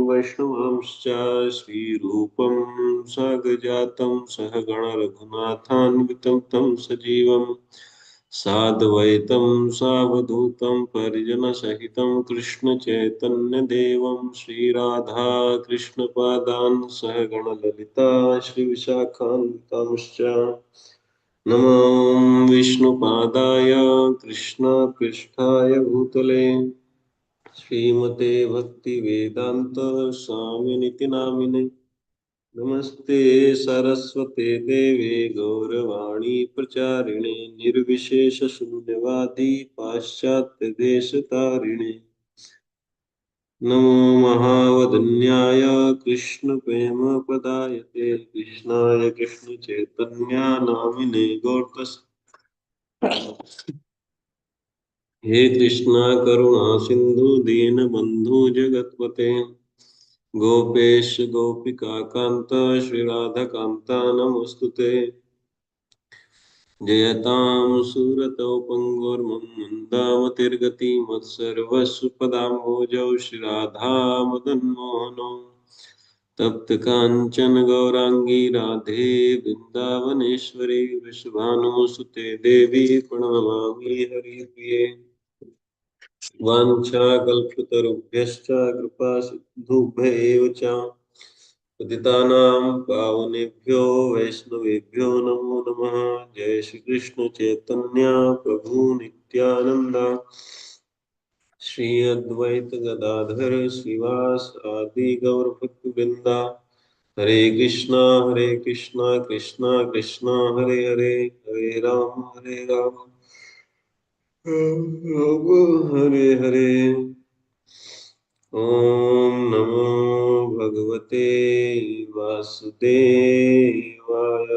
वैष्णवांश्च श्रीरूपं साग्रजातं सहगण रघुनाथान्वितं तं सजीवं साद्वैतं सावधूतं परिजनसहितं कृष्णचैतन्यदेवं श्रीराधा कृष्णपादान् सहगण ललिता श्रीविशाखान्वितांश्च नमो विष्णुपादाय कृष्णपृष्ठाय भूतले श्रीमते भक्ति वेदांत स्वामिनिति नामिने नमस्ते सरस्वते देवे गौरवाणी प्रचारिणे निर्विशेष शून्यवादी पाश्चात्य देश तारिणे नमो महावदन्याय कृष्ण प्रेम पदायते कृष्णाय कृष्ण चैतन्य नामिने गौरतस हे कृष्णा करुणा सिंधु दीन बंधु जगतपते गोपेश गोपिका कांत श्री राधा कांता नमोस्तुते जयतां सूरतौ पंगुर्मन्दामतिर्गति मत्सर्वस्व पदाम्भोजौ श्री राधा मदन मोहनौ तप्त कांचन गौरांगी राधे वृंदावनेश्वरी वृषभानुसुते देवी प्रणमामि हरिप्रिये वाञ्छाकल्पतरुभ्यश्च कृपा सिन्धुभ्यैव च पतितानां पावनेभ्यो वैष्णवेभ्यो नमो नमः। जय श्री कृष्ण चैतन्य प्रभु नित्यानंद श्री अद्वैत गदाधर श्रीवास आदि गौर भक्त वृंदा हरे कृष्णा कृष्णा कृष्णा हरे हरे हरे राम हरे हरे। ओम नमो भगवते वासुदेवाय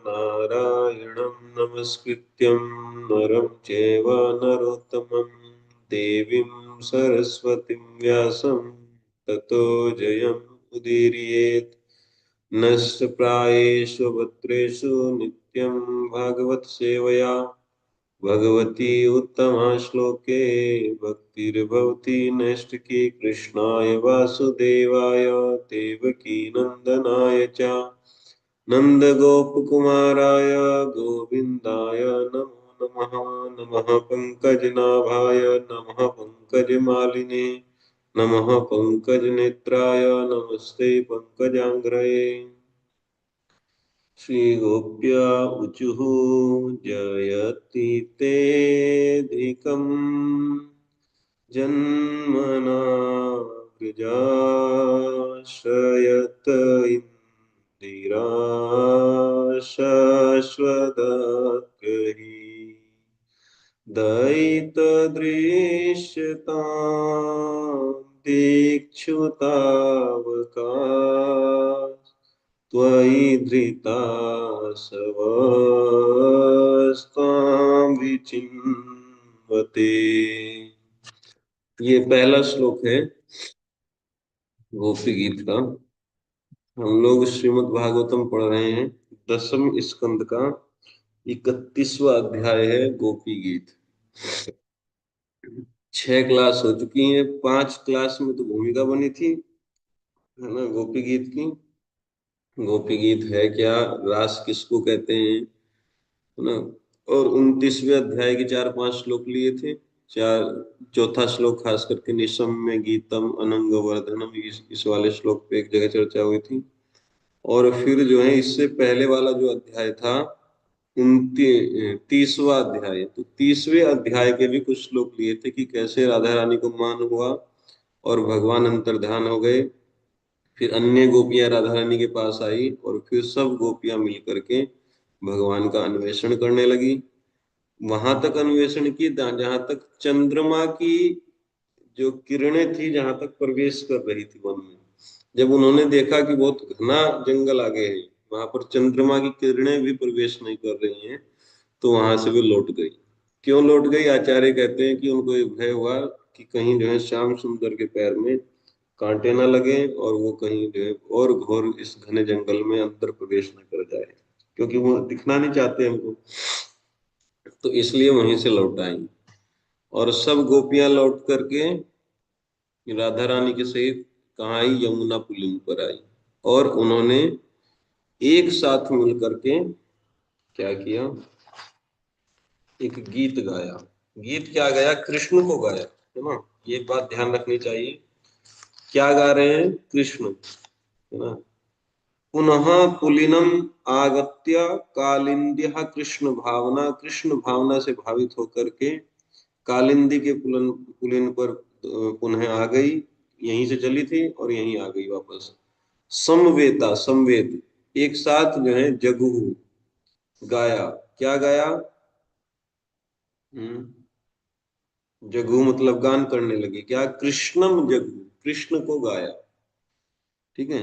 नारायणं नमस्कृत्यं नरं चैव नरोत्तमं देवीं सरस्वतीं व्यासं ततो जयमुदीरयेत् नष्टप्रायेषु भद्रेषु नित्यं भागवत सेवया भगवती उत्तमा श्लोके भक्तिर्भवती नैष्टिकी कृष्णाय वासुदेवाय देवकी नंदनाय च नन्दगोपकुमाराय गोविन्दाय नमो नमः। नमः पङ्कजनाभाय नमः पङ्कजमालिने नमः पङ्कजनेत्राय नमस्ते पङ्कजाङ्घ्रये। श्रीगोप्या ऊचुः जयति तेऽधिकम् जन्मना वृजाश्रयत इन्दिरा शाश्वतगृही दयितदृश्यतां दिक्षुतावका त्वयि धृतासवस्तां विचिन्वते। ये पहला श्लोक है गोपी गीत का। हम लोग श्रीमद् भागवतम पढ़ रहे हैं। 10वें स्कंद का 31वां अध्याय है गोपी गीत। 6 क्लास हो चुकी हैं। 5 क्लास में तो भूमिका बनी थी, है ना, गोपी गीत की। गोपी गीत है क्या, रास किसको कहते हैं, है ना। और 29वें अध्याय के 4-5 श्लोक लिए थे। चार चौथा श्लोक खास करके निशम्य गीतम अनंग वर्धनम, इस वाले श्लोक पे एक जगह चर्चा हुई थी। और फिर जो है इससे पहले वाला जो अध्याय था 30वां अध्याय, तो 30वें अध्याय के भी कुछ श्लोक लिए थे कि कैसे राधा रानी को मान हुआ और भगवान अंतर्धान हो गए। फिर अन्य गोपियां राधा रानी के पास आई और फिर सब गोपियां मिल करके भगवान का अन्वेषण करने लगी। वहां तक अन्वेषण की जहां तक चंद्रमा की जो किरणें थी जहां तक प्रवेश कर रही थी वन में। जब उन्होंने देखा कि बहुत घना जंगल आगे है, वहां पर चंद्रमा की किरणें भी प्रवेश नहीं कर रही हैं, तो वहां से वे लौट गई। क्यों लौट गई? आचार्य कहते हैं कि उनको ये भय हुआ कि कहीं जो है श्याम सुंदर के पैर में कांटे ना लगे और वो कहीं जो है और घोर इस घने जंगल में अंतर प्रवेश न कर जाए, क्योंकि वो दिखना नहीं चाहते हमको, तो इसलिए वहीं से लौट आई। और सब गोपियां लौट करके राधा रानी के सहित कहाँ आई? यमुना पुलिन पर आई। और उन्होंने एक साथ मिल करके क्या किया? एक गीत गाया। गीत क्या गाया? कृष्ण को गाया, है ना? ये बात ध्यान रखनी चाहिए। क्या गा रहे हैं? कृष्ण, है ना? पुनः पुलिनम आगत्य कालिंद्य कृष्ण भावना, कृष्ण भावना से भावित होकर के कालिंदी के पुलन पुलिन पर पुनः आ गई। यहीं से चली थी और यहीं आ गई वापस। समवेता, समवेत, एक साथ जो है जगू गाया। क्या गाया? हम्म, जगू मतलब गान करने लगे। क्या? कृष्णम जगू, कृष्ण को गाया। ठीक है।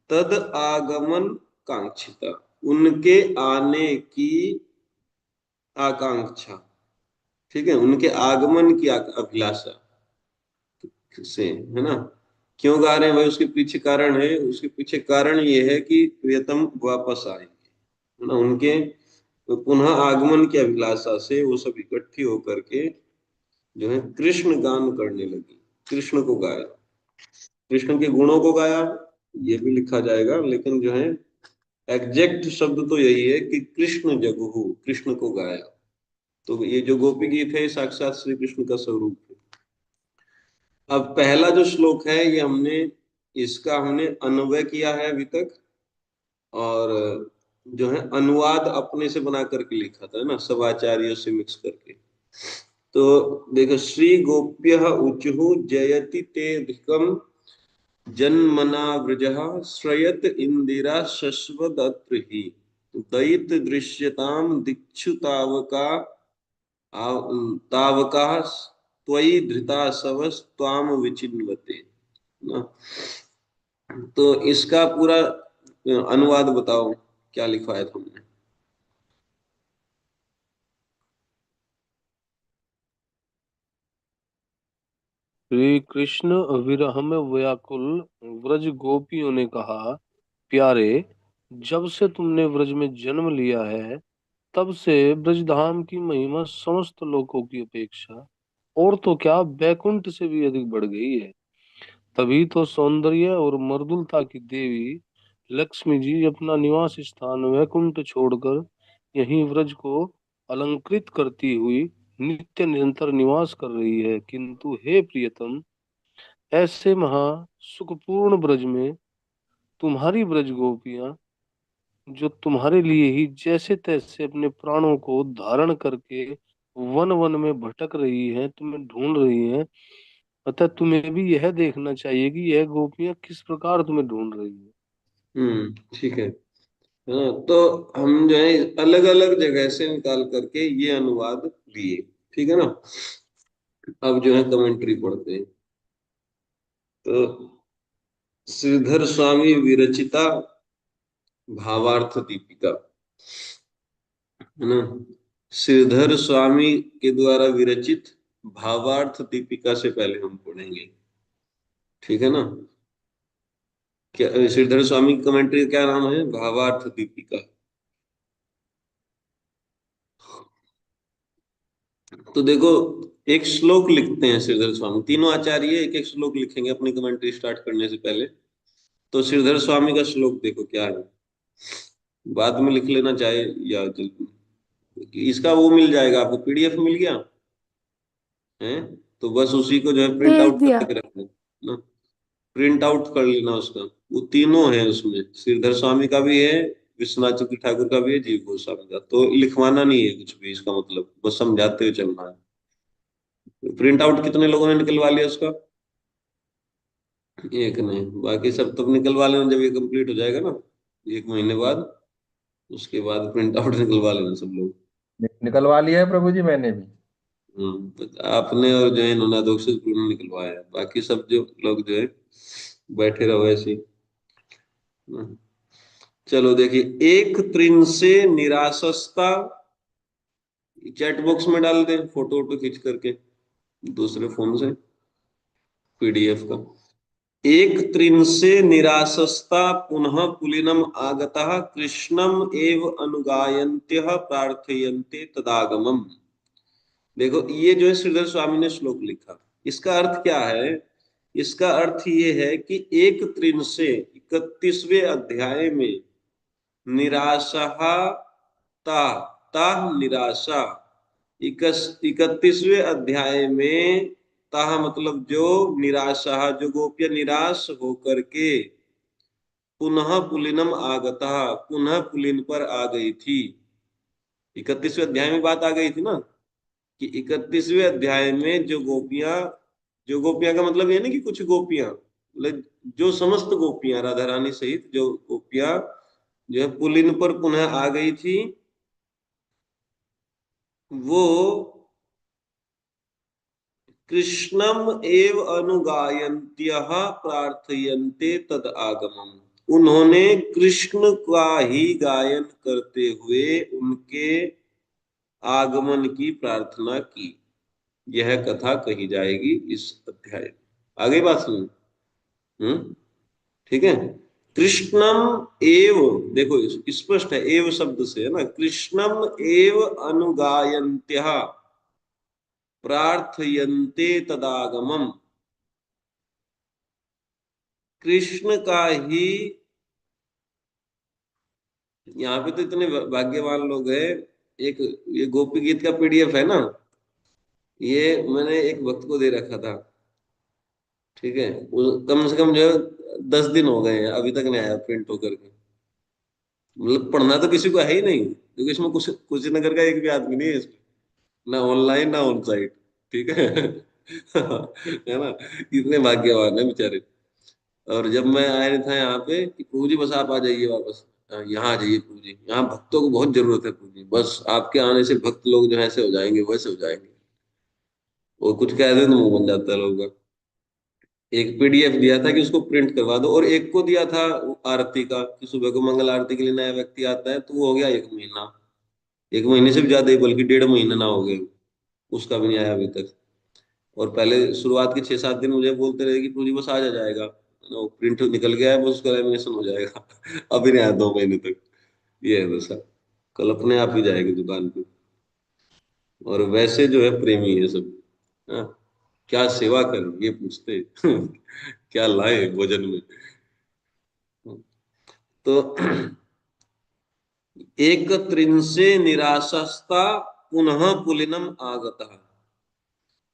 तद आगमन कांक्षिता, उनके आने की आकांक्षा। ठीक है, उनके आगमन की अभिलाषा से, है ना? क्यों गा रहे हैं भाई? उसके पीछे कारण है। उसके पीछे कारण ये है कि प्रियतम वापस आएंगे, है ना? उनके पुनः आगमन की अभिलाषा से वो सब इकट्ठी होकर के जो है कृष्ण गान करने लगी। कृष्ण को गाया, कृष्ण के गुणों को गाया, ये भी लिखा जाएगा, लेकिन जो है एग्जैक्ट शब्द तो यही है कि कृष्ण जगहु, कृष्ण को गाया। तो ये जो गोपी गीत है साक्षात श्री कृष्ण का स्वरूप है। अब पहला जो श्लोक है ये हमने, इसका हमने अन्वय किया है अभी तक, और जो है अनुवाद अपने से बना करके लिखा था, है ना, सब आचार्यों से मिक्स करके। तो देखो, श्री गोप्य ऊचु जयति ते धिकम जन्मना व्रजः श्रयत इंदिरा शश्वदत्र ही दयित दृश्यताम दिक्षु तावका तावका त्वयि धृता सवस्त्वाम विचिन्वते ना। तो इसका पूरा अनुवाद बताओ, क्या लिखवाया था हमने? श्री कृष्ण विरह में व्याकुल व्रज गोपियों ने कहा, प्यारे, जब से तुमने व्रज में जन्म लिया है तब से ब्रजधाम की महिमा समस्त लोकों की अपेक्षा और तो क्या बैकुंठ से भी अधिक बढ़ गई है। तभी तो सौंदर्य और मर्दुलता की देवी लक्ष्मी जी अपना निवास स्थान वैकुंठ छोड़कर यहीं व्रज को अलंकृत करती हुई नित्य निरंतर निवास कर रही है। किंतु हे प्रियतम, ऐसे महा सुखपूर्ण ब्रज में तुम्हारी ब्रज गोपियां, जो तुम्हारे लिए ही जैसे तैसे अपने प्राणों को धारण करके वन वन में भटक रही हैं, तुम्हें ढूंढ रही हैं। अतः तुम्हें भी यह देखना चाहिए कि यह गोपियां किस प्रकार तुम्हें ढूंढ रही है। ठीक है। हाँ, तो हम जो है अलग अलग जगह से निकाल करके ये अनुवाद लिए। ठीक है ना? अब जो है कमेंट्री पढ़ते हैं। तो श्रीधर स्वामी विरचिता भावार्थ दीपिका, है ना? श्रीधर स्वामी के द्वारा विरचित भावार्थ दीपिका से पहले हम पढ़ेंगे। ठीक है ना? क्या श्रीधर स्वामी की कमेंट्री का क्या नाम है? भावार्थ दीपिका। तो देखो, एक श्लोक लिखते हैं श्रीधर स्वामी, तीनों आचार्य एक एक श्लोक लिखेंगे अपनी कमेंट्री स्टार्ट करने से पहले। तो श्रीधर स्वामी का श्लोक देखो क्या है, बाद में लिख लेना चाहे या इसका वो मिल जाएगा आपको, पीडीएफ मिल गया है? तो बस उसी को जो है प्रिंट भेज आउट दिया। करके रखना ना, प्रिंट आउट कर लेना उसका। वो तीनों है उसमें, श्रीधर स्वामी का भी है, विश्वनाथ चक्रवर्ती ठाकुर का भी है, जीव गोस्वामी का। तो लिखवाना नहीं है कुछ भी, इसका मतलब बस समझाते हुए चलना है। प्रिंट आउट कितने लोगों ने निकलवा लिया उसका? एक ने। बाकी सब तो निकलवा लेना जब ये कंप्लीट हो जाएगा ना, एक महीने बाद। उसके बाद प्रिंट आउट निकलवा लेना सब लोग। निकलवा लिया है प्रभु जी मैंने भी। तो आपने और जो है नोनादोक से पूर्ण निकलवाया है, बाकी सब जो लोग जो है बैठे रहो ऐसे ही। हम्म। चलो देखिए, एक त्रिन से निराशस्ता, चैट बॉक्स में डाल दें फोटो वोटो खींच करके दूसरे फोन से, पीडीएफ का। एक त्रिन से निराशस्ता पुनः पुलिनम आगतः कृष्णम एव अनुगायन्त्यः प्रार्थयन्ते तदागमम। देखो, ये जो है श्रीधर स्वामी ने श्लोक लिखा, इसका अर्थ क्या है? इसका अर्थ ये है कि 1 से 31वें अध्याय में निराशा ता ता निराशा 31वें अध्याय में ता मतलब जो निराशा, जो गोपियां निराश होकर के पुनः पुलिनम आगता, पुनः पुलिन पर आ गई थी। 31वें अध्याय में बात आ गई थी ना कि 31वें अध्याय में जो गोपियां का मतलब ये नहीं कि कुछ गोपियां, मतलब जो समस्त गोपियां राधा रानी सहित जो गोपियां जो है पुलिन पर पुनः आ गई थी, वो कृष्णम एव अनुगायन्त्यः प्रार्थयन्ते तद आगमम, उन्होंने कृष्ण का ही गायन करते हुए उनके आगमन की प्रार्थना की। यह कथा कही जाएगी इस अध्याय में। आगे बात सुन। ठीक है। कृष्णम एव, देखो स्पष्ट है एव शब्द से, है ना। कृष्णम एव अनुगायन्त्यः प्रार्थयन्ते तदागमम, कृष्ण का ही, यहाँ पे तो इतने भाग्यवान लोग हैं। एक ये गोपी गीत का पीडीएफ है ना, ये मैंने एक भक्त को दे रखा था। ठीक है, कम से कम जो है 10 दिन हो गए हैं, अभी तक नहीं आया प्रिंट होकर के। मतलब पढ़ना तो किसी को है ही नहीं, क्योंकि इसमें कुछ कुशीनगर का एक भी आदमी नहीं है इसमें, ना ऑनलाइन ना ऑन साइट। ठीक है है ना। इतने भाग्यवान है बेचारे। और जब मैं आया था यहाँ पे कि प्रभु जी बस आप आ जाइए वापस, यहाँ आ जाइए प्रभु जी, यहाँ भक्तों को बहुत जरूरत है प्रभु जी, बस आपके आने से भक्त लोग जो है ऐसे हो जाएंगे वैसे हो जाएंगे। वो कुछ कह दे तो मुंह बन जाता है लोगों का। एक पीडीएफ दिया था कि उसको प्रिंट करवा दो, और एक को दिया था आरती का कि सुबह को मंगल आरती के लिए नया व्यक्ति आता है, तो वो हो गया 1 महीना, 1 महीने से भी ज्यादा ही, बल्कि 1.5 महीना ना हो गए, उसका भी नहीं आया अभी तक। और पहले शुरुआत के 6-7 दिन मुझे बोलते रहे कि पूरी बस आ जाएगा, वो प्रिंट निकल गया है, बस उसका लेमिनेशन हो जाएगा अभी नहीं आया 2 महीने तक। ये है दशा। कल अपने आप ही जाएगी दुकान पे। और वैसे जो है प्रेमी है सब। हाँ, क्या सेवा कर ये पूछते क्या लाए भोजन में। तो एक त्रिंशे निराशस्ता पुनः पुलिनम आगता,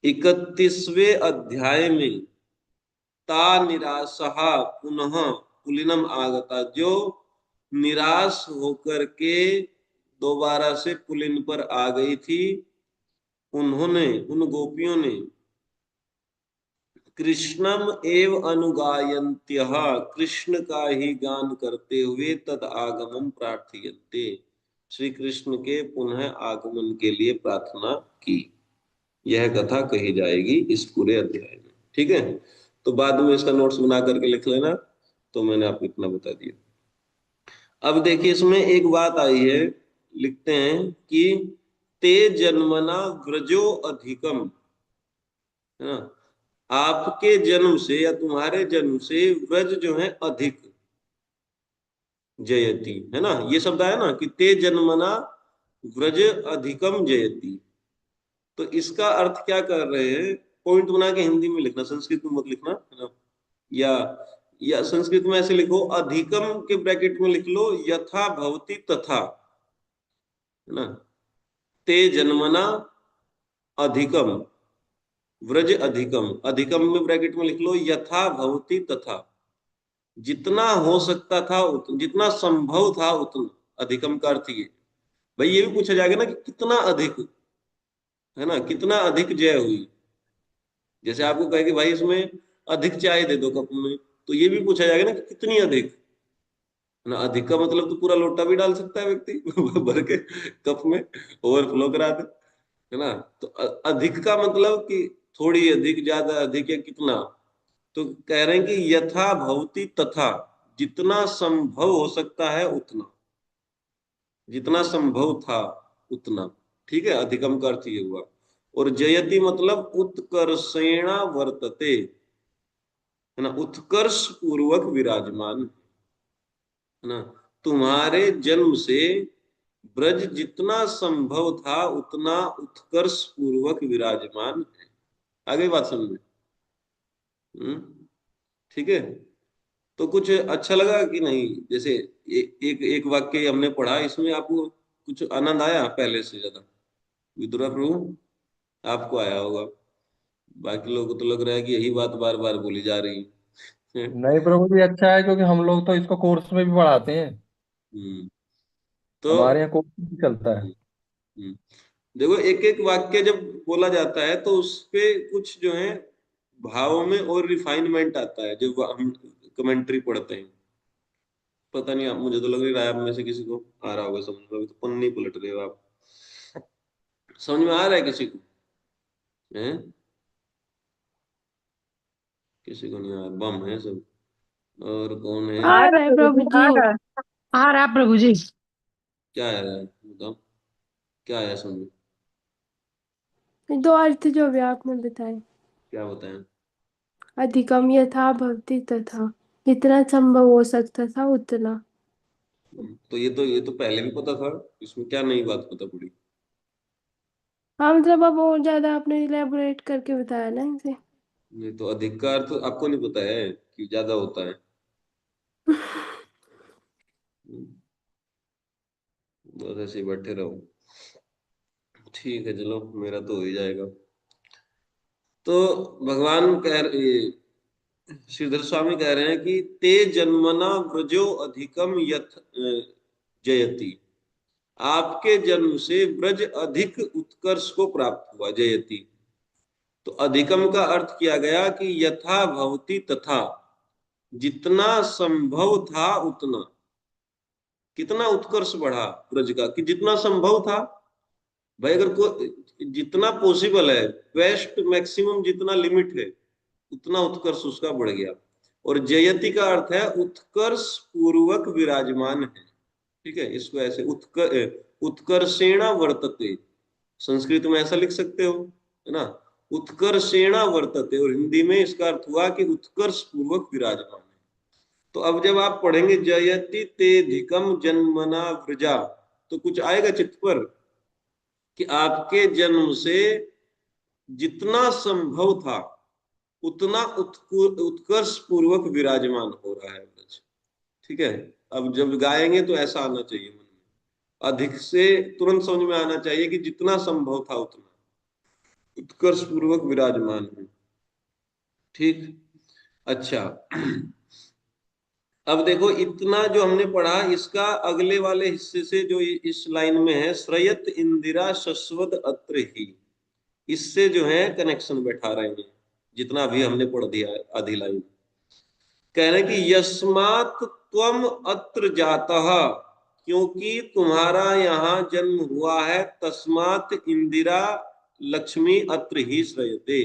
31वें अध्याय में ता निराशा पुनः पुलिनम आगता, जो निराश होकर के दोबारा से पुलिन पर आ गई थी, उन्होंने, उन गोपियों ने कृष्णम एव अनुगायन्त्यः, कृष्ण का ही गान करते हुए तद आगमन प्रार्थयन्ते, श्री कृष्ण के पुनः आगमन के लिए प्रार्थना की। यह कथा कही जाएगी इस पूरे अध्याय में। ठीक है, तो बाद में इसका नोट्स बना करके लिख लेना। तो मैंने आपको इतना बता दिया। अब देखिए इसमें एक बात आई है, लिखते हैं कि ते जन्मना व्रजो अधिकम, है ना। आपके जन्म से या तुम्हारे जन्म से व्रज जो है अधिक जयति, है ना। ये शब्द आया ना कि ते जन्मना व्रज अधिकम जयति। तो इसका अर्थ क्या कर रहे हैं, पॉइंट बना के हिंदी में लिखना, संस्कृत में मत लिखना, है ना। या संस्कृत में ऐसे लिखो, अधिकम के ब्रैकेट में लिख लो यथा भवति तथा, है ना। ते जन्मना अधिकम व्रज अधिकम, अधिकम में ब्रैकेट में लिख लो यथा भवति तथा, जितना हो सकता था उतना, जितना संभव था उतना। अधिकम का अर्थ ये, भाई ये भी पूछा जाएगा ना कि कितना अधिक, है ना, कितना अधिक जय हुई। जैसे आपको कहे कि भाई इसमें अधिक चाय दे दो कप में, तो ये भी पूछा जाएगा ना कि कितनी अधिक, है ना। अधिक का मतलब तो पूरा लोटा भी डाल सकता है व्यक्ति भर के कप में, ओवरफ्लो करा दे, है ना। तो अधिक का मतलब कि थोड़ी अधिक, ज्यादा अधिक, या कितना। तो कह रहे हैं कि यथा भवति तथा, जितना संभव हो सकता है उतना, जितना संभव था उतना। ठीक है, अधिकम का अर्थ ये हुआ। और जयति मतलब उत्कर्षेण वर्तते, है ना, उत्कर्ष पूर्वक विराजमान, है ना। तुम्हारे जन्म से ब्रज जितना संभव था उतना उत्कर्ष पूर्वक विराजमान है। आगे बात समझ में। ठीक है। तो कुछ अच्छा लगा कि नहीं? जैसे एक एक वाक्य हमने पढ़ा, इसमें आपको कुछ आनंद आया पहले से ज्यादा? विदुरा प्रभु, आपको आया होगा, बाकी लोगों को तो लग रहा है कि यही बात बार बार बोली जा रही है। नहीं प्रभु जी, अच्छा है क्योंकि हम लोग तो इसको कोर्स में भी पढ़ाते हैं। हम्म, तो हमारे यहाँ कोर्स भी चलता है। हम्म, हम्म। देखो, एक एक वाक्य जब बोला जाता है तो उस पे कुछ जो है भावों में और रिफाइनमेंट आता है जब हम कमेंट्री पढ़ते हैं। पता नहीं, आप, मुझे तो लग रहा है आप में से किसी को आ रहा होगा समझ में। अभी तो पन्नी पलट रहे हो आप। समझ में आ रहा है किसी को? हैं? किसी को नहीं आ रहा? बम है सब। और कौन है? आ रहा है प्रभु जी। आ रहा है प्रभु जी। क्या है? बताओ, क्या है समझ में? दो अर्थ जो भी आपने बताए। क्या बताएं? अधिकम यथा भवति तथा, जितना संभव हो सकता था उतना। तो ये तो पहले भी पता था, इसमें क्या नई बात पता पड़ी? हाँ मतलब अब और ज्यादा आपने इलेबोरेट करके बताया ना इसे। नहीं तो अधिकार तो आपको नहीं पता है कि ज्यादा होता है? बस ऐसे ही बैठे रहो। ठीक है, चलो, मेरा तो हो ही जाएगा। तो भगवान श्रीधर स्वामी कह रहे हैं कि ते जन्मना व्रजो अधिकम यथ जयति। आपके जन्म से ब्रज अधिक उत्कर्ष को प्राप्त हुआ, जयति। तो अधिकम का अर्थ किया गया कि यथा भवति तथा, जितना संभव था उतना। कितना उत्कर्ष बढ़ा ब्रज का, कि जितना संभव था। भाई अगर जितना पॉसिबल है, बेस्ट मैक्सिमम जितना लिमिट है, उतना उत्कर्ष उसका बढ़ गया। और जयति का अर्थ है उत्कर्ष पूर्वक विराजमान है। ठीक है, इसको ऐसे उत्कर्षेण वर्तते। संस्कृत में ऐसा लिख सकते हो, है ना? उत्कर्षेण वर्तते, और हिंदी में इसका अर्थ हुआ कि उत्कर्ष पूर्वक विराजमान है। तो अब जब आप पढ़ेंगे जयति ते धिकम जन्मना व्रजा, तो कुछ आएगा चित्त पर कि आपके जन्म से जितना संभव था उतना उत्कर्ष पूर्वक विराजमान हो रहा है ब्रज। ठीक है। अब जब गाएंगे तो ऐसा आना चाहिए मन में, अधिक से तुरंत समझ में आना चाहिए कि जितना संभव था उतना उत्कर्ष पूर्वक विराजमान है। ठीक। अच्छा। अब देखो, इतना जो हमने पढ़ा, इसका अगले वाले हिस्से से जो इस लाइन में है, श्रयत इंदिरा शश्वत अत्र ही, इससे जो है कनेक्शन बैठा रहे हैं। जितना भी हमने पढ़ दिया है आधी लाइन, कह रहे हैं कि यस्मात् त्वम अत्र जातः, क्योंकि तुम्हारा यहाँ जन्म हुआ है, तस्मात् इंदिरा लक्ष्मी अत्र ही श्रयते।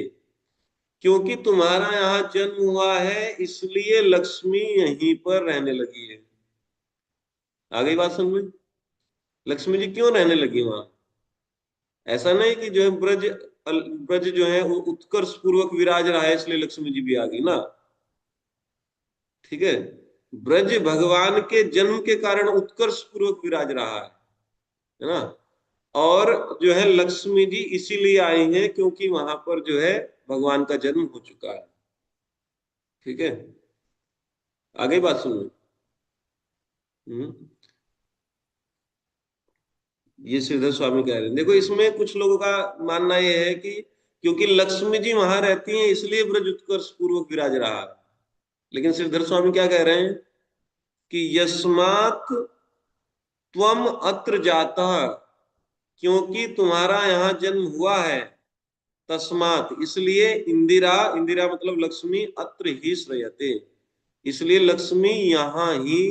क्योंकि तुम्हारा यहाँ जन्म हुआ है इसलिए लक्ष्मी यहीं पर रहने लगी है। आ गई बात समझ में? लक्ष्मी जी क्यों रहने लगी वहां? ऐसा नहीं कि जो है ब्रज जो है वो उत्कर्ष पूर्वक विराज रहा है इसलिए लक्ष्मी जी भी आ गई ना। ठीक है। ब्रज भगवान के जन्म के कारण उत्कर्ष पूर्वक विराज रहा है ना? और जो है लक्ष्मी जी इसीलिए आई हैं क्योंकि वहां पर जो है भगवान का जन्म हो चुका है। ठीक है, आगे बात सुनो। हम्म ये श्रीधर स्वामी कह रहे हैं। देखो, इसमें कुछ लोगों का मानना यह है कि क्योंकि लक्ष्मी जी वहां रहती हैं इसलिए ब्रज उत्कर्ष पूर्वक विराज रहा है। लेकिन श्रीधर स्वामी क्या कह रहे हैं कि यस्मात् त्वम अत्र जातः, क्योंकि तुम्हारा यहाँ जन्म हुआ है, तस्मात इसलिए, इंदिरा, इंदिरा मतलब लक्ष्मी, अत्र ही श्रयते, इसलिए लक्ष्मी यहाँ ही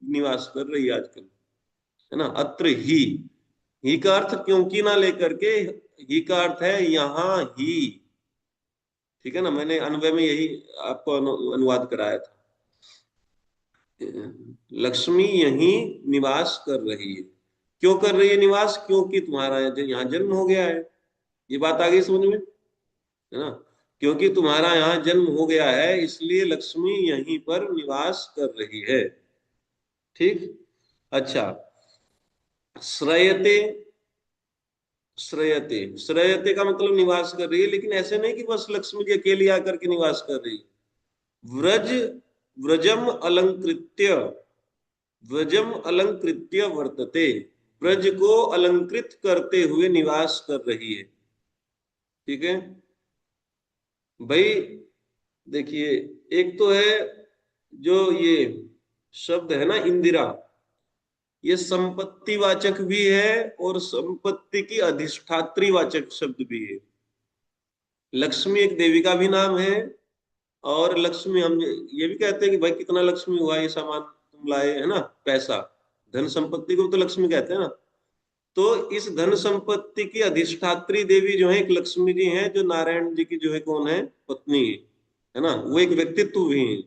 निवास कर रही है आजकल, है ना? अत्र ही का अर्थ क्योंकि ना लेकर के, ही का अर्थ है यहाँ ही। ठीक है ना? मैंने अनुभव में यही आपको अनुवाद कराया था। लक्ष्मी यहीं निवास कर रही है। क्यों कर रही है निवास? क्योंकि तुम्हारा यहाँ जन्म हो गया है। ये बात आ गई समझ में, है ना? क्योंकि तुम्हारा यहाँ जन्म हो गया है इसलिए लक्ष्मी यहीं पर निवास कर रही है। ठीक। अच्छा, श्रयते, श्रयते, श्रयते का मतलब निवास कर रही है, लेकिन ऐसे नहीं कि बस लक्ष्मी जी अकेली आकर के निवास कर रही है। व्रज व्रजम अलंकृत्य, व्रजम अलंकृत्य वर्तते, ब्रज को अलंकृत करते हुए निवास कर रही है। ठीक है भाई, देखिए एक तो है जो ये शब्द है ना इंदिरा, ये संपत्ति वाचक भी है और संपत्ति की अधिष्ठात्री वाचक शब्द भी है। लक्ष्मी एक देवी का भी नाम है, और लक्ष्मी हम ये भी कहते हैं कि भाई कितना लक्ष्मी हुआ, ये सामान तुम लाए, है ना, पैसा, धन संपत्ति को तो लक्ष्मी कहते हैं ना। तो इस धन संपत्ति की अधिष्ठात्री देवी जो है एक लक्ष्मी जी हैं, जो नारायण जी की जो है कौन है, पत्नी है ना, वो एक व्यक्तित्व भी है।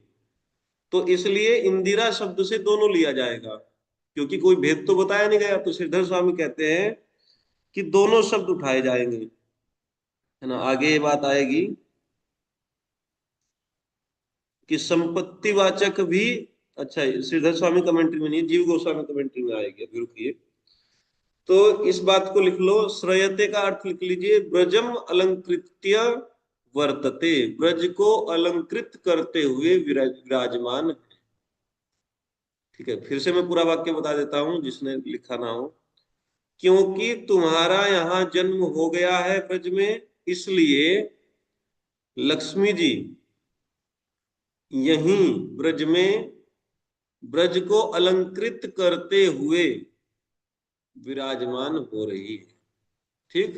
तो इसलिए इंदिरा शब्द से दोनों लिया जाएगा, क्योंकि कोई भेद तो बताया नहीं गया। तो श्रीधर स्वामी कहते हैं कि दोनों शब्द उठाए जाएंगे, है ना। आगे ये बात आएगी कि संपत्ति वाचक भी, अच्छा श्रीधर स्वामी कमेंट्री में नहीं, जीव गोस्वामी कमेंट्री में आएगी, अभी रुकिए। तो इस बात को लिख लो, श्रयते का अर्थ लिख लीजिए, ब्रजम अलंकृत्य वर्तते, ब्रज को अलंकृत करते हुए विराजमान। ठीक है, फिर से मैं पूरा वाक्य बता देता हूं जिसने लिखा ना हो। क्योंकि तुम्हारा यहाँ जन्म हो गया है ब्रज में, इसलिए लक्ष्मी जी यहीं ब्रज में ब्रज को अलंकृत करते हुए विराजमान हो रही है। ठीक,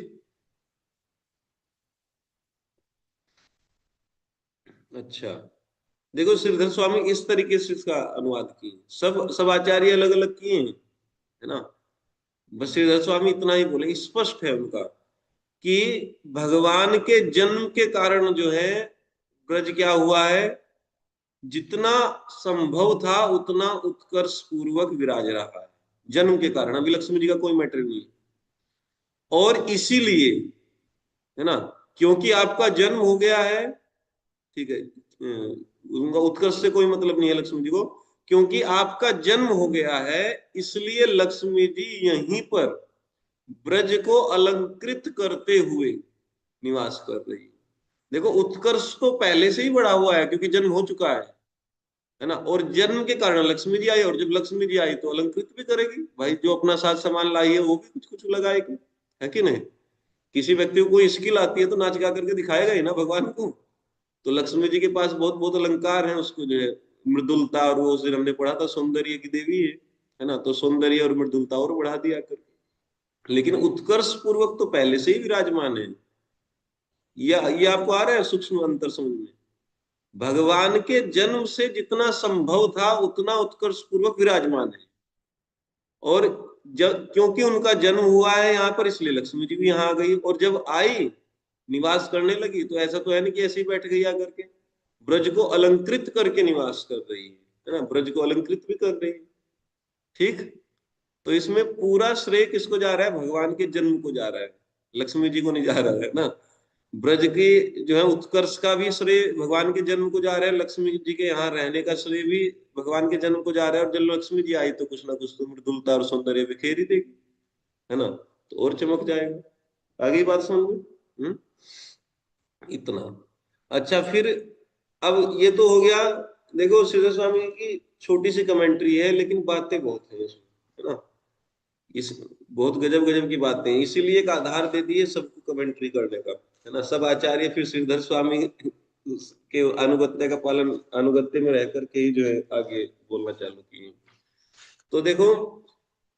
अच्छा देखो श्रीधर स्वामी इस तरीके से इसका अनुवाद किए, सब आचार्य अलग अलग किए हैं, है ना। बस श्रीधर स्वामी इतना ही बोले, स्पष्ट है उनका कि भगवान के जन्म के कारण जो है ब्रज क्या हुआ है, जितना संभव था उतना उत्कर्ष पूर्वक विराज रहा है जन्म के कारण। अभी लक्ष्मी जी का कोई मैटर नहीं है, और इसीलिए, है ना, क्योंकि आपका जन्म हो गया है, ठीक है, उनका उत्कर्ष से कोई मतलब नहीं है लक्ष्मी जी को, क्योंकि आपका जन्म हो गया है, इसलिए लक्ष्मी जी यहीं पर ब्रज को अलंकृत करते हुए निवास कर रही है। देखो उत्कर्ष तो पहले से ही बढ़ा हुआ है, क्योंकि जन्म हो चुका है ना, और जन्म के कारण लक्ष्मी जी आई, और जब लक्ष्मी जी आई तो अलंकृत भी करेगी भाई, जो अपना साथ सामान लाई है वो भी कुछ कुछ लगाएगी, है कि नहीं। किसी व्यक्ति को कोई स्किल आती है तो नाच गा करके दिखाएगा ही ना भगवान को। तो लक्ष्मी जी के पास बहुत बहुत अलंकार है, उसको जो है मृदुलता, और वो उस दिन हमने पढ़ा था सौंदर्य की देवी है ना, तो सौंदर्य और मृदुलता और बढ़ा दिया करके। लेकिन उत्कर्ष पूर्वक तो पहले से ही विराजमान है। ये आपको आ रहा है सूक्ष्म अंतर समझ में। भगवान के जन्म से जितना संभव था उतना उत्कर्ष पूर्वक विराजमान है, और जब क्योंकि उनका जन्म हुआ है यहाँ पर, इसलिए लक्ष्मी जी भी यहाँ आ गई, और जब आई निवास करने लगी तो ऐसा तो है नहीं कि ऐसे ही बैठ गई आकर के, ब्रज को अलंकृत करके निवास कर रही है ना, ब्रज को अलंकृत भी कर रही है। ठीक, तो इसमें पूरा श्रेय किसको जा रहा है, भगवान के जन्म को जा रहा है, लक्ष्मी जी को नहीं जा रहा है ना। ब्रज की जो है उत्कर्ष का भी श्रेय भगवान के जन्म को जा रहा है, लक्ष्मी जी के यहाँ रहने का श्रेय भी भगवान के जन्म को जा रहा है, और जब लक्ष्मी जी आई तो कुछ ना कुछ तो मृदुलता और सौंदर्य बिखेर ही देगी, है ना, तो और चमक जाएगा। आगे बात समझ में। इतना अच्छा, फिर अब ये तो हो गया। देखो श्रीधर स्वामी की छोटी सी कमेंट्री है, लेकिन बातें बहुत है इसमें, है ना, इस बहुत गजब गजब की बातें हैं, इसीलिए एक आधार दे दिए सबको कमेंट्री करने का, है ना। सब आचार्य फिर श्रीधर स्वामी के अनुगत्य का पालन, अनुगत्य में रह करके ही जो है आगे बोलना चालू किए। तो देखो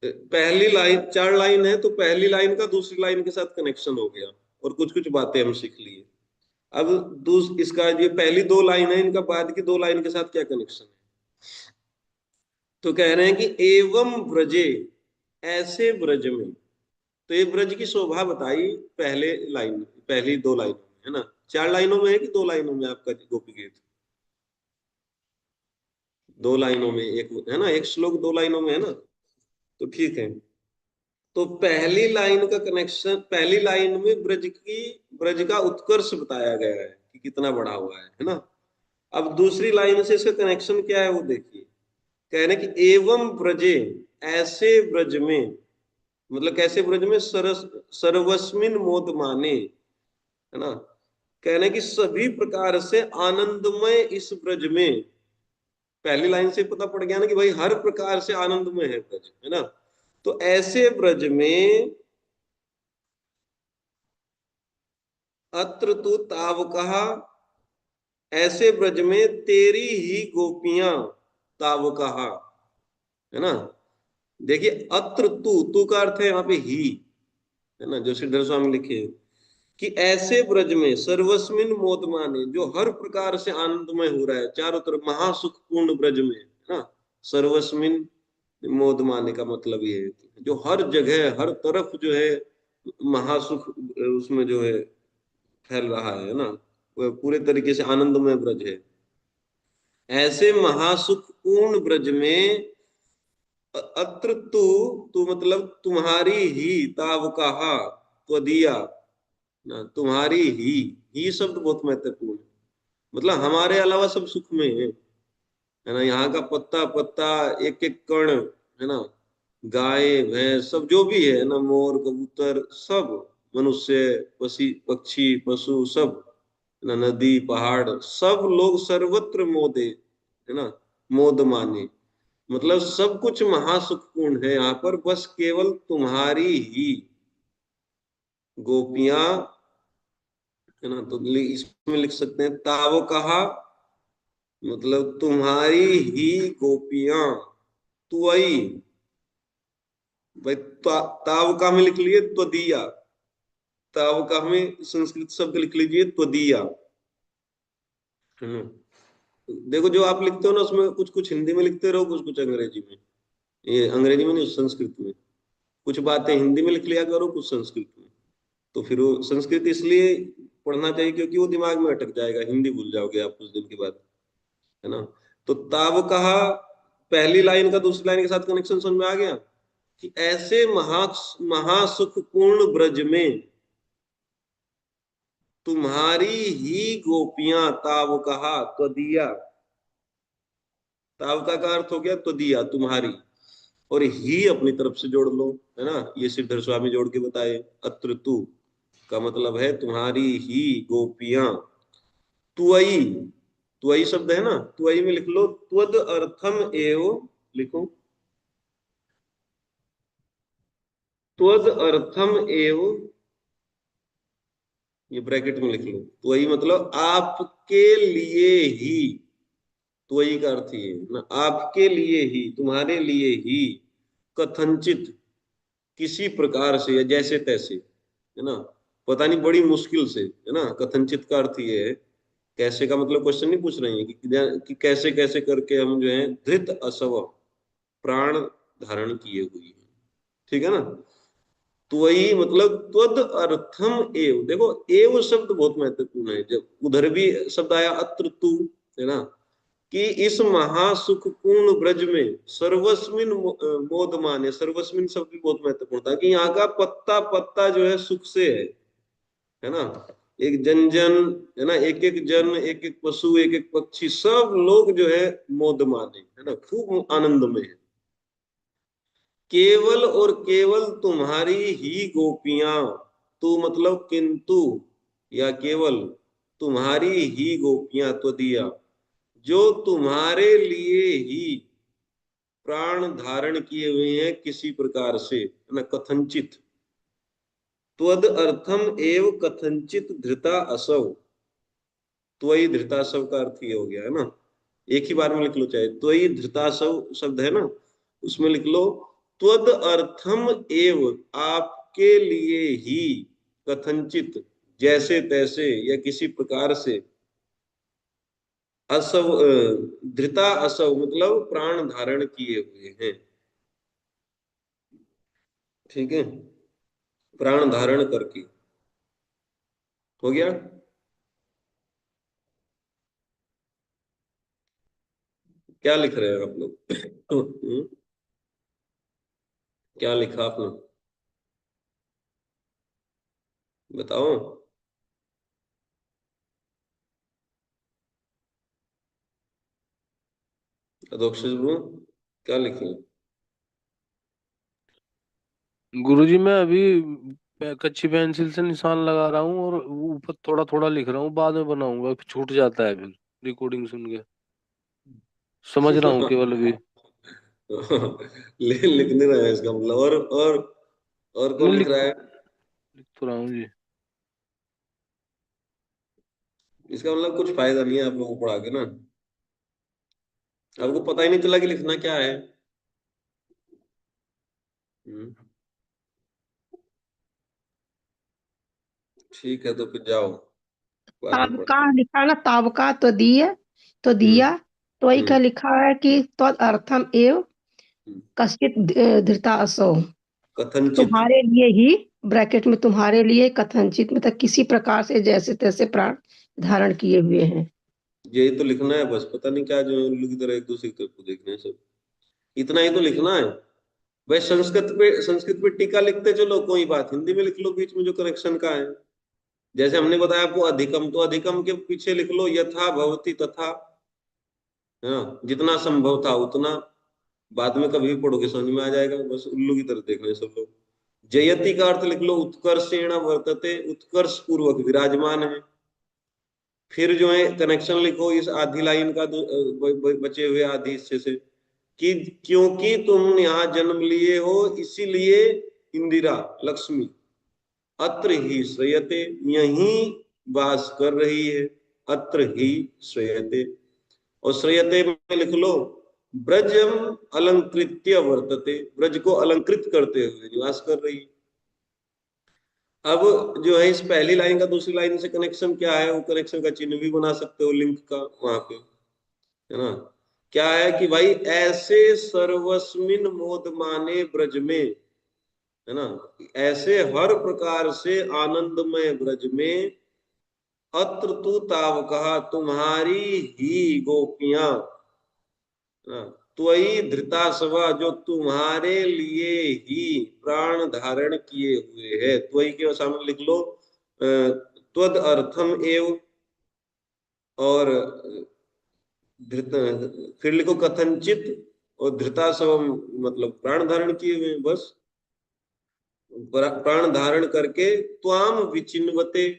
पहली लाइन, 4 लाइन है, तो पहली लाइन का दूसरी लाइन के साथ कनेक्शन हो गया, और कुछ कुछ बातें हम सीख लिए। अब इसका ये पहली 2 लाइन है, इनका बाद की 2 लाइन के साथ क्या कनेक्शन है। तो कह रहे हैं कि एवं ब्रजे, ऐसे ब्रज में, तो ये ब्रज की शोभा बताई पहले लाइन, पहली 2 लाइनों में, है ना। 4 लाइनों में है कि 2 लाइनों में आपका गोपी गीत, 2 लाइनों में, एक है ना, एक श्लोक 2 लाइनों में है ना, तो ठीक है। तो पहली लाइन का कनेक्शन, पहली लाइन में ब्रज का उत्कर्ष बताया गया है कि कितना बड़ा हुआ है ना। अब दूसरी लाइन से इसका कनेक्शन क्या है वो देखिए, कह रहे कि एवं ब्रजे, ऐसे ब्रज में, मतलब कैसे ब्रज में, सर्वस्मिन मोद माने, है ना, कहने की सभी प्रकार से आनंदमय इस ब्रज में। पहली लाइन से पता पड़ गया ना कि भाई हर प्रकार से आनंदमय है ब्रज, है ना। तो ऐसे ब्रज में अत्र तु तावकः, ऐसे ब्रज में तेरी ही गोपियां तावकः, है ना। देखिए अत्र तू का अर्थ है यहाँ पे ही, है ना, जो श्रीधर स्वामी लिखे हैं कि ऐसे ब्रज में सर्वस्मिन मोदमाने, जो हर प्रकार से आनंदमय हो रहा है चारों तरफ, महासुखपूर्ण ब्रज में, है ना। सर्वस्मिन मोदमाने का मतलब ये है कि जो हर जगह हर तरफ जो है महासुख उसमें जो है फैल रहा है ना, वह पूरे तरीके से आनंदमय ब्रज है। ऐसे महासुखपूर्ण ब्रज में अत्र तू मतलब तुम्हारी ही तावकाहा त्वदीया ना, तुम्हारी ही शब्द बहुत महत्वपूर्ण है। मतलब हमारे अलावा सब सुख में है ना। यहाँ का पत्ता पत्ता, एक एक कण, है ना, गाय भैंस सब जो भी है ना, मोर कबूतर सब, मनुष्य पक्षी पक्षी पशु सब, है ना, नदी पहाड़ सब लोग सर्वत्र मोदे, है ना, मोद माने। मतलब सब कुछ महासुखपूर्ण है यहाँ पर, बस केवल तुम्हारी ही गोपियां, है ना। तो इसमें लिख सकते हैं तावो कहा, मतलब तुम्हारी ही गोपियां, तुअई, भाई तावका में लिख लिए त्वदीया, तावका में संस्कृत शब्द लिख लीजिए त्वदीया, है ना। देखो जो आप लिखते हो ना उसमें कुछ कुछ हिंदी में लिखते रहो, कुछ कुछ अंग्रेजी में, ये अंग्रेजी में नहीं संस्कृत में, कुछ बातें हिंदी में लिख लिया करो, कुछ संस्कृत में। तो फिर वो संस्कृत इसलिए पढ़ना चाहिए क्योंकि वो दिमाग में अटक जाएगा, हिंदी भूल जाओगे आप कुछ दिन के बाद, है ना। तो ताव कहा, पहली लाइन का दूसरी लाइन के साथ कनेक्शन समझ में आ गया कि ऐसे महासुखपूर्ण ब्रज में तुम्हारी ही गोपियां ताव कहा त्वदीया, तावका का अर्थ हो गया त्वदीया तुम्हारी, और ही अपनी तरफ से जोड़ लो, है ना। ये श्रीधर स्वामी जोड़ के बताए, अत्र तू का मतलब है तुम्हारी ही गोपियां, तुअई, तुअई शब्द है ना, तुअई में लिख लो त्वद अर्थम एव, लिखो त्वद अर्थम एव, ये ब्रैकेट में लिख लो, तुअई मतलब आपके लिए ही, तुअई का अर्थ ये है ना, आपके लिए ही, तुम्हारे लिए ही, कथनचित, किसी प्रकार से या जैसे तैसे, है ना, पता नहीं बड़ी मुश्किल से, है ना। कथनचित का अर्थ ये है, कैसे का मतलब क्वेश्चन नहीं पूछ रहे हैं कि कैसे कैसे करके हम जो है धृत असव, प्राण धारण किए हुई है, ठीक है ना। तो वही मतलब त्वद अर्थम एव, देखो एव शब्द बहुत महत्वपूर्ण है। जब उधर भी शब्द आया अत्र तू, है ना, कि इस महासुखपूर्ण ब्रज में सर्वस्मिन मोद माने, सर्वस्मिन शब्द भी बहुत महत्वपूर्ण था कि यहाँ का पत्ता पत्ता जो है सुख से है ना। एक जन जन, है ना, एक एक जन, एक एक पशु, एक एक पक्षी, सब लोग जो है मोद माने, है ना, खूब आनंद में है। केवल और केवल तुम्हारी ही गोपियां, तू मतलब किंतु या केवल, तुम्हारी ही गोपियां त्वदीया, जो तुम्हारे लिए ही प्राण धारण किए हुए हैं किसी प्रकार से, है ना, कथनचित, त्वद अर्थम एव कथनचित धृता असव, त्वयि धृतासव का अर्थ ये हो गया, है ना। एक ही बार में लिख लो, चाहे त्वयि धृतासव शब्द है ना, उसमें लिख लो त्वद अर्थम एव, आपके लिए ही, कथनचित जैसे तैसे या किसी प्रकार से, असव धृता असव मतलब प्राण धारण किए हुए हैं, ठीक है, प्राण धारण करके, हो गया। क्या लिख रहे हैं आप लोग? क्या लिखा आपने, बताओ। अधोक्षज ब्रू, क्या लिखे? गुरुजी मैं अभी कच्ची पेंसिल से निशान लगा रहा हूँ और ऊपर थोड़ा थोड़ा लिख रहा हूँ, बाद में बनाऊंगा, फिर छूट जाता है फिर रिकॉर्डिंग सुन के। समझ रहा हूँ केवल अभी। लिख नहीं रहा है इसका मतलब। और नहीं कौन लिख लिख रहा है? लिख तो रहा हूँ जी। इसका मतलब कुछ फायदा नहीं है आप लोगों को पढ़ा के ना, आपको पता ही नहीं चला कि लिखना क्या है। हम्म, ठीक है तो फिर जाओ बाद में ताब पढ़। का लिखा ना, ताब का तो दिए, तो हम्म। दिया। तो वही का हम्म। लिखा है कि तद अर्थम एव हम्म। कश्चित धृता असो, कथनचित। तुम्हारे लिए ही, ब्रैकेट में तुम्हारे लिए कथनचित, मतलब किसी प्रकार से जैसे तैसे प्राण धारण किए हुए हैं। यही तो लिखना है बस, पता नहीं क्या जो उल्लू की तरह एक दूसरे की तरफ को देखना है सब, इतना ही तो लिखना है। भाई संस्कृत पे टीका लिखते चलो कोई बात, हिंदी में लिख लो बीच में जो करेक्शन का है। जैसे हमने बताया आपको अधिकम, तो अधिकम के पीछे लिख लो यथा भवति तथा, है ना, जितना संभव था उतना। बाद में कभी भी पढ़ोगे समझ में आ जाएगा, बस उल्लू की तरह देख रहे हैं सब लोग। जयति का अर्थ लिख लो उत्कर्षेण वर्तते, उत्कर्ष पूर्वक विराजमान है। फिर जो है कनेक्शन लिखो इस आधी लाइन का, बचे हुए आधी हिस्से से, कि क्योंकि तुम यहाँ जन्म लिए हो इसीलिए इंदिरा लक्ष्मी अत्र ही श्रेयते, यहीं वास कर रही है, अत्र ही श्रेयते। और श्रेयते में लिख लो ब्रजम अलंकृत्य वर्तते, ब्रज को अलंकृत करते हुए निवास कर रही है। अब जो है इस पहली लाइन का दूसरी लाइन से कनेक्शन क्या है, वो कनेक्शन का चिन्ह भी बना सकते हो लिंक का वहां पे, है ना। क्या है कि भाई ऐसे सर्वस्मिन मोद माने ब्रज में, है ना, ऐसे हर प्रकार से आनंदमय ब्रज में, अत्र तू तावकहा तुम्हारी ही गोपियां, त्वयि धृतासवा जो तुम्हारे लिए ही प्राण धारण किए हुए है। त्वयि के सामने लिख लो त्वद अर्थम एव, और धृत, फिर लिखो कथनचित, और धृतासव मतलब प्राण धारण किए हुए हैं, बस प्राण धारण करके त्वाम विचिन्वते,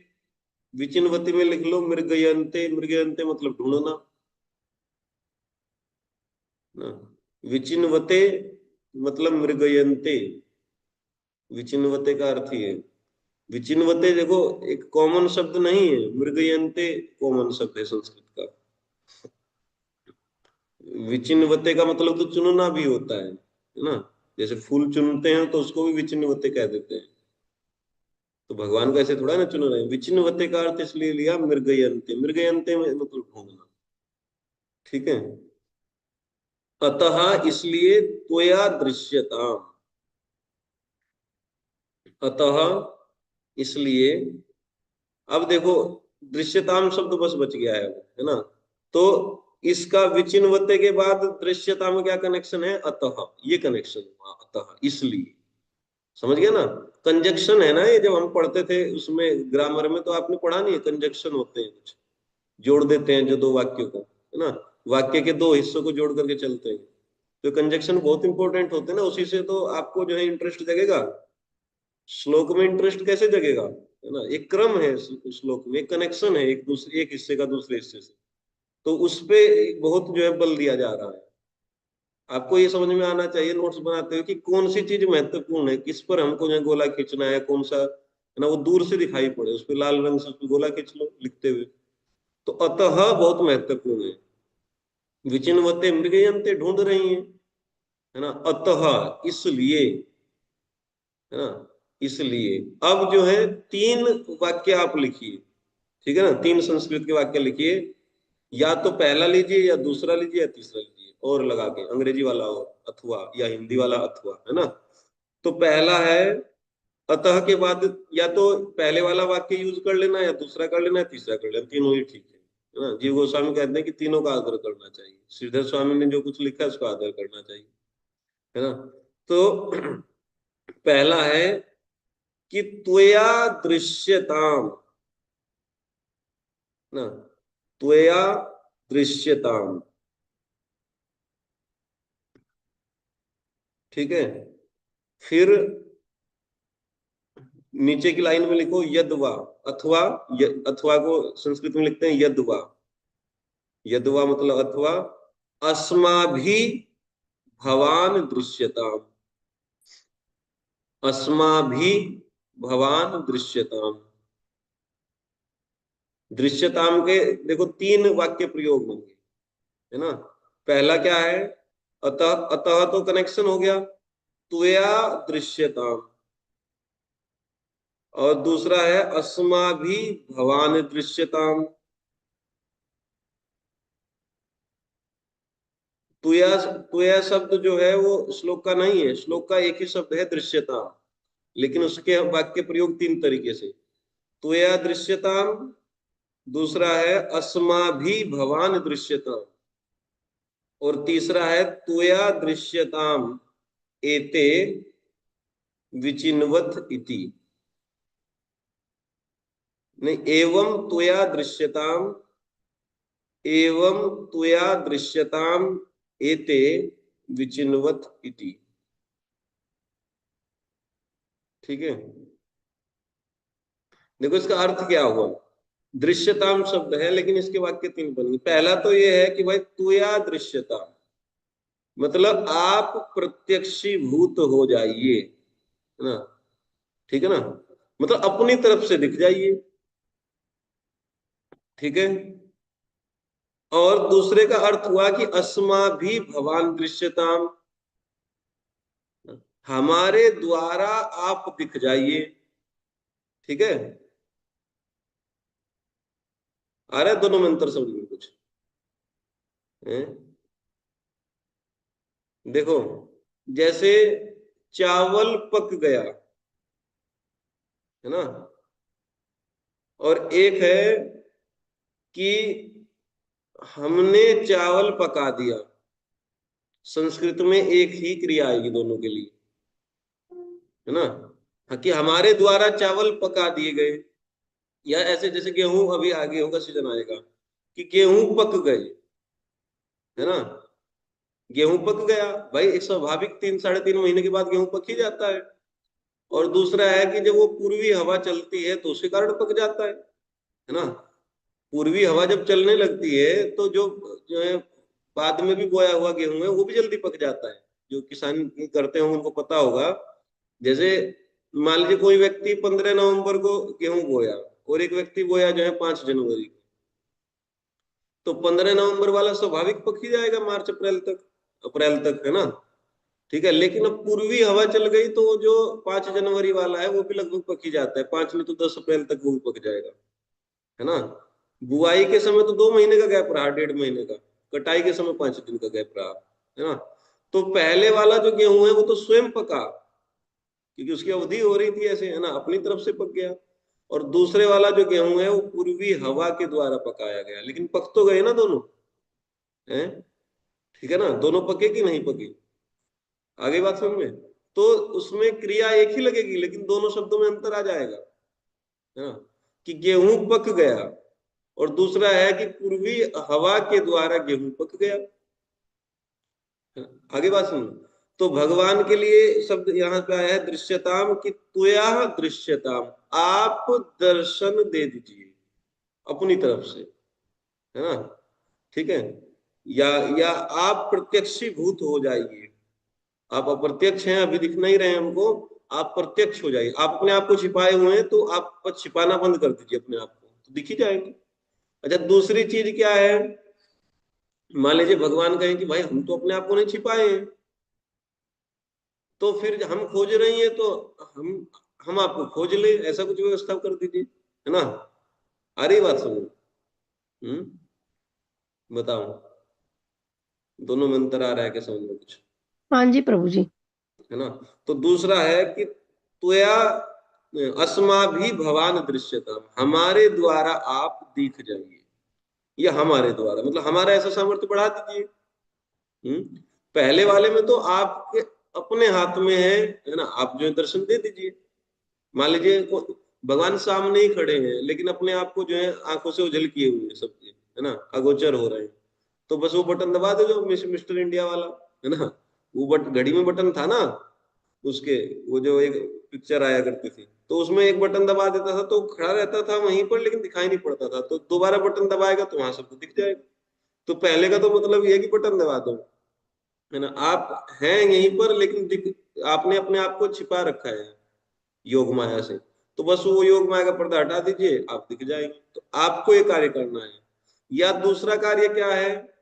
विचिन्वते में लिख लो मृगयंते, मृगयंते मतलब ढूंढना ना, विचिन्वते मतलब मृगयंते, विचिन्वते का अर्थ ही है। विचिन्वते देखो एक कॉमन शब्द नहीं है, मृगयंते कॉमन शब्द है संस्कृत का। विचिन्वते का मतलब तो चुनना भी होता है ना, जैसे फूल चुनते हैं तो उसको भी विचिन्वते कह देते हैं। तो भगवान को ऐसे थोड़ा ना चुन रहे हैं। विचिन्वते का अर्थ इसलिए लिया मृगयंते, मृगयंते में मतलब ढूंढना, ठीक है। अतः इसलिए त्वया दृश्यता, अतः इसलिए, अब देखो दृश्यताम शब्द बस बच गया है ना। तो इसका विचिन्वते के बाद दृश्यता में क्या कनेक्शन है, अतः, ये कनेक्शन हुआ, अतः इसलिए। समझ गया ना, कंजक्शन है ना ये, जब हम पढ़ते थे उसमें ग्रामर में तो आपने पढ़ा नहीं है, कंजक्शन होते हैं कुछ, जोड़ देते हैं जो दो वाक्यों को, है ना, वाक्य के दो हिस्सों को जोड़ करके चलते हैं। तो कंजक्शन बहुत इंपॉर्टेंट होते हैं ना, उसी से तो आपको जो है इंटरेस्ट जगेगा। श्लोक में इंटरेस्ट कैसे जगेगा, है ना, एक क्रम है श्लोक में, एक कनेक्शन है एक दूसरे, एक हिस्से का दूसरे हिस्से से, तो उस पे बहुत जो है बल दिया जा रहा है। आपको ये समझ में आना चाहिए नोट्स बनाते हुए कि कौन सी चीज महत्वपूर्ण है, किस पर हमको जो है गोला खींचना है, कौन सा, है ना, वो दूर से दिखाई पड़े, उस पर लाल रंग से उस पर गोला खींच लो लिखते हुए। तो अतः बहुत महत्वपूर्ण है। विचिन्वते मृगयन्ते ढूंढ रही है ना, अतः इसलिए, है ना, इसलिए। अब जो है तीन वाक्य आप लिखिए, ठीक है ना, तीन संस्कृत के वाक्य लिखिए, या तो पहला लीजिए या दूसरा लीजिए या तीसरा लीजिए, और लगा के अंग्रेजी वाला और अथवा, या हिंदी वाला अथवा, है ना। तो पहला है अतः के बाद या तो पहले वाला वाक्य यूज कर लेना, या दूसरा कर लेना, या तीसरा कर लेना, तीनों ही ठीक है ना। जीव गोस्वामी कहते हैं कि तीनों का आदर करना चाहिए, श्रीधर स्वामी ने जो कुछ लिखा है उसका आदर करना चाहिए, है ना। तो पहला है कि त्वया दृश्यताम, ना, त्वया दृश्यताम, ठीक है। फिर नीचे की लाइन में लिखो यद्वा, अथवा, अथवा को संस्कृत में लिखते हैं यद्वा। यद्वा मतलब अथवा, अस्माभि भवान दृश्यताम, अस्माभि भवान दृश्यताम। दृश्यताम के देखो 3 वाक्य प्रयोग होंगे, है ना। पहला क्या है, अतः, अतः तो कनेक्शन हो गया, त्वया दृश्यताम। और दूसरा है अस्माभि भवान दृश्यताम। तुया, तुया शब्द जो है वो श्लोक का नहीं है, श्लोक का एक ही शब्द है दृश्यताम, लेकिन उसके वाक्य प्रयोग 3 तरीके से, तुया दृश्यताम, दूसरा है अस्माभि भवान दृश्यताम, और तीसरा है तुया दृश्यताम एते विचिन्वत इति। नहीं, एवं तुया दृश्यताम, एवं तुया दृश्यताम एते विचिन्वत इति। ठीक है, देखो इसका अर्थ क्या हुआ। दृश्यताम शब्द है लेकिन इसके वाक्य 3 बनेंगे। पहला तो ये है कि भाई तुया दृश्यताम मतलब आप प्रत्यक्षीभूत हो जाइए, है ना। ठीक है ना, मतलब अपनी तरफ से दिख जाइए। ठीक है, और दूसरे का अर्थ हुआ कि अस्मा भी भवान दृश्यताम, हमारे द्वारा आप दिख जाइए। ठीक है, आ रहा है दोनों में अंतर समझ में कुछ है? देखो, जैसे चावल पक गया, है ना, और एक है कि हमने चावल पका दिया। संस्कृत में एक ही क्रिया आएगी दोनों के लिए, है ना। हाँ, कि हमारे द्वारा चावल पका दिए गए, या ऐसे जैसे गेहूं, अभी आगे होगा सीजन आएगा कि गेहूं पक गए, है ना। गेहूं पक गया, भाई एक स्वाभाविक 3-3.5 महीने के बाद गेहूं पक ही जाता है। और दूसरा है कि जब वो पूर्वी हवा चलती है तो उसके कारण पक जाता है ना। पूर्वी हवा जब चलने लगती है तो जो है बाद में भी बोया हुआ गेहूं है वो भी जल्दी पक जाता है। जो किसान करते हैं उनको पता होगा। जैसे मान लीजिए कोई व्यक्ति 15 नवंबर को गेहूं बोया और एक व्यक्ति बोया जो है 5 जनवरी को, तो 15 नवंबर वाला स्वाभाविक पक ही जाएगा मार्च अप्रैल तक, है ना। ठीक है, लेकिन अब पूर्वी हवा चल गई तो जो 5 जनवरी वाला है वो भी लगभग पक ही जाता है, 5 में तो 10 अप्रैल तक वो भी पक जाएगा, है ना। बुआई के समय तो 2 महीने का गैप रहा, 1.5 महीने का। कटाई के समय 5 दिन का गैप रहा, है ना। तो पहले वाला जो गेहूं है वो तो स्वयं पका, क्योंकि उसकी अवधि हो रही थी ऐसे, है ना, अपनी तरफ से पक गया। और दूसरे वाला जो गेहूं है वो पूर्वी हवा के द्वारा पकाया गया, लेकिन पक तो गए ना दोनों, है। ठीक है ना, दोनों पके कि नहीं पके, आगे बात समझ में। तो उसमें क्रिया एक ही लगेगी लेकिन दोनों शब्दों में अंतर आ जाएगा, है ना। कि गेहूं पक गया, और दूसरा है कि पूर्वी हवा के द्वारा गेहूं पक गया। आगे बात सुनो, तो भगवान के लिए शब्द यहाँ पे आया है दृश्यताम, की तुया दृश्यताम, आप दर्शन दे दीजिए अपनी तरफ से, है ना। ठीक है, या आप प्रत्यक्षीभूत हो जाइए। आप अप्रत्यक्ष हैं, अभी दिख नहीं रहे हमको, आप प्रत्यक्ष हो जाइए। आप अपने आप को छिपाए हुए हैं तो आप छिपाना बंद कर दीजिए अपने आप को, तो दिख ही जाएंगे। अच्छा, दूसरी चीज क्या है, मान लीजिए भगवान कहें कि भाई हम तो अपने आप को नहीं छिपाए हैं, तो फिर हम खोज रही हैं तो हम आपको खोज ले, ऐसा कुछ व्यवस्था कर दीजिए, है ना। आ रही बात समझ? बताओ, दोनों में अंतर आ रहा है क्या समझ में कुछ? हाँ जी प्रभु जी। है ना। तो दूसरा है कि त्वया अस्मा भी भवान दृश्यता, हमारे द्वारा आप दिख जाइए, या हमारे द्वारा मतलब हमारा ऐसा सामर्थ्य बढ़ा दीजिए। पहले वाले में तो आपके अपने हाथ में है ना, आप जो दर्शन दे दीजिए। मान लीजिए भगवान सामने ही खड़े हैं लेकिन अपने आप को जो है आंखों से ओझल किए हुए हैं सबके, है ना, अगोचर हो रहे हैं, तो बस वो बटन दबा दो जो मिस्टर इंडिया वाला, है ना। वो घड़ी में बटन था ना उसके, वो जो एक पिक्चर आया करती थी, तो उसमें एक बटन दबा देता था तो खड़ा रहता था वहीं पर, लेकिन दिखाई नहीं पड़ता था। तो दोबारा बटन दबाएगा तो वहां सबको दिख जाएगा। तो पहले का तो मतलब ये है कि बटन दबा दो, है ना, आप हैं यहीं पर लेकिन आपने अपने आप को छिपा रखा है योग माया से। तो बस वो योग माया का पर्दा हटा दीजिए, आप दिख जाएंगे। तो आपको ये कार्य करना है। या दूसरा कार्य क्या है,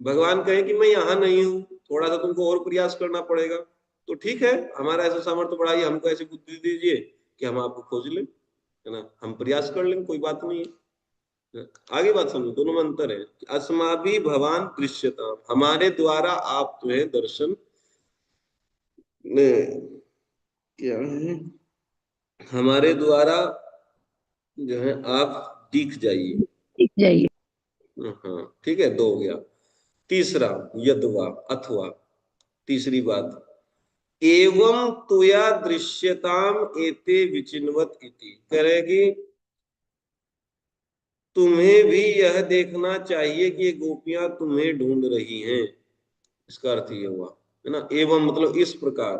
भगवान कहें कि मैं यहाँ नहीं हूं, थोड़ा सा तुमको और प्रयास करना पड़ेगा। तो ठीक है, हमारा ऐसा सामर्थ्य बढ़ाइए, हमको ऐसी बुद्धि दीजिए कि हम आपको खोज लें, है ना, हम प्रयास कर लेंगे, कोई बात नहीं है। आगे बात समझो, दोनों में अंतर है। अस्माभि भगवान दृश्यता, हमारे द्वारा आप जो है दर्शन क्या है, हमारे द्वारा जो है आप दिख जाइए। दिख जाइए। हाँ ठीक है, दो हो गया। तीसरा, यदवा अथवा, तीसरी बात, एवं तुया दृश्यताम एते विचिन्वत इति, करेगी तुम्हें भी यह देखना चाहिए कि ये गोपियां तुम्हें ढूंढ रही हैं। इसका अर्थ ये हुआ, है ना, एवं मतलब इस प्रकार,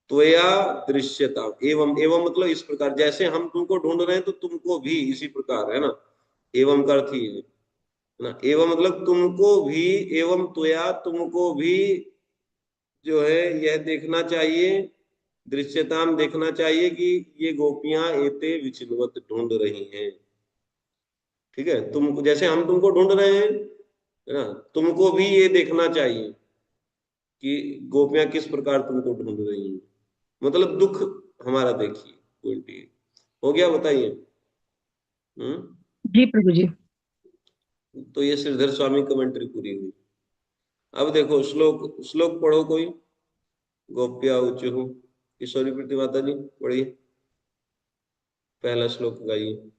त्वया दृश्यता, एवं एवं मतलब इस प्रकार, जैसे हम तुमको ढूंढ रहे हैं तो तुमको भी इसी प्रकार, है ना, एवं का अर्थ ही है ना, एवं मतलब तुमको भी, एवं त्वया तुमको भी जो है यह देखना चाहिए, दृश्यताम देखना चाहिए कि ये गोपियां एते विचिन्वत ढूंढ रही हैं। ठीक है, तुम जैसे हम तुमको ढूंढ रहे हैं, है ना, तुमको भी ये देखना चाहिए कि गोपियां किस प्रकार तुमको ढूंढ रही हैं। मतलब दुख हमारा देखिए, उल्टी हो गया, बताइए। हम्म। जी प्रभु जी। तो ये श्रीधर स्वामी कमेंट्री पूरी हुई। अब देखो श्लोक, श्लोक पढ़ो कोई, गोप्या उच्चु, किशोरी प्रीति माता जी पढ़िए, पहला श्लोक गाइए।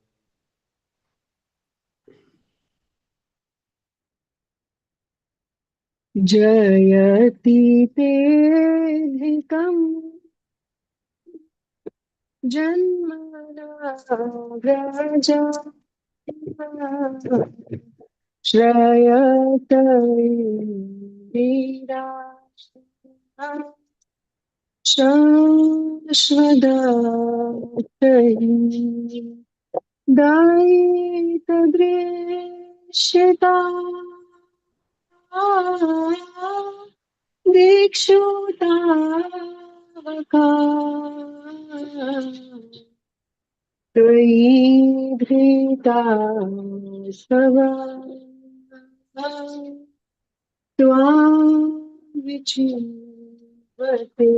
जयति तेऽधिकम् जन्मना व्रजा श्रयत इंदिरा शाश्वती दयितदृश्यता दिक्षुतावका त्वयि धृता स्वभा त्वां विचिन्वते।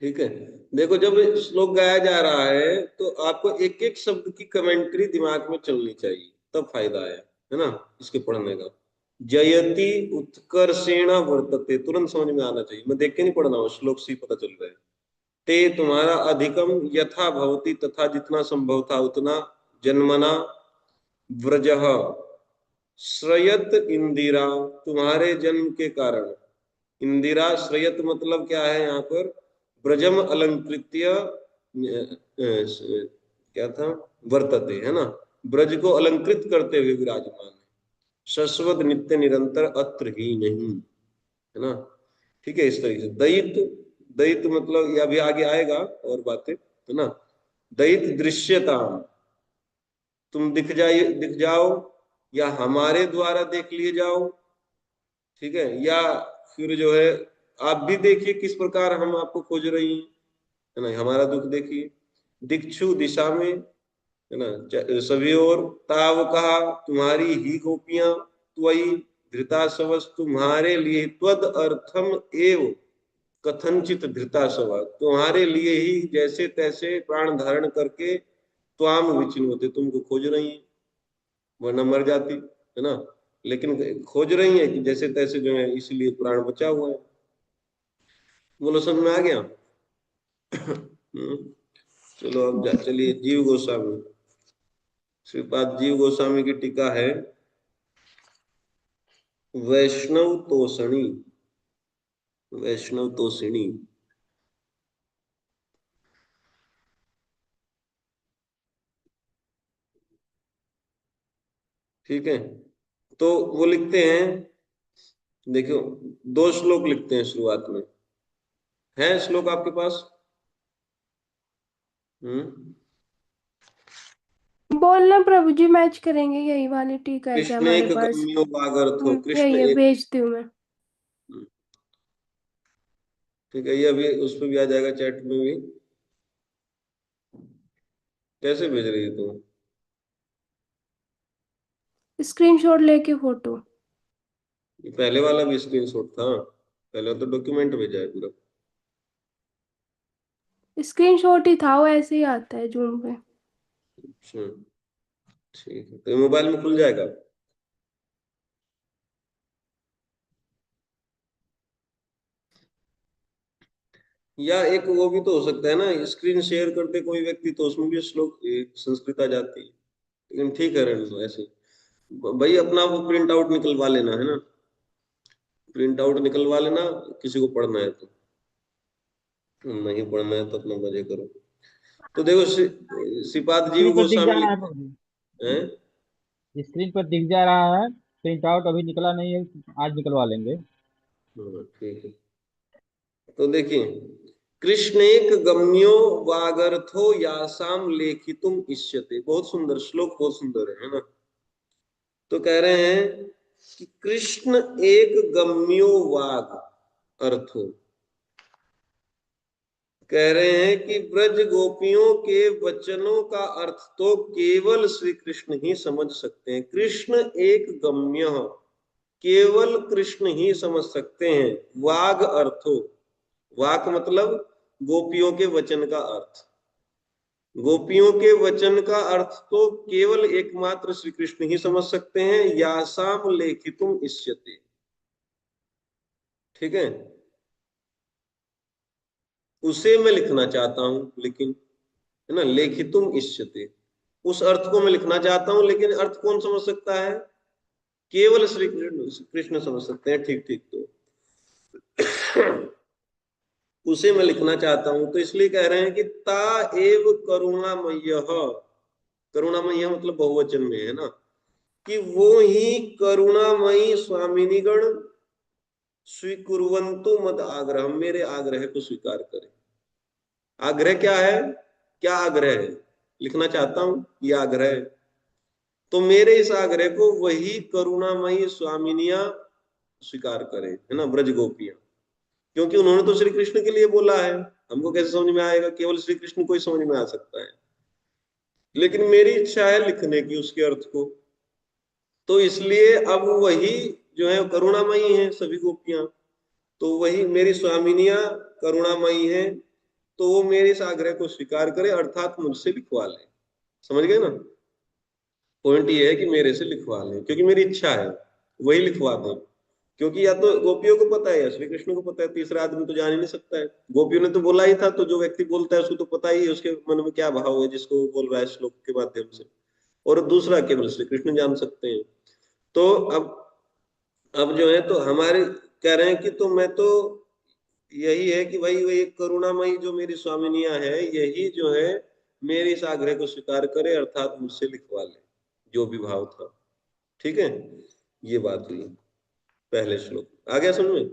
ठीक है, देखो जब श्लोक गाया जा रहा है तो आपको एक एक शब्द की कमेंट्री दिमाग में चलनी चाहिए, तब फायदा है ना, इसके पढ़ने का। जयति उत्कर्षेण वर्तते, तुरंत समझ में आना चाहिए, मैं देख के नहीं पढ़ना हूँ, श्लोक से ही पता चल रहा है। ते तुम्हारा अधिकम यथा भवती, तथा जितना संभव था उतना, जन्मना व्रजः श्रयत इंदिरा, तुम्हारे जन्म के कारण, इंदिरा श्रयत मतलब क्या है यहाँ पर, ब्रजम अलंकृत्य क्या था, वर्तते, है ना, ब्रज को अलंकृत करते हुए विराजमान है, शश्वत नित्य निरंतर अत्र ही नहीं, है ना। ठीक है, इस तरीके से दयित, दयित मतलब ये अभी आगे आएगा और बातें, है ना। दयित दृश्यता, तुम दिख जाइए, दिख जाओ, या हमारे द्वारा देख लिए जाओ, ठीक है, या फिर जो है आप भी देखिए किस प्रकार हम आपको खोज रही हैं, है ना, हमारा दुख देखिए। दिक्षु दिशा में, है ना, सभी और, ताव कहा तुम्हारी ही गोपियां, त्वयि धृता सवस तुम्हारे लिए, त्वद अर्थम एव कथनचित धृता सवा तुम्हारे लिए ही जैसे तैसे प्राण धारण करके, त्वाम विचिन होते तुमको खोज रही हैं, वरना मर जाती, है ना, लेकिन खोज रही है कि जैसे तैसे जो है, इसलिए प्राण बचा हुआ है। बोलो समझ में आ गया। चलो अब चलिए जीव गोस्वामी, श्रीपाद जीव गोस्वामी की टीका है वैष्णव तोषणी, वैष्णव तोषिणी। ठीक है, तो वो लिखते हैं, देखो दो श्लोक लिखते हैं शुरुआत में, है श्लोक आपके पास, हम्म। बोलना प्रभु जी, मैच करेंगे, यही वाली टीका है क्या कृष्ण हमारे एक पास? गम्यो वागर्थो, कृष्ण यही है, एक। भेजती हूँ मैं। ठीक है, ये अभी उस पर भी आ जाएगा, चैट में भी। कैसे भेज रही है तुम? स्क्रीनशॉट लेके फोटो। ये पहले वाला भी स्क्रीनशॉट था, पहले तो डॉक्यूमेंट भेजा है पूरा। स्क्रीनशॉट ही था, वो ऐसे ही आता है जूम पे। अच्छा, ठीक है, तो ये मोबाइल में खुल जाएगा। या एक वो भी तो हो सकता है ना, स्क्रीन शेयर करते कोई व्यक्ति तो उसमें भी श्लोक संस्कृत आ जाती है। लेकिन ठीक है, रहने दो ऐसे। भाई अपना वो प्रिंट आउट निकलवा लेना है ना, प्रिंट आउट निकलवा लेना, किसी को पढ़ना है तो। नहीं पढ़ना है तो अपना मजे करो। तो देखो श्रीपाद जीव स्क्रीन पर दिख जा गोस्वामी रहा है लिखते प्रभु हैं। जी, स्क्रीन पर दिख जा रहा है। प्रिंट आउट अभी निकला नहीं है, आज निकलवा लेंगे। ठीक है, तो देखिए, कृष्णेक गम्यो वागर्थो यासाम लेखितुम इष्यते, बहुत सुंदर श्लोक, बहुत सुंदर है ना। तो कह रहे हैं कि कृष्ण एक गम्यो वाग अर्थो, कह रहे हैं कि ब्रज गोपियों के वचनों का अर्थ तो केवल श्री कृष्ण ही समझ सकते हैं। कृष्ण एक गम्य, केवल कृष्ण ही समझ सकते हैं। वाग अर्थो, वाक मतलब गोपियों के वचन का अर्थ, गोपियों के वचन का अर्थ तो केवल एकमात्र श्री कृष्ण ही समझ सकते हैं। यासाम लेखितुम इष्यते, ठीक है, उसे मैं लिखना चाहता हूं, लेकिन है ना, लेखितुम इष्यते, उस अर्थ को मैं लिखना चाहता हूं, लेकिन अर्थ कौन समझ सकता है? केवल श्री कृष्ण समझ सकते हैं। ठीक ठीक, तो उसे मैं लिखना चाहता हूं, तो इसलिए कह रहे हैं कि ता एव करुणामय, करुणामय मतलब बहुवचन में है ना, कि वो ही करुणामयी स्वामिनीगण स्वीकुर्वन्तु मद आग्रह, मेरे आग्रह को स्वीकार करें। आग्रह क्या है? क्या आग्रह है? लिखना चाहता हूं, ये आग्रह है। तो मेरे इस आग्रह को वही करुणामयी स्वामिनियां स्वीकार करें, है ना, ब्रज गोपियां, क्योंकि उन्होंने तो श्री कृष्ण के लिए बोला है। हमको कैसे समझ में आएगा? केवल श्री कृष्ण को ही समझ में आ सकता है। लेकिन मेरी इच्छा है लिखने की उसके अर्थ को, तो इसलिए अब वही जो है करुणामयी है सभी गोपियां, तो वही मेरी स्वामिनियां करुणामयी है, तो वो मेरे इस आग्रह को स्वीकार करे, अर्थात मुझसे लिखवा ले। समझ गए ना? पॉइंट ये है कि मेरे से लिखवा लें, क्योंकि मेरी इच्छा है वही लिखवा दें। क्योंकि या तो गोपियों को पता है या श्री कृष्ण को पता है, तीसरा आदमी तो जान ही नहीं सकता है। गोपियों ने तो बोला ही था, तो जो व्यक्ति बोलता है उसको तो पता ही है उसके मन में क्या भाव है, जिसको वो बोल रहा है श्लोक के माध्यम से। और दूसरा केवल श्री कृष्ण जान सकते हैं। तो अब जो है तो हमारे कह रहे हैं कि तो मैं तो यही है कि भाई वही करुणामयी जो मेरी स्वामिनियां है, यही जो है मेरे इस आग्रह को स्वीकार करे, अर्थात मुझसे लिखवा ले, जो भी भाव था। ठीक है, ये बात हुई पहले श्लोक। आ गया समझ में?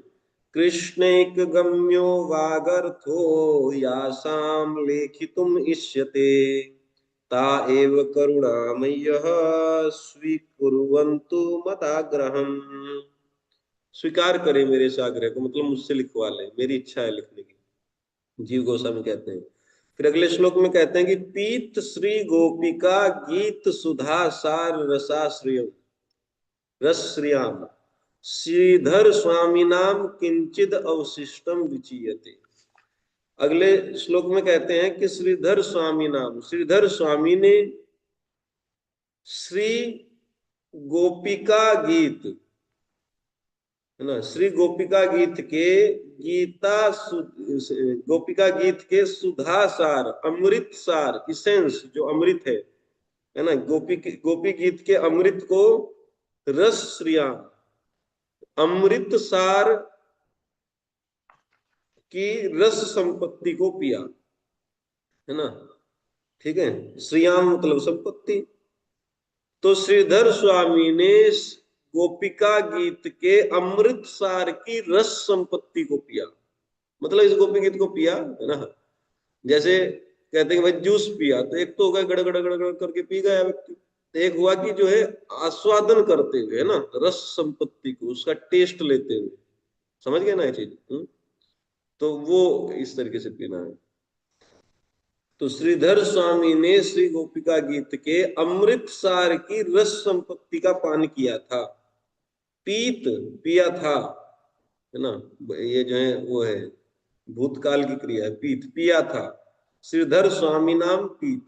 कृष्णैक गम्यो वागर्थो यासाम लेखितुम इष्यते ता एव करुणामय्यः स्वीकुर्वन्तु मदाग्रहम्, स्वीकार करें मेरे इस आग्रह को, मतलब मुझसे लिखवा लें, मेरी इच्छा है लिखने की। जीव गोस्वामी कहते हैं। फिर अगले श्लोक में कहते हैं कि पीत श्री गोपिका गीत सुधा सार रसाश्रियम रसश्रियाम श्रीधर स्वामी नाम किंचिद अवशिष्टम विचीयते। अगले श्लोक में कहते हैं कि श्रीधर स्वामी नाम, श्रीधर स्वामी ने श्री गोपिका गीत, है ना, श्री गोपिका गीत के गोपिका गीत के सुधा सार, अमृत सार, इसेंस जो अमृत है ना, गोपी गीत के अमृत को रस श्रिया, अमृत सार की रस संपत्ति को पिया, है ना। ठीक है, श्रियाम मतलब संपत्ति। तो श्रीधर स्वामी ने गोपिका गीत के अमृत सार की रस संपत्ति को पिया, मतलब इस गोपी गीत को पिया, है ना। जैसे कहते हैं भाई जूस पिया, तो एक तो हो गया गड़गड़ गड़गड़ करके पी गया व्यक्ति, एक हुआ कि जो है आस्वादन करते हुए, है ना, रस संपत्ति को, उसका टेस्ट लेते हुए, समझ गए ना ये चीज। तो वो इस तरीके से पीना है। तो श्रीधर स्वामी ने श्री गोपिका गीत के अमृत सार की रस संपत्ति का पान किया था, पीत पिया था, है ना, ये जो है वो है भूतकाल की क्रिया है, पीत पिया था। श्रीधर स्वामी नाम पीत,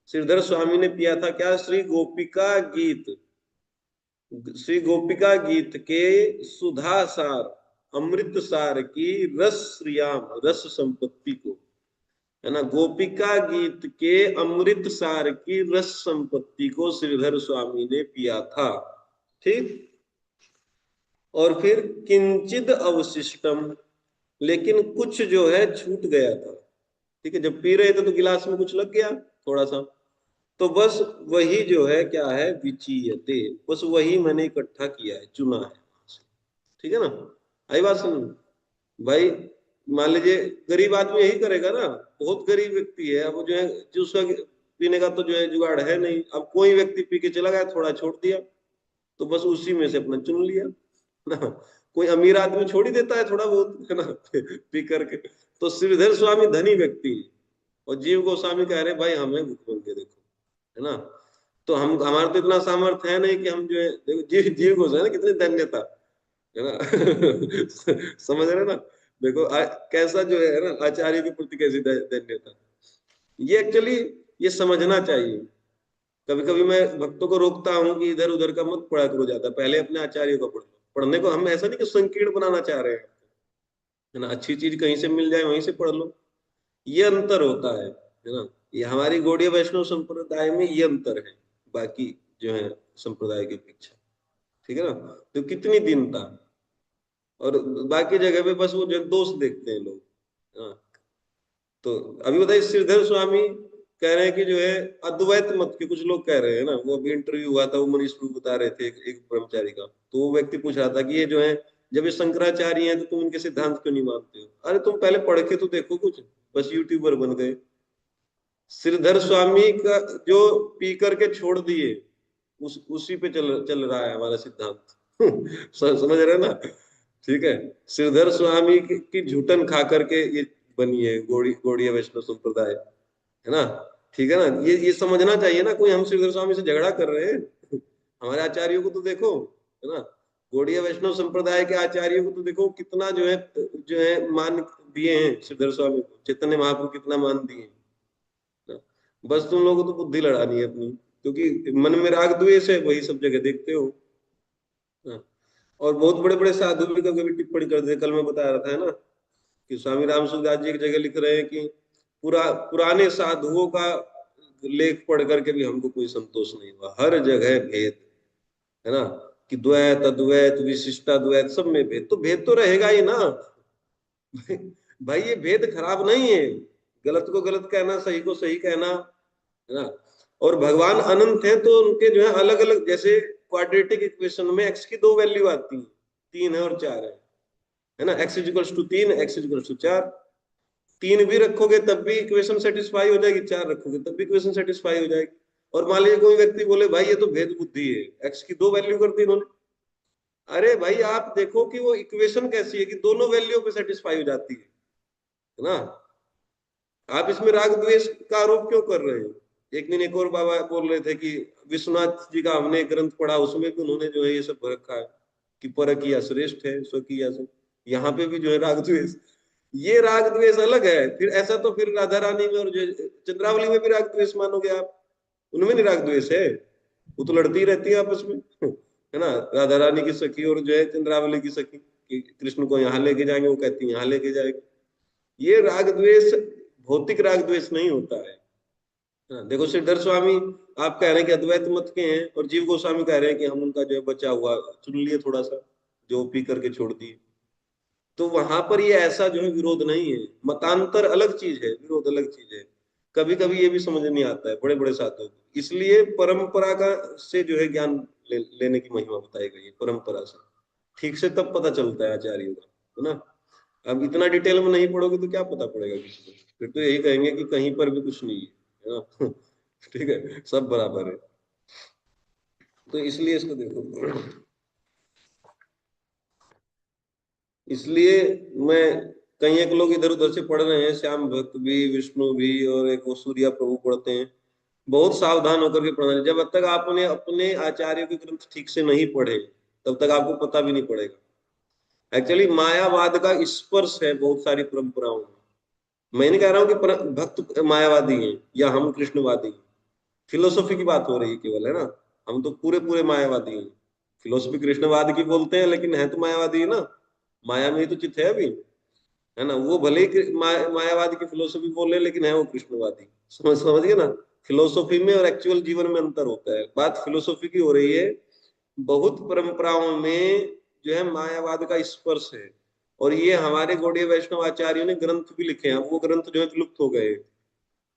श्रीधर स्वामी ने पिया था क्या, श्री गोपिका गीत, श्री गोपिका गीत के सुधा सार, अमृत सार की रस श्रियाम, रस संपत्ति को, है ना, गोपिका गीत के अमृत सार की रस संपत्ति को श्रीधर स्वामी ने पिया था। ठीक। और फिर किंचिद अवशिष्टम, लेकिन कुछ जो है छूट गया था। ठीक है, जब पी रहे थे तो गिलास में कुछ लग गया थोड़ा सा, तो बस वही जो है क्या है, विचीयते, बस वही मैंने इकट्ठा किया है, चुना है। ठीक है ना, आई बात सुन भाई। मान लीजिए गरीब आदमी यही करेगा ना, बहुत गरीब व्यक्ति है, अब जो है जो उसका पीने का तो जो है जुगाड़ है नहीं, अब कोई व्यक्ति पी के चला गया, थोड़ा छोड़ दिया, तो बस उसी में से अपना चुन लिया ना। कोई अमीर आदमी छोड़ ही देता है थोड़ा बहुत, है ना, पी करके। तो श्रीधर स्वामी धनी व्यक्ति है, और जीव गोस्वामी कह रहे भाई हमें भुखमंगे देखो, है ना। तो हम, हमारा तो इतना सामर्थ्य है नहीं कि हम जो है, देखो जीव गोस्वामी कितनी धन्यता, है ना। समझ रहे ना, देखो कैसा जो है ना, आचार्य के प्रति कैसी धन्यता। ये एक्चुअली ये समझना चाहिए। कभी कभी मैं भक्तों को रोकता हूँ कि इधर उधर का मत पढ़ा करो ज्यादा, पहले अपने आचार्य को पढ़ो। पढ़ने को हम ऐसा नहीं कि संकीर्ण बनाना चाह रहे हैं, है ना, अच्छी चीज कहीं से मिल जाए वहीं से पढ़ लो, ये अंतर होता है ना। ये हमारी गौड़ीय वैष्णव संप्रदाय में ये अंतर है, बाकी जो है संप्रदाय की अपेक्षा। ठीक है ना, तो कितनी दीनता, और बाकी जगह पे बस वो जो दोष देखते हैं लोग। हाँ। तो अभी बताइए, श्रीधर स्वामी कह रहे हैं कि जो है अद्वैत मत के कुछ लोग कह रहे हैं ना, वो अभी इंटरव्यू हुआ था, वो मनीष प्रभु बता रहे थे एक ब्रह्मचारी का, तो वो व्यक्ति पूछ रहा था कि ये जो है जब ये शंकराचार्य हैं तो तुम इनके सिद्धांत क्यों नहीं मानते हो। अरे तुम पहले पढ़ के तो देखो कुछ, बस यूट्यूबर बन गए। श्रीधर स्वामी का जो पी करके छोड़ दिए, उसी पे चल रहा है हमारा सिद्धांत। समझ रहे ना। ठीक है, श्रीधर स्वामी की झूठन खा करके ये बनी है गौड़ीय वैष्णव संप्रदाय, है ना। ठीक है ना, ये समझना चाहिए ना, कोई हम श्रीधर स्वामी से झगड़ा कर रहे हैं। हमारे आचार्यों को तो देखो, है ना, गौड़ीय वैष्णव संप्रदाय के आचार्यों को तो देखो कितना जो है मान दिए हैं श्रीधर स्वामी को, चैतन्य महाप्रभु कितना मान दिए। बस तुम लोगों को तो बुद्धि लड़ानी है अपनी, क्योंकि मन में राग द्वेष है, वही सब जगह देखते हो। और बहुत बड़े बड़े साधु भी कभी टिप्पणी कर देते। कल मैं बता रहा था, है ना, कि स्वामी रामसुखदास जी एक जगह लिख रहे हैं कि पुराने साधुओं का लेख पढ़ करके भी हमको कोई संतोष नहीं हुआ, हर जगह भेद, है ना, कि द्वैत अद्वैत विशिष्टाद्वैत सब में भेद, तो भेद तो रहेगा ही ना। भाई ये भेद खराब नहीं है, गलत को गलत कहना, सही को सही कहना, है ना। और भगवान अनंत है, तो उनके जो है अलग अलग, जैसे क्वाड्रेटिक इक्वेशन में एक्स की 2 वैल्यू आती है, 3 है और 4 है ना, x equals to 3, x equals to 4। 3 भी रखोगे तब भी इक्वेशन सेटिस्फाई हो जाएगी, 4 रखोगे तब भी इक्वेशन सेटिस्फाई हो जाएगी। और मान लीजिए कोई व्यक्ति बोले भाई ये तो भेद बुद्धि है, x की 2 वैल्यू कर दी इन्होंने। अरे भाई आप देखो कि वो इक्वेशन कैसी है कि दोनों वैल्यू पे सेटिस्फाई हो जाती है ना। आप इसमें राग द्वेष का आरोप क्यों कर रहे हैं। एक दिन एक और बाबा बोल रहे थे कि विश्वनाथ जी का हमने ग्रंथ पढ़ा, उसमें भी उन्होंने जो है ये सब रखा है कि पर किया श्रेष्ठ है, स्व किया सो। यहाँ पे भी जो है राग द्वेष, ये राग द्वेष अलग है। फिर ऐसा तो फिर राधा रानी में और जो चंद्रावली में भी राग द्वेष मानोगे आप, उनमें नहीं राग द्वेष है, वो तो लड़ती रहती है आपस में, है ना। राधा रानी की सखी और जो है चंद्रावली की सखी, कि कृष्ण को यहाँ लेके जाएंगे, वो कहती है यहाँ लेके जाएंगे। ये राग द्वेष भौतिक राग द्वेष नहीं होता है। देखो श्रीधर स्वामी आप कह रहे हैं कि अद्वैत मत के हैं, और जीव गोस्वामी कह रहे हैं कि हम उनका जो है बचा हुआ चुन लिए थोड़ा सा, जो पी करके छोड़ दिए। तो वहां पर ये ऐसा जो है विरोध नहीं है, मतांतर अलग चीज है, विरोध अलग चीज है। कभी कभी ये भी समझ नहीं आता है बड़े बड़े साधुओं को, इसलिए परंपरा का से जो है ज्ञान लेने की महिमा बताई गई है। परंपरा से ठीक से तब पता चलता है आचार्यों का, है ना। अब इतना डिटेल में नहीं पढ़ोगे तो क्या पता पड़ेगा किसी को। फिर तो यही कहेंगे कि कहीं पर भी कुछ नहीं है ना। ठीक है, सब बराबर है। तो इसलिए इसको देखो, इसलिए मैं, कई एक लोग इधर उधर से पढ़ रहे हैं, श्याम भक्त भी, विष्णु भी, और एक वो सूर्या प्रभु पढ़ते हैं। बहुत सावधान होकर के पढ़ना है। जब तक आपने अपने आचार्यों के ग्रंथ ठीक से नहीं पढ़े तब तक आपको पता भी नहीं पड़ेगा। एक्चुअली मायावाद का स्पर्श है बहुत सारी परंपराओं में। मैं नहीं कह रहा हूँ कि भक्त मायावादी हैं या हम कृष्णवादी हैं, फिलोसॉफी की बात हो रही है केवल, है ना। हम तो पूरे पूरे मायावादी हैं। फिलोसफी कृष्णवाद की बोलते हैं लेकिन है तो मायावादी है ना। माया में ही तो चित है अभी, है ना। वो भले ही मायावाद की फिलोसफी बोले लेकिन है वो कृष्णवादी। समझ गए ना। फिलोसफी में और एक्चुअल जीवन में अंतर होता है। बात फिलोसफी की हो रही है। बहुत परंपराओं में जो है मायावाद का स्पर्श है, और ये हमारे गौड़ीय वैष्णव आचार्यों ने ग्रंथ भी लिखे हैं। वो ग्रंथ जो है विलुप्त हो गए,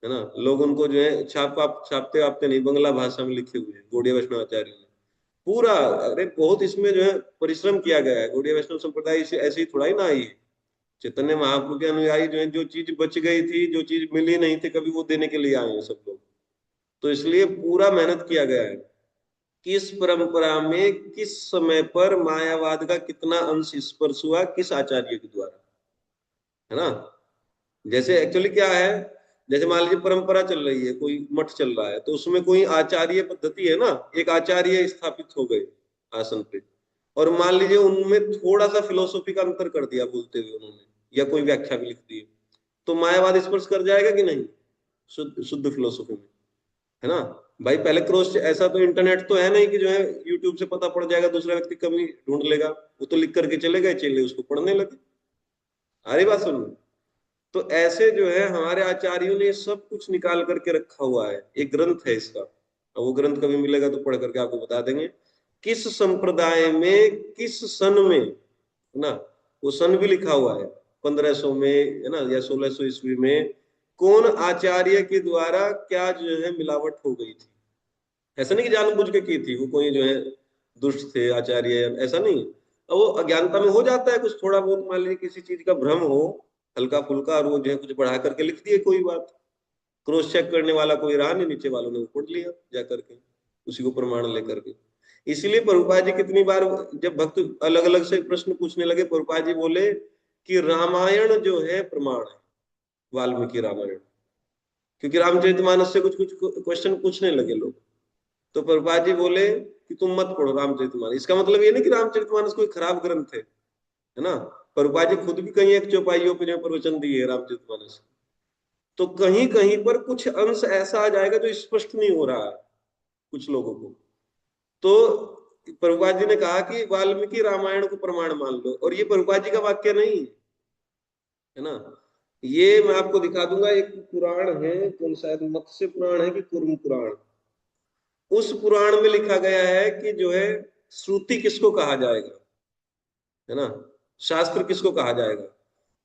है ना। लोग उनको जो है छापते वापते नहीं, बंगला भाषा में लिखे हुए हैं गौड़ीय वैष्णव आचार्यों ने पूरा। अरे बहुत इसमें जो है परिश्रम किया गया है। गौड़ीय वैष्णव संप्रदाय से ऐसे ही थोड़ा ही ना आई है। चैतन्य महाप्रभु के अनुयायी जो है, जो चीज बच गई थी, जो चीज मिली नहीं थी कभी, वो देने के लिए आए हैं सब लोग। तो इसलिए पूरा मेहनत किया गया है। किस परंपरा में किस समय पर मायावाद का कितना अंश स्पर्श हुआ, किस आचार्य के द्वारा, है ना। जैसे एक्चुअली क्या है, जैसे मान लीजिए परंपरा चल रही है, कोई मठ चल रहा है, तो उसमें कोई आचार्य पद्धति है ना, एक आचार्य स्थापित हो गए आसन पे, और मान लीजिए उनमें थोड़ा सा फिलोसॉफी का अंतर कर दिया बोलते हुए उन्होंने, या कोई व्याख्या भी लिख दी, तो मायावाद स्पर्श कर जाएगा कि नहीं शुद्ध शुद्ध फिलोसॉफी में, है ना। भाई पहले क्रॉस, ऐसा तो इंटरनेट तो है नहीं कि जो है यूट्यूब से पता पड़ जाएगा, दूसरा व्यक्ति कभी ढूंढ लेगा। वो तो लिख करके चले गए, चले उसको पढ़ने लगे। आ रही बात सुनो। तो ऐसे जो है हमारे आचार्यों ने सब कुछ निकाल करके रखा हुआ है, एक ग्रंथ है इसका। और वो ग्रंथ कभी मिलेगा तो पढ़ करके आपको बता देंगे किस संप्रदाय में किस सन में, है ना। वो सन भी लिखा हुआ है, 1500 में, है ना, या 1600 ईस्वी में कौन आचार्य के द्वारा क्या जो है मिलावट हो गई थी। ऐसा नहीं कि जानबूझ के की थी, वो कोई जो है दुष्ट थे आचार्य, ऐसा नहीं। अब वो अज्ञानता में हो जाता है कुछ थोड़ा बहुत, मान लीजिए किसी चीज का भ्रम हो हल्का फुल्का, और वो जो है कुछ बढ़ा करके लिख दिए, कोई बात। क्रॉस चेक करने वाला कोई रहा नहीं, नीचे वालों ने पढ़ लिया जा करके, उसी को प्रमाण लेकर के। इसीलिए प्रभुपाद जी कितनी बार जब भक्त अलग अलग से प्रश्न पूछने लगे, प्रभुपाद जी बोले कि रामायण जो है प्रमाण है, वाल्मीकि रामायण। क्योंकि रामचरितमानस से कुछ कुछ क्वेश्चन पूछने लगे लोग, तो प्रभुपाद जी बोले कि तुम मत पढ़ो रामचरितमानस। इसका मतलब ये नहीं कि रामचरितमानस कोई खराब ग्रंथ है ना। प्रभुपाद जी खुद भी कहीं एक चौपाइयों पे जो प्रवचन दिए रामचरितमानस, तो कहीं कहीं पर कुछ अंश ऐसा आ जाएगा जो स्पष्ट नहीं हो रहा है कुछ लोगों को। तो प्रभुपाद जी ने कहा कि वाल्मीकि रामायण को प्रमाण मान लो, और ये प्रभुपाद जी का वाक्य नहीं है ना। ये मैं आपको दिखा दूंगा, एक पुराण है, कौन शायद मत्स्य पुराण है कि कुर्म पुराण, उस पुराण में लिखा गया है कि जो है श्रुति किसको कहा जाएगा, है ना, शास्त्र किसको कहा जाएगा।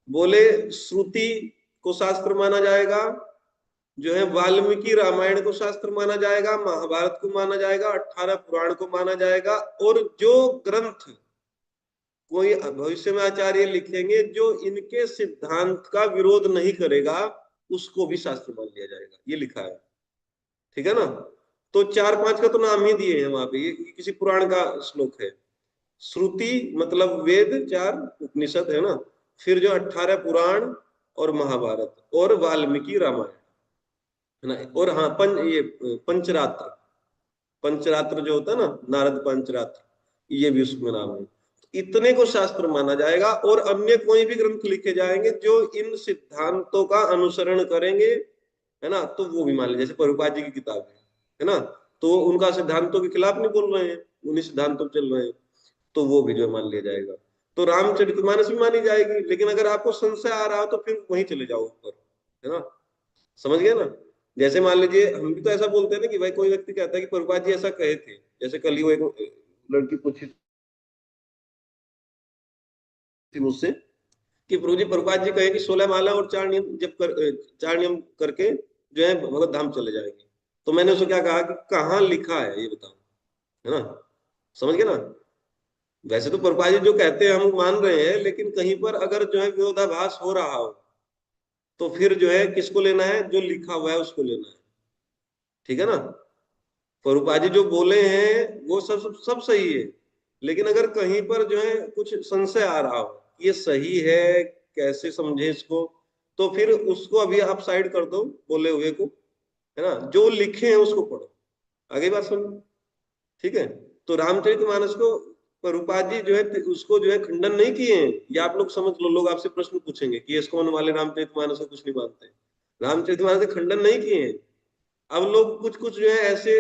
बोले श्रुति को शास्त्र माना जाएगा, जो है वाल्मीकि रामायण को शास्त्र माना जाएगा, महाभारत को माना जाएगा, 18 पुराण को माना जाएगा, और जो ग्रंथ कोई भविष्य में आचार्य लिखेंगे जो इनके सिद्धांत का विरोध नहीं करेगा उसको भी शास्त्र मान लिया जाएगा, ये लिखा है। ठीक है ना। तो 4-5 का तो नाम ही दिए हैं वहां पे, ये किसी पुराण का श्लोक है। श्रुति मतलब वेद, 4 उपनिषद, है ना, फिर जो 18 पुराण और महाभारत और वाल्मीकि रामायण, है ना, और हाँ ये पंचरात्र, पंचरात्र जो होता है ना, नारद पंचरात्र, ये भी उसमें नाम है। इतने को शास्त्र माना जाएगा, और अन्य कोई भी ग्रंथ लिखे जाएंगे जो इन सिद्धांतों का अनुसरण करेंगे, है ना, तो वो भी मान लीजिए। जैसे प्रभुपाद जी की किताब है ना, तो उनका सिद्धांतों के खिलाफ नहीं बोल रहे हैं, उन्हीं सिद्धांतों पर चल रहे हैं, तो वो भी जो मान लिया जाएगा। तो रामचरितमानस भी मानी जाएगी, लेकिन अगर आपको संशय आ रहा हो तो फिर वहीं चले जाओ ऊपर, है ना। समझ गए ना। जैसे मान लीजिए हम भी तो ऐसा बोलते हैं ना कि भाई कोई व्यक्ति कहता है कि प्रभुपाद जी ऐसा कहे थे। जैसे कल ही वो एक लड़की पूछी थी मुझसे कि प्रभु जी प्रभुपाद जी कहे कि 16 माला और 4 नियम जब 4 नियम करके जो है भगवत धाम चले जाएंगे। तो मैंने उसको क्या कहा कि कहाँ लिखा है ये बताओ, है ना। समझ गए ना। वैसे तो प्रभुपाद जी जो कहते हैं हम मान रहे हैं, लेकिन कहीं पर अगर जो है विरोधाभास हो रहा हो तो फिर जो है किसको लेना है, जो लिखा हुआ है उसको लेना है, ठीक है ना। प्रभुपाद जी जो बोले हैं वो सब सब सब सही है, लेकिन अगर कहीं पर जो है कुछ संशय आ रहा हो ये सही है, कैसे समझे इसको, तो फिर उसको अभी आप साइड कर दो बोले हुए को, है ना, जो लिखे हैं उसको पढ़ो, आगे बात सुनो, ठीक है। तो रामचरितमानस को प्रभुपाद जी जो है उसको जो है खंडन नहीं किए हैं, ये आप लोग समझ लो। लोग आपसे प्रश्न पूछेंगे कि इस्कॉन वाले रामचरितमानस को कुछ नहीं मानते, रामचरितमानस के खंडन नहीं किए हैं। अब लोग कुछ कुछ जो है ऐसे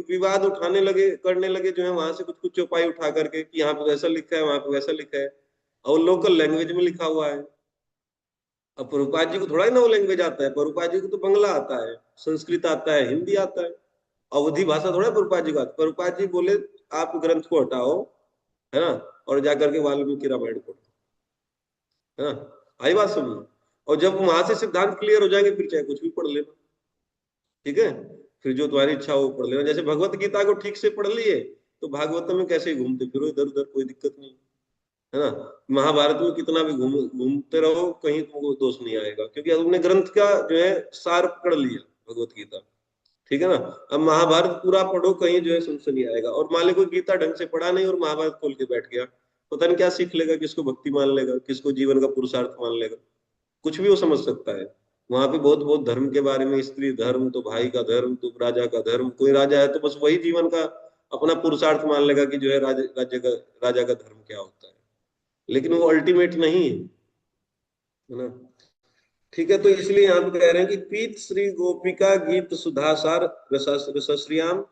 विवाद उठाने लगे, करने लगे जो है, वहां से कुछ कुछ चौपाई उठा करके कि यहाँ पे वैसा लिखा है वहां पे वैसा लिखा है, और लोकल लैंग्वेज में लिखा हुआ है। अब प्रभुपाद जी को थोड़ा ही ना वो लैंग्वेज आता है, प्रभुपाद जी को तो बंगला आता है, संस्कृत आता है, हिंदी आता है, अवधि भाषा थोड़ा प्रभुपाद जी को आता है। प्रभुपाद जी बोले आप ग्रंथ को हटाओ, है ना, और जाकर के वाल्मीकि रामायण पढ़ो, है ना, आई बात समझ। और जब वहां से सिद्धांत क्लियर हो जाएंगे फिर चाहे कुछ भी पढ़ लेना, ठीक है। फिर जो तुम्हारी इच्छा हो वो पढ़ लेना। जैसे भगवत गीता को ठीक से पढ़ लिए तो भागवत में कैसे ही घूमते फिरो इधर उधर, कोई दिक्कत नहीं, है ना। महाभारत में कितना भी घूमते रहो कहीं तुमको दोष नहीं आएगा, क्योंकि तुमने ग्रंथ का जो है सार पकड़ लिया, भगवत गीता, ठीक है ना। अब महाभारत पूरा पढ़ो कहीं जो है संशय नहीं आएगा। और मान लो कोई गीता ढंग से पढ़ा नहीं और महाभारत खोल के बैठ गया, पता नहीं क्या सीख लेगा, किसको भक्ति मान लेगा, किसको जीवन का पुरुषार्थ मान लेगा, कुछ भी वो समझ सकता है। वहां पे बहुत बहुत धर्म के बारे में, स्त्री धर्म तो भाई का धर्म तो राजा का धर्म, कोई राजा है तो बस वही जीवन का अपना पुरुषार्थ मान लेगा कि जो है राजा का धर्म क्या होता है, लेकिन वो अल्टीमेट नहीं है ना, ठीक है। तो इसलिए यहाँ पे कह रहे हैं कि पीत श्री गोपिका गीत सुधासार रसश्रियाम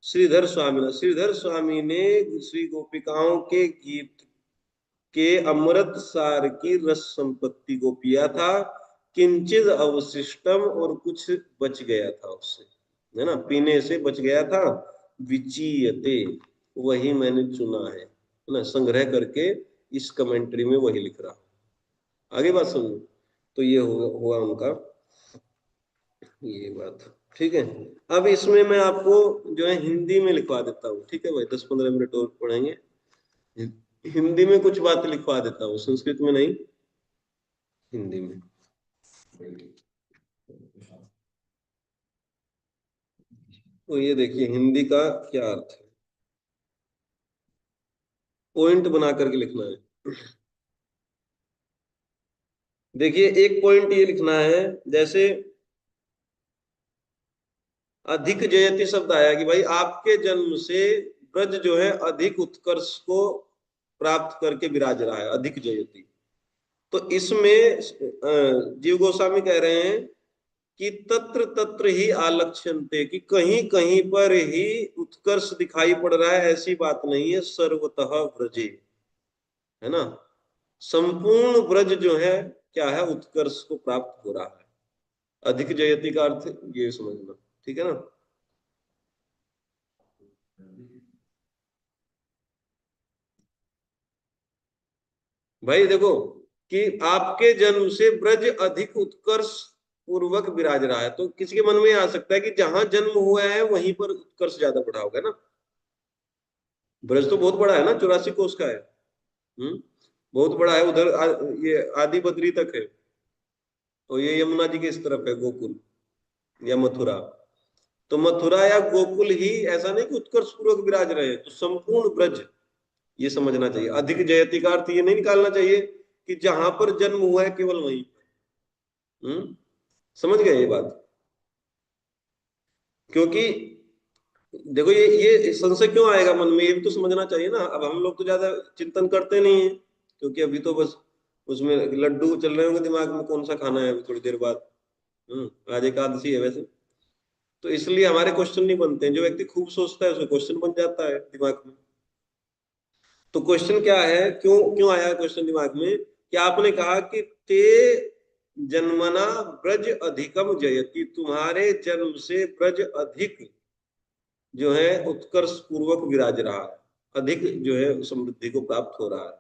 श्रीधर स्वामी, श्रीधर स्वामी ने श्री गोपिकाओं के गीत के अमृत सार की रस संपत्ति को पिया था, किंचित अवशिष्टम, और कुछ बच गया था उससे, है ना, पीने से बच गया था, विचीयते, वही मैंने चुना है ना, संग्रह करके इस कमेंट्री में वही लिख रहा, आगे बात समझो। तो ये हुआ उनका ये बात, ठीक है। अब इसमें मैं आपको जो है हिंदी में लिखवा देता हूँ, ठीक है भाई, 10-15 मिनट और पढ़ेंगे, हिंदी में कुछ बात लिखवा देता हूँ, संस्कृत में नहीं, हिंदी में। तो ये देखिए हिंदी का क्या अर्थ है, पॉइंट बना करके लिखना है। देखिए एक पॉइंट ये लिखना है, जैसे अधिक जयति शब्द आया कि भाई आपके जन्म से ब्रज जो है अधिक उत्कर्ष को प्राप्त करके विराज रहा है, अधिक जयति। तो इसमें जीव गोस्वामी कह रहे हैं कि तत्र तत्र ही आलक्ष्यन्ते, कि कहीं कहीं पर ही उत्कर्ष दिखाई पड़ रहा है, ऐसी बात नहीं है, सर्वतः ब्रजे, है ना, संपूर्ण ब्रज जो है क्या है, उत्कर्ष को प्राप्त हो रहा है। अधिक जयति का अर्थ ये समझना, ठीक है ना। भाई देखो कि आपके जन्म से ब्रज अधिक उत्कर्ष पूर्वक विराज रहा है, तो किसी के मन में आ सकता है कि जहां जन्म हुआ है वहीं पर उत्कर्ष ज्यादा बढ़ा होगा ना। ब्रज तो बहुत बड़ा है ना, 84 कोस का है, बहुत बड़ा है, उधर ये आदि बद्री तक है, और ये यमुना जी के इस तरफ है गोकुल या मथुरा। तो मथुरा या गोकुल ही, ऐसा नहीं कि उत्कर्ष पूर्वक विराज रहे, तो संपूर्ण ब्रज, ये समझना चाहिए। अधिक जयति का अर्थ ये नहीं निकालना चाहिए कि जहां पर जन्म हुआ है केवल वहीं, समझ गए ये बात। क्योंकि देखो ये संशय क्यों आएगा मन में, ये भी तो समझना चाहिए ना। अब हम लोग तो ज्यादा चिंतन करते नहीं है, क्योंकि अभी तो बस उसमें लड्डू चल रहे होंगे दिमाग में, कौन सा खाना है अभी थोड़ी देर बाद, आज एकादशी है वैसे, तो इसलिए हमारे क्वेश्चन नहीं बनते हैं। जो व्यक्ति खूब सोचता है उसका क्वेश्चन बन जाता है दिमाग में। तो क्वेश्चन क्या है, क्यों क्यों आया क्वेश्चन दिमाग में, कि आपने कहा कि ते जन्मना ब्रज अधिकम जयति, तुम्हारे जन्म से ब्रज अधिक जो है उत्कर्ष पूर्वक विराज रहा है, अधिक जो है समृद्धि को प्राप्त हो रहा है।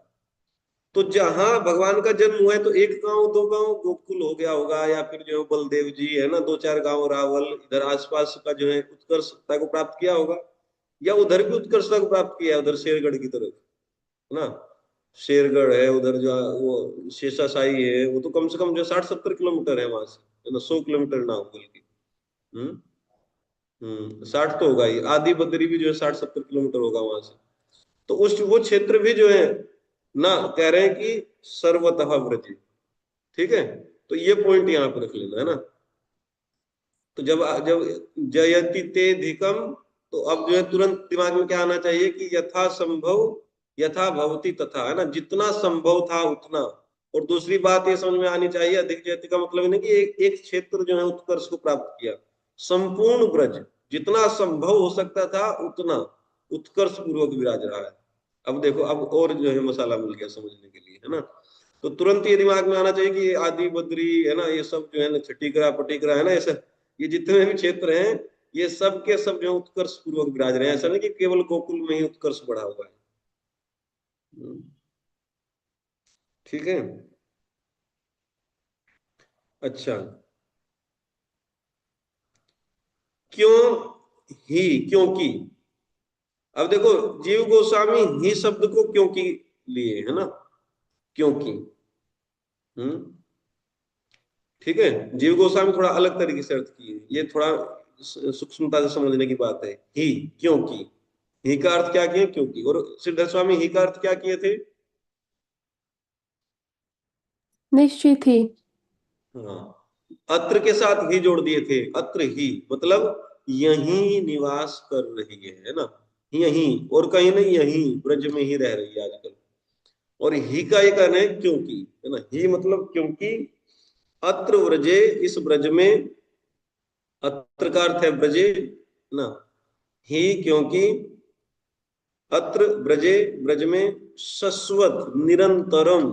तो जहां भगवान का जन्म हुआ है तो एक गांव दो गांव गोकुल हो गया होगा, या फिर जो बलदेव जी है ना, 2-4 गांव रावल इधर आसपास का जो है उत्कर्षता को प्राप्त किया होगा, या उधर भी उत्कर्षता को प्राप्त किया है, उधर शेरगढ़ की तरफ, है ना। शेरगढ़ है उधर, जो वो शेषाशाही है, वो तो कम से कम जो 60-70 किलोमीटर है वहां से, है ना, 100 किलोमीटर ना हो बल्कि। 60 तो होगा ही। आदि बद्री भी जो है 60-70 किलोमीटर होगा वहां से। तो उस वो क्षेत्र भी जो है ना, कह रहे हैं कि सर्वतः व्रज। ठीक है, तो ये पॉइंट यहाँ पे रख लेना, है ना। तो जब जब जयति ते धिकम, तो अब जो है तुरंत दिमाग में क्या आना चाहिए कि यथा संभव यथा भवती तथा, है ना, जितना संभव था उतना। और दूसरी बात ये समझ में आनी चाहिए, अधिक जयति का मतलब नहीं कि एक क्षेत्र जो है उत्कर्ष को प्राप्त किया। संपूर्ण ब्रज जितना संभव हो सकता था उतना उत्कर्ष पूर्वक विराज रहा है। अब देखो, अब और जो है मसाला मिल गया समझने के लिए, है ना। तो तुरंत ये दिमाग में आना चाहिए कि आदि बद्री, है ना, ये सब जो है ना, छठीकरा पटीकरा, है ना, ये जितने भी क्षेत्र हैं, ये सब के सब जो उत्कर्ष पूर्वक विराज रहे हैं। ऐसा नहीं कि केवल गोकुल में ही उत्कर्ष बढ़ा हुआ है। ठीक है, अच्छा। क्यों ही, क्योंकि, अब देखो, जीव गोस्वामी ही शब्द को क्योंकि लिए, है ना, क्योंकि। हम्म ठीक है, जीव गोस्वामी थोड़ा अलग तरीके से अर्थ किए, ये थोड़ा सूक्ष्मता से समझने की बात है। ही, क्योंकि, ही का अर्थ क्या किए, क्योंकि। और सिद्धार्थ स्वामी ही का अर्थ क्या किए थे? निश्चित ही। हाँ, अत्र के साथ ही जोड़ दिए थे। अत्र ही मतलब यहीं निवास कर रही है ना, यहीं, और कहीं नहीं, यहीं ब्रज में ही रह रही है आजकल। और ही का ये कहना है क्योंकि, है ना, ही मतलब क्योंकि, अत्र व्रजे, इस ब्रज में, अत्र का अर्थ है ब्रजे ना, ही क्योंकि, अत्र ब्रजे, ब्रज में, शश्वत निरंतरम,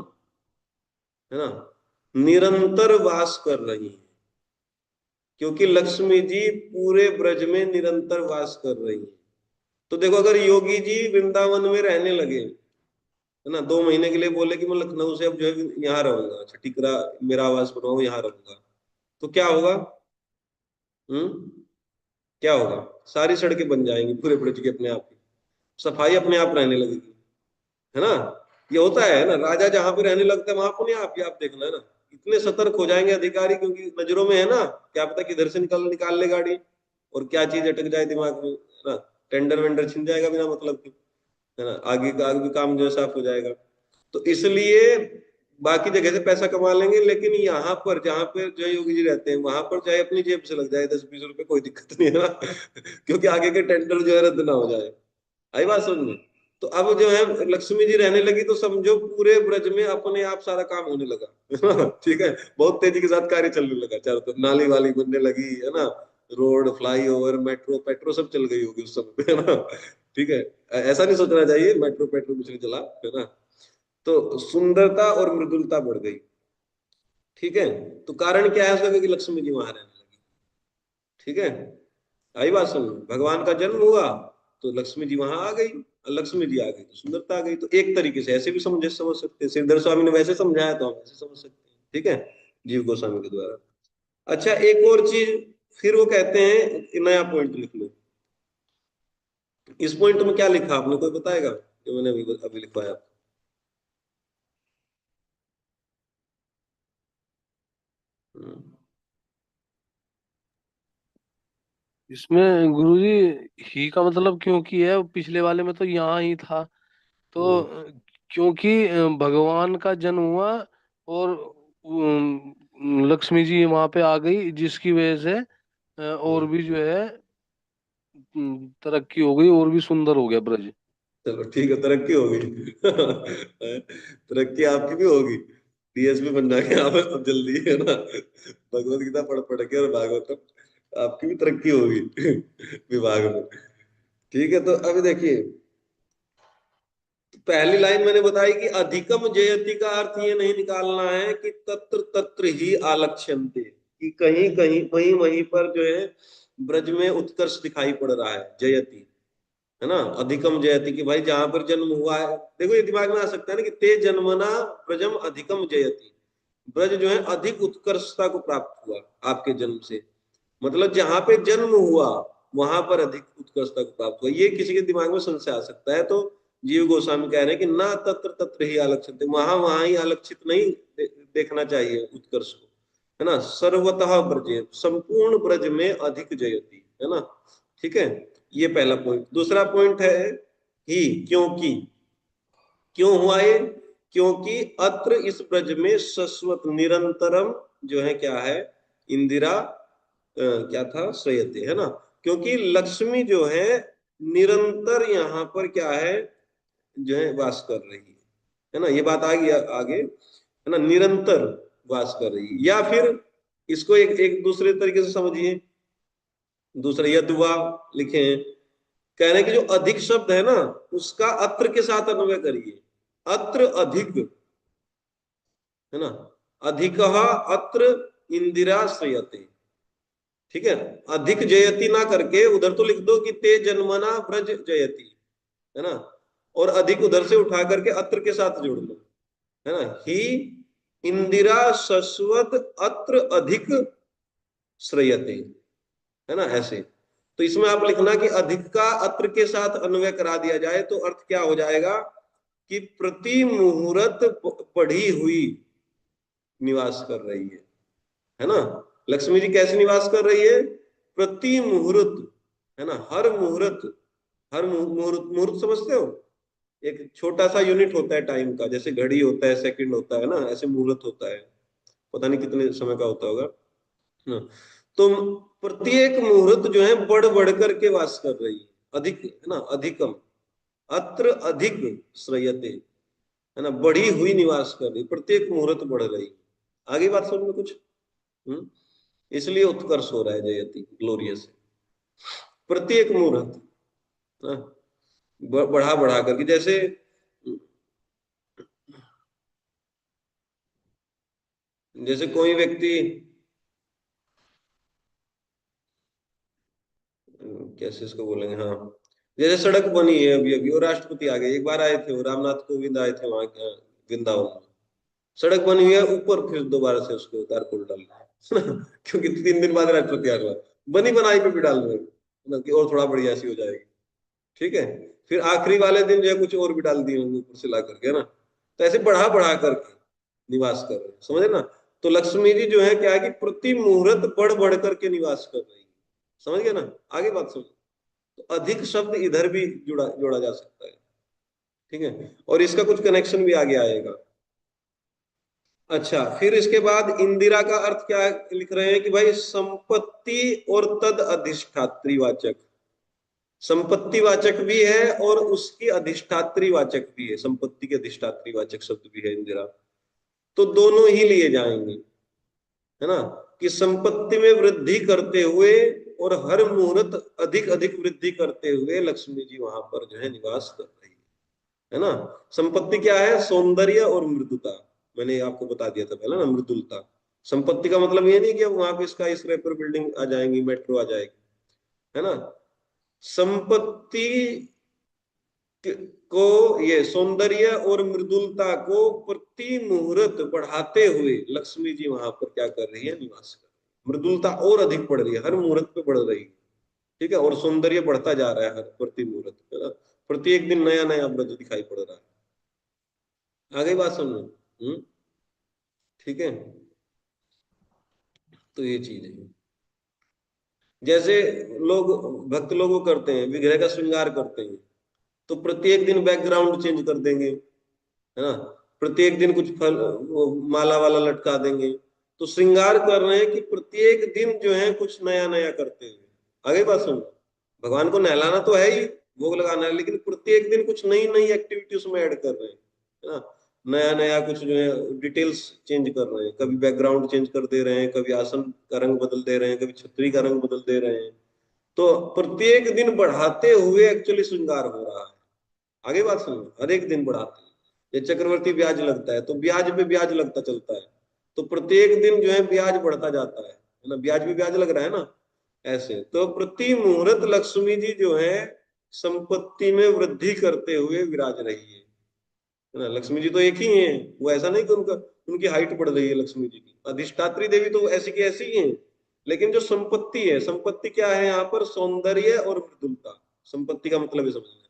है ना, निरंतर वास कर रही है। क्योंकि लक्ष्मी जी पूरे ब्रज में निरंतर वास कर रही है। तो देखो, अगर योगी जी वृंदावन में रहने लगे, है ना, 2 महीने के लिए बोले कि मैं लखनऊ से अब जो है यहाँ रहूंगा, छठीकरा मेरा आवास बनाओ, यहाँ रहूंगा, तो क्या होगा? हम्म क्या होगा? सारी सड़कें बन जाएंगी पूरे ब्रज की अपने आप ही, सफाई अपने आप रहने लगेगी, है ना। ये होता है ना, राजा जहां पे रहने लगता है वहां अपने आप देखना, है ना। इतने सतर्क हो जाएंगे अधिकारी, क्योंकि नजरों में है ना, क्या पता किधर से निकाल ले गाड़ी, और क्या चीज अटक जाए दिमाग में, है ना। टेंडर वेंडर छिन जाएगा बिना मतलब के, है ना। आगे का भी काम जो है साफ हो जाएगा। तो इसलिए बाकी जगह से पैसा कमा लेंगे, लेकिन यहाँ पर जहाँ पे जय योगी जी रहते हैं, वहां पर चाहे अपनी जेब से लग जाए 10-20 रुपए, कोई दिक्कत नहीं है ना। क्योंकि आगे के टेंडर जो है रद्द ना हो जाए। आई बात समझ में? तो अब जो है लक्ष्मी जी रहने लगी, तो समझो पूरे ब्रज में अपने आप सारा काम होने लगा। ठीक है, बहुत तेजी के साथ कार्य चलने लगा, चारों तरफ नाली वाली बनने लगी, है ना, रोड, फ्लाईओवर, मेट्रो पेट्रो सब चल गई होगी उस समय पे, है ना। ठीक है, ऐसा नहीं सोचना चाहिए मेट्रो पेट्रो कुछ नहीं चला, है ना। तो सुंदरता और मृदुलता बढ़ गई। ठीक है, तो कारण क्या है उसका? क्योंकि लक्ष्मी जी वहां रहने लगी। ठीक है, आई बात समझ में? भगवान का जन्म हुआ तो लक्ष्मी जी वहां आ गई, और लक्ष्मी जी आ गई तो सुंदरता आ गई। तो एक तरीके से ऐसे भी समझ सकते हैं, श्रीधर स्वामी ने वैसे समझाया तो हम ऐसे समझ सकते हैं। ठीक है, जीव गोस्वामी के द्वारा। अच्छा, एक और चीज फिर वो कहते हैं, नया पॉइंट लिख लो। इस पॉइंट में क्या लिखा आपने, कोई बताएगा जो मैंने अभी लिखवाया? हम्म, इसमें गुरुजी ही का मतलब क्योंकि है, पिछले वाले में तो यहाँ ही था। तो हम्म, क्योंकि भगवान का जन्म हुआ, और लक्ष्मी जी वहां पे आ गई, जिसकी वजह से और हम्म। भी जो है तरक्की हो गई, और भी सुंदर हो गया ब्रज। चलो ठीक है, तरक्की होगी। तरक्की आपकी भी होगी, डीएसपी बन जाएंगे आप अब जल्दी, है ना। भगवत गीता पढ़ पढ़ के और भागवतम, आपकी भी तरक्की होगी विभाग में। ठीक है, तो अभी देखिए, पहली लाइन मैंने बताई कि अधिकम जयति का अर्थ ये नहीं निकालना है कि तत्र तत्र ही आलक्ष्यन्ते, कि कहीं कहीं वहीं वहीं पर जो है ब्रज में उत्कर्ष दिखाई पड़ रहा है, जयति, है ना। अधिकम जयति, कि भाई जहां पर जन्म हुआ है, देखो ये दिमाग में आ सकता है ना कि ते जन्मना ब्रजम अधिकम जयति, ब्रज जो है अधिक उत्कर्षता को प्राप्त हुआ आपके जन्म से। मतलब जहां पे जन्म हुआ वहां पर अधिक उत्कर्षता को प्राप्त हुआ, ये किसी के दिमाग में संशय आ सकता है। तो जीव गोस्वामी कह रहे हैं कि ना तत्र तत्र ही आलक्षित, वहां ही आलक्षित नहीं देखना चाहिए उत्कर्ष को, है ना। सर्वतः ब्रजे, संपूर्ण ब्रज में अधिक जयति, है ना। ठीक है, ये पहला पॉइंट। दूसरा पॉइंट है ही, क्योंकि, क्यों हुआ ये? क्योंकि अत्र इस ब्रज में शश्वत निरंतरम जो है क्या है, इंदिरा क्या था, श्रयते, है ना। क्योंकि लक्ष्मी जो है निरंतर यहाँ पर क्या है, जो है वास कर रही है ना। ये बात आ गई आगे, है ना, निरंतर वास कर रही है। या फिर इसको एक दूसरे तरीके से समझिए, दूसरा यदुवा लिखे हैं, कह रहे हैं कि जो अधिक शब्द है ना उसका अत्र के साथ अन्वय करिए। अत्र अधिक, है ना, अधिकः अत्र इंदिरा श्रयते, ठीक है। अधिक जयति ना करके उधर तो लिख दो कि ते जन्मना ब्रज जयति, है ना, और अधिक उधर से उठा करके अत्र के साथ जोड़ लो, है ना। ही इंदिरा शश्वत अत्र अधिक श्रयते, है ना, ऐसे। तो इसमें आप लिखना कि अधिक का अत्र के साथ अन्वय करा दिया जाए तो अर्थ क्या हो जाएगा कि प्रति मुहूर्त बढ़ी हुई निवास कर रही है ना। लक्ष्मी जी कैसे निवास कर रही है? प्रति मुहूर्त, है ना, हर मुहूर्त, हर मुहूर्त, मुहूर्त समझते हो, एक छोटा सा यूनिट होता है टाइम का, जैसे घड़ी होता है, सेकंड होता है ना, ऐसे मुहूर्त होता है, पता नहीं कितने समय का होता होगा ना। तो प्रत्येक मुहूर्त जो है बढ़ बढ़ करके वास कर रही है, अधिक, है ना, अधिकम अत्र अधिक श्रयते, है ना, बढ़ी हुई निवास कर रही, प्रत्येक मुहूर्त बढ़ रही। आगे बात समझ में कुछ? इसलिए उत्कर्ष हो रहा है जयति, ग्लोरियस, प्रत्येक मुहूर्त बढ़ा बढ़ा करके। जैसे कोई व्यक्ति, कैसे इसको बोलेंगे, हाँ, जैसे सड़क बनी है अभी अभी और राष्ट्रपति आ गए, एक बार आए थे, रामनाथ कोविंद आए थे वहां वृंदावन में, सड़क बनी हुई है, ऊपर फिर दोबारा से उसको तारकोल डाल क्योंकि 3 दिन बाद राष्ट्रपति आ रहा है, बनी बनाई पे भी डाल रहे हैं कि और थोड़ा बढ़िया सी हो जाएगी, ठीक है। फिर आखिरी वाले दिन जो है कुछ और भी डाल दिए होंगे ऊपर से ला करके, है ना। तो ऐसे बढ़ा बढ़ा करके निवास कर रहे हैं, समझे ना। तो लक्ष्मी जी जो है क्या है कि प्रति मुहूर्त बढ़ बढ़ करके निवास कर रही है, समझ गया ना। आगे बात समझ। तो अधिक शब्द इधर भी जोड़ा जा सकता है, ठीक है, और इसका कुछ कनेक्शन भी आगे आएगा। अच्छा, फिर इसके बाद इंदिरा का अर्थ क्या लिख रहे हैं कि भाई संपत्ति और तद अधिष्ठात्री वाचक, संपत्ति वाचक भी है और उसकी अधिष्ठात्री वाचक भी है, संपत्ति के अधिष्ठात्री वाचक शब्द भी है इंदिरा, तो दोनों ही लिए जाएंगे, है ना, कि संपत्ति में वृद्धि करते हुए और हर मुहूर्त अधिक अधिक वृद्धि करते हुए लक्ष्मी जी वहां पर जो है निवास कर रही है ना। संपत्ति क्या है? सौंदर्य और मृदुता, मैंने आपको बता दिया था पहले ना, मृदुलता। संपत्ति का मतलब ये नहीं कि वहां पे स्काई स्क्रैपर बिल्डिंग आ जाएंगी, मेट्रो आ जाएगी, है ना। संपत्ति को, ये सौंदर्य और मृदुलता को प्रति मुहूर्त बढ़ाते हुए लक्ष्मी जी वहां पर क्या कर रही है? निवास कर रही है। मृदुलता और अधिक बढ़ रही है, हर मुहूर्त पे बढ़ रही है, ठीक है, और सौंदर्य बढ़ता जा रहा है हर प्रति मुहूर्त, प्रत्येक दिन नया नया ब्रज दिखाई पड़ रहा है। आगे बात समझो, ठीक है। तो ये चीज है, जैसे लोग, भक्त लोग वो करते हैं, विग्रह का श्रृंगार करते हैं, तो प्रत्येक दिन बैकग्राउंड चेंज कर देंगे, है ना, प्रत्येक दिन कुछ फल वो माला वाला लटका देंगे, तो श्रृंगार कर रहे हैं कि प्रत्येक दिन जो है कुछ नया नया करते हुए। आगे बात सुनो, भगवान को नहलाना तो है ही, भोग लगाना है, लेकिन प्रत्येक दिन कुछ नई नई एक्टिविटी उसमें ऐड कर रहे हैं, है ना, नया नया कुछ जो है डिटेल्स चेंज कर रहे हैं, कभी बैकग्राउंड चेंज कर दे रहे हैं, कभी आसन का रंग बदल दे रहे हैं, कभी छतरी का रंग बदल दे रहे हैं, तो प्रत्येक दिन बढ़ाते हुए एक्चुअली श्रृंगार हो रहा है। आगे बात सुनो, हर एक दिन बढ़ाते हैं। ये चक्रवर्ती ब्याज लगता है तो ब्याज पे ब्याज लगता चलता है, तो प्रत्येक दिन जो है ब्याज बढ़ता जाता है ना, ब्याज पे ब्याज लग रहा है ना, ऐसे। तो प्रति मुहूर्त लक्ष्मी जी जो है संपत्ति में वृद्धि करते हुए विराज रही है ना। लक्ष्मी जी तो एक ही है, वो ऐसा नहीं कि उनकी हाइट बढ़ रही है लक्ष्मी जी की, अधिष्ठात्री देवी तो ऐसी की ऐसी ही है, लेकिन जो संपत्ति है, संपत्ति क्या है यहाँ पर? सौंदर्य और मृदुलता। संपत्ति का मतलब है समझना,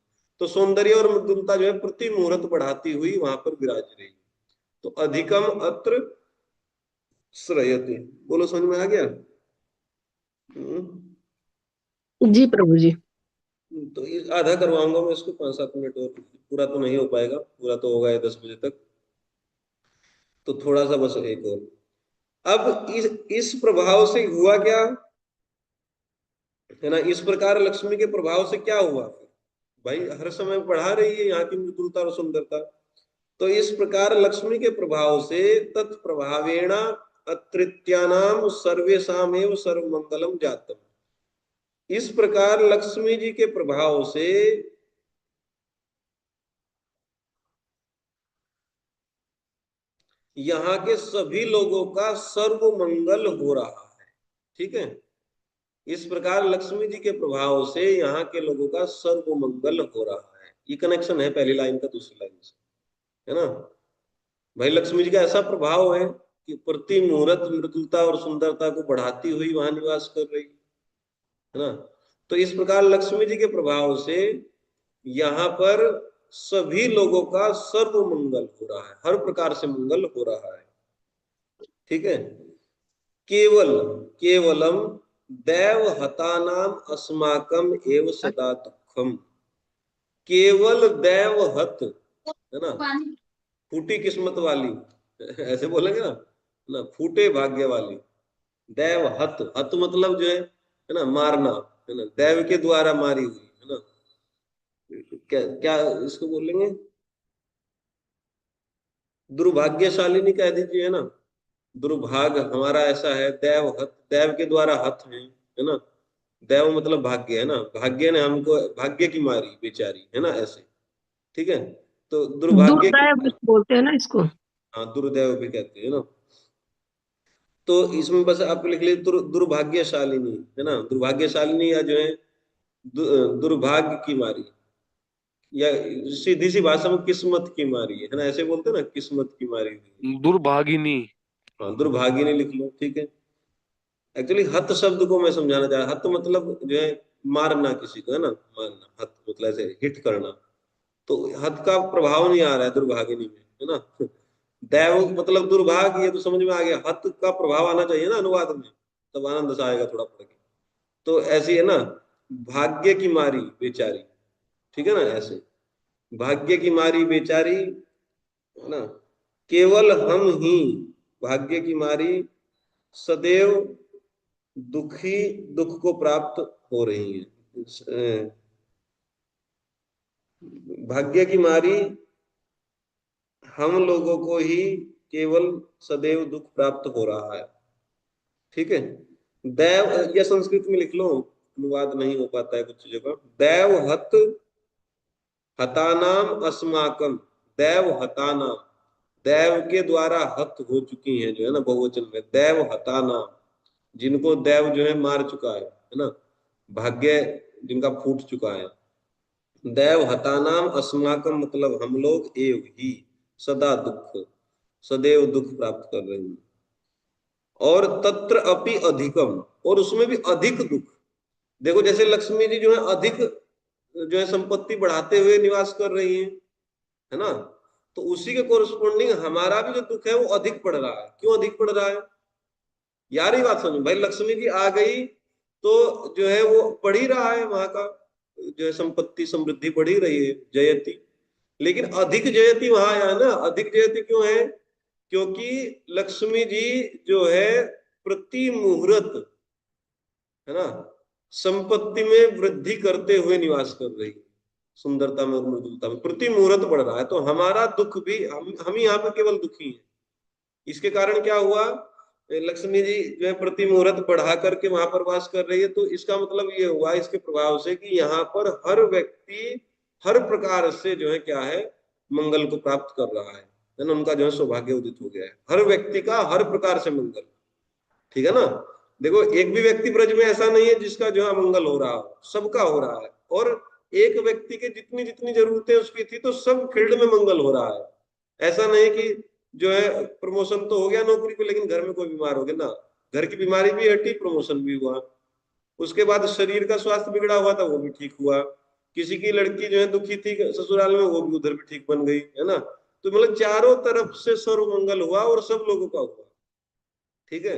तो सौंदर्य और मृदुलता जो है प्रति मुहूर्त बढ़ाती हुई वहां पर विराज रही। तो अधिकम अत्र श्रयते। बोलो समझ में आ गया? जी प्रभु जी। तो ये आधा करवाऊंगा मैं इसको, 5-7 मिनट और, पूरा तो नहीं हो पाएगा, पूरा तो होगा 10 बजे तक, तो थोड़ा सा बस एक और। अब इस प्रभाव से हुआ क्या है ना, इस प्रकार लक्ष्मी के प्रभाव से क्या हुआ? भाई हर समय बढ़ा रही है यहाँ की मृदुलता और सुंदरता। तो इस प्रकार लक्ष्मी के प्रभाव से तत्प्रभावेण अतृत्यानाम सर्वेषामेव सर्वमंगलम जातम। इस प्रकार लक्ष्मी जी के प्रभाव से यहाँ के सभी लोगों का सर्व मंगल हो रहा है। ठीक है, इस प्रकार लक्ष्मी जी के प्रभाव से यहाँ के लोगों का सर्व मंगल हो रहा है। ये कनेक्शन है पहली लाइन का दूसरी लाइन से, है ना भाई। लक्ष्मी जी का ऐसा प्रभाव है कि प्रति मुहूर्त मृदुलता और सुंदरता को बढ़ाती हुई वहां निवास कर रही है ना। तो इस प्रकार लक्ष्मी जी के प्रभाव से यहाँ पर सभी लोगों का सर्व मंगल हो रहा है, हर प्रकार से मंगल हो रहा है। ठीक है, केवलम दैव हतानाम अस्माकम एव सदा दुखम। केवल दैव हत है ना, फूटी किस्मत वाली ऐसे बोलेंगे ना, फूटे भाग्य वाली। दैव हत, हत मतलब जो है ना मारना, है ना, दैव के द्वारा मारी हुई, है ना। क्या क्या इसको बोलेंगे, दुर्भाग्यशालिनी कह दीजिए, है ना। दुर्भाग्य हमारा ऐसा है, दैव हत, दैव के द्वारा हत है ना। दैव मतलब भाग्य, है ना, भाग्य ने हमको, भाग्य की मारी बेचारी, है ना, ऐसे। ठीक है, तो दुर्भाग्य की, दुर्दैव बोलते हैं ना इसको। हाँ दुर्दैव भी कहते हैं ना। तो इसमें बस आप लिख लीजिए दुर्भाग्यशालिनी, है ना, दुर्भाग्यशालिनी, या जो है दुर्भाग्य की मारी, या सीधी सी भाषा में किस्मत की मारी है ना, ऐसे बोलते हैं ना, किस्मत की मारी हुई। दुर्भागिनी। हाँ दुर्भागिनी लिख लो, ठीक है। एक्चुअली हत शब्द को मैं समझाना चाह रहा, हत मतलब जो है मारना किसी को, है ना, मारना, हत मतलब ऐसे हिट करना। तो हत का प्रभाव नहीं आ रहा है दुर्भागिनी में, है ना। दैव मतलब दुर्भाग्य, ये तो समझ में आ गया। हत का प्रभाव आना चाहिए ना अनुवाद में, तब आनंद सा आएगा थोड़ा पढ़ के। तो ऐसी है ना, भाग्य की मारी बेचारी, ठीक है ना, ऐसे भाग्य की मारी बेचारी, है ना। केवल हम ही भाग्य की मारी सदैव दुखी, दुख को प्राप्त हो रही है। भाग्य की मारी हम लोगों को ही केवल सदैव दुख प्राप्त हो रहा है। ठीक है, दैव, या संस्कृत में लिख लो, अनुवाद नहीं हो पाता है कुछ चीजों का। दैव हत हतानाम अस्माकम, दैव हतानाम, दैव के द्वारा हत हो चुकी हैं, जो है ना बहुवचन में, दैव हतानाम, जिनको दैव जो है मार चुका है ना, भाग्य जिनका फूट चुका है। दैव हतानाम अस्माकम मतलब हम लोग एव ही सदा दुख, सदैव दुख प्राप्त कर रहे हैं। और तत्र अपि अधिकम, और उसमें भी अधिक दुख। देखो जैसे लक्ष्मी जी जो है अधिक जो है संपत्ति बढ़ाते हुए निवास कर रही है ना, तो उसी के कोरस्पोंडिंग हमारा भी जो दुख है वो अधिक पड़ रहा है। क्यों अधिक पड़ रहा है यार, ये बात समझो भाई। लक्ष्मी जी आ गई तो जो है वो बढ़ ही रहा है, वहां का जो है संपत्ति समृद्धि बढ़ ही रही है, जयती। लेकिन अधिक जयती वहां आया ना, अधिक जयती क्यों है? क्योंकि लक्ष्मी जी जो है प्रति मुहूर्त, है ना, संपत्ति में वृद्धि करते हुए निवास कर रही है, सुंदरता में और मृदुलता में प्रति मुहूर्त बढ़ रहा है। तो हमारा दुख भी, हम यहाँ पे केवल दुखी हैं। इसके कारण क्या हुआ, लक्ष्मी जी जो है प्रति मुहूर्त बढ़ा करके वहां पर वास कर रही है। तो इसका मतलब ये हुआ इसके प्रभाव से कि यहाँ पर हर व्यक्ति हर प्रकार से जो है क्या है, मंगल को प्राप्त कर रहा है ना, उनका जो है सौभाग्य उदित हो गया है, हर व्यक्ति का हर प्रकार से मंगल। ठीक है ना, देखो एक भी व्यक्ति ब्रज में ऐसा नहीं है जिसका जो है मंगल हो रहा हो, सबका हो रहा है। और एक व्यक्ति के जितनी जितनी जरूरतें उसकी थी, तो सब फील्ड में मंगल हो रहा है। ऐसा नहीं कि जो है प्रमोशन तो हो गया नौकरी पे, लेकिन घर में कोई बीमार हो गया ना, घर की बीमारी भी हटी, प्रमोशन भी हुआ। उसके बाद शरीर का स्वास्थ्य बिगड़ा हुआ था, वो भी ठीक हुआ। किसी की लड़की जो है दुखी थी ससुराल में, वो भी उधर भी ठीक बन गई, है ना। तो मतलब चारों तरफ से सर्वमंगल हुआ और सब लोगों का हुआ, ठीक है।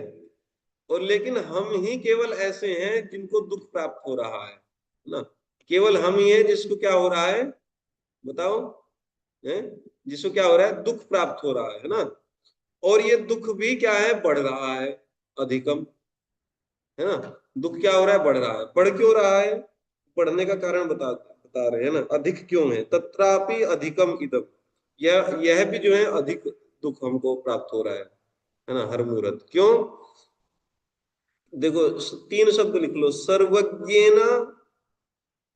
और लेकिन हम ही केवल ऐसे हैं जिनको दुख प्राप्त हो रहा है ना। केवल हम ही है जिसको क्या हो रहा है, बताओ, है जिसको क्या हो रहा है, दुख प्राप्त हो रहा है ना। और ये दुख भी क्या है, बढ़ रहा है, अधिकम, है ना। दुख क्या हो रहा है, बढ़ रहा है। बढ़ क्यों रहा है, बढ़ने का कारण बता रहे हैं ना, अधिक क्यों है, तत्रापि अधिकम इदम, यह भी जो है अधिक दुख हमको प्राप्त हो रहा है ना, हर मुहूर्त। क्यों, देखो 3 शब्द लिख लो, सर्वज्ञेन,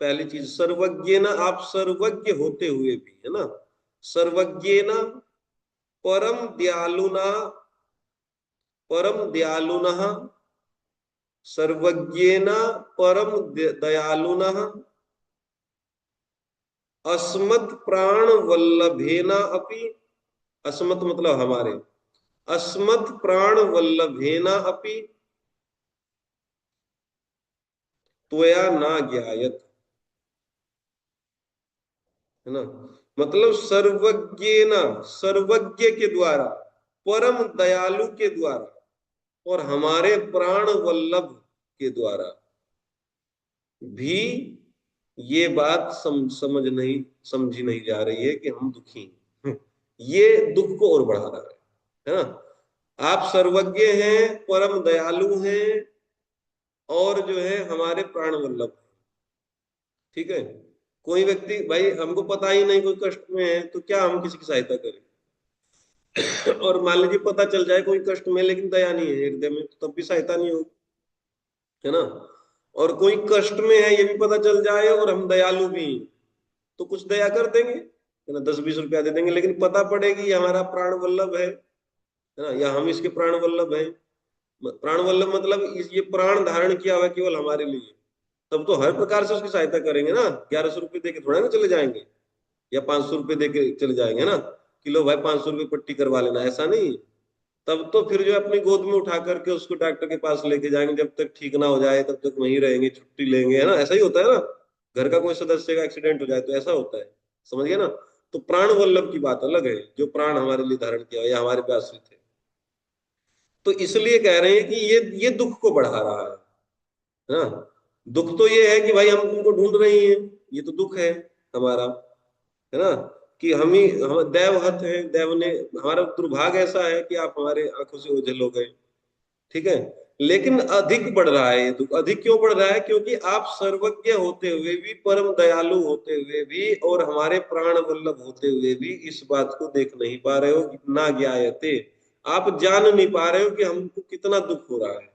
पहली चीज सर्वज्ञेन, आप सर्वज्ञ होते हुए भी, है ना, सर्वज्ञेन, परम दयालुना, परम दयालुनः, सर्वज्ञेन परम दयालुनः, अस्मत् प्राण वल्लभेन अपि, अस्मत् मतलब हमारे, अस्मत् प्राण वल्लभेन अपि त्वया न ज्ञायत, है ना। मतलब सर्वज्ञेन, सर्वज्ञ के द्वारा, परम दयालु के द्वारा और हमारे प्राण वल्लभ के द्वारा भी ये बात समझ नहीं, समझी नहीं जा रही है कि हम दुखी हैं। ये दुख को और बढ़ा रहा है ना। आप सर्वज्ञ हैं, परम दयालु हैं, और जो है हमारे प्राण वल्लभ, ठीक है। कोई व्यक्ति भाई हमको पता ही नहीं कोई कष्ट में है, तो क्या हम किसी की सहायता करें। और मान लीजिए पता चल जाए कोई कष्ट में लेकिन दया नहीं है हृदय में, तो तब भी सहायता नहीं होगी, है ना। और कोई कष्ट में है ये भी पता चल जाए और हम दयालु भी हैं, तो कुछ दया कर देंगे, है ना, 10-20 रुपया दे देंगे। लेकिन पता पड़ेगी ये हमारा प्राण वल्लभ है ना, या हम इसके प्राण वल्लभ हैं। प्राण वल्लभ मतलब ये प्राण धारण किया हुआ केवल हमारे लिए, तब तो हर प्रकार से उसकी सहायता करेंगे ना। 1100 रुपये देके थोड़ा ना चले जाएंगे, या 500 रुपये देके चले जाएंगे ना, कि लो भाई 500 रुपये पट्टी करवा लेना, ऐसा नहीं। तब तो फिर जो अपनी गोद में उठा करके उसको डॉक्टर के पास लेके जाएंगे, जब तक ठीक ना हो जाए तब तक वहीं रहेंगे, छुट्टी लेंगे, है ना। ऐसा ही होता है ना, घर का कोई सदस्य का एक्सीडेंट हो जाए तो ऐसा होता है, समझ गए ना। तो प्राण वल्लभ की बात अलग है, जो प्राण हमारे लिए धारण किया या हमारे पे आश्रित है। तो इसलिए कह रहे हैं कि ये दुख को बढ़ा रहा है ना। दुख तो ये है कि भाई हम तुमको ढूंढ रही हैं, ये तो दुख है हमारा, है ना। कि हम दैवहत है, दैव ने, हमारा दुर्भाग्य ऐसा है कि आप हमारे आंखों से ओझल हो गए, ठीक है। लेकिन अधिक बढ़ रहा है ये दुख। अधिक क्यों बढ़ रहा है, क्योंकि आप सर्वज्ञ होते हुए भी, परम दयालु होते हुए भी, और हमारे प्राण वल्लभ होते हुए भी इस बात को देख नहीं पा रहे हो, ना ज्ञायते, आप जान नहीं पा रहे हो कि हमको कितना दुख हो रहा है।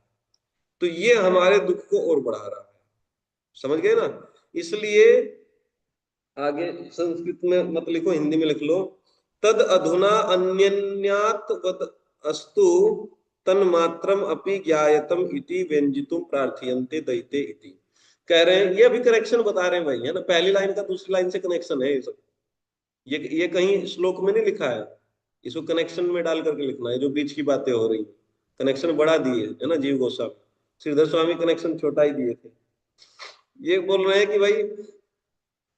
तो ये हमारे दुख को और बढ़ा रहा है, समझ गए ना। इसलिए आगे संस्कृत में मत लिखो, हिंदी में लिख लो, तद अधुना अन्यन्यात वद अस्तु तन्मात्रम अपि ज्ञायतम इति व्यंजितुम प्रार्थयन्ते दैते इति। कह रहे हैं, ये अभी कनेक्शन बता रहे हैं भाई, है ना। पहली लाइन का दूसरी लाइन से कनेक्शन है ये सब। ये कहीं श्लोक में नहीं लिखा है, इसको कनेक्शन में डाल करके लिखना है, जो बीच की बातें हो रही है। कनेक्शन बड़ा दिए है ना जीव गोस्वामी, श्रीधर स्वामी कनेक्शन छोटा ही दिए थे। ये बोल रहे हैं कि भाई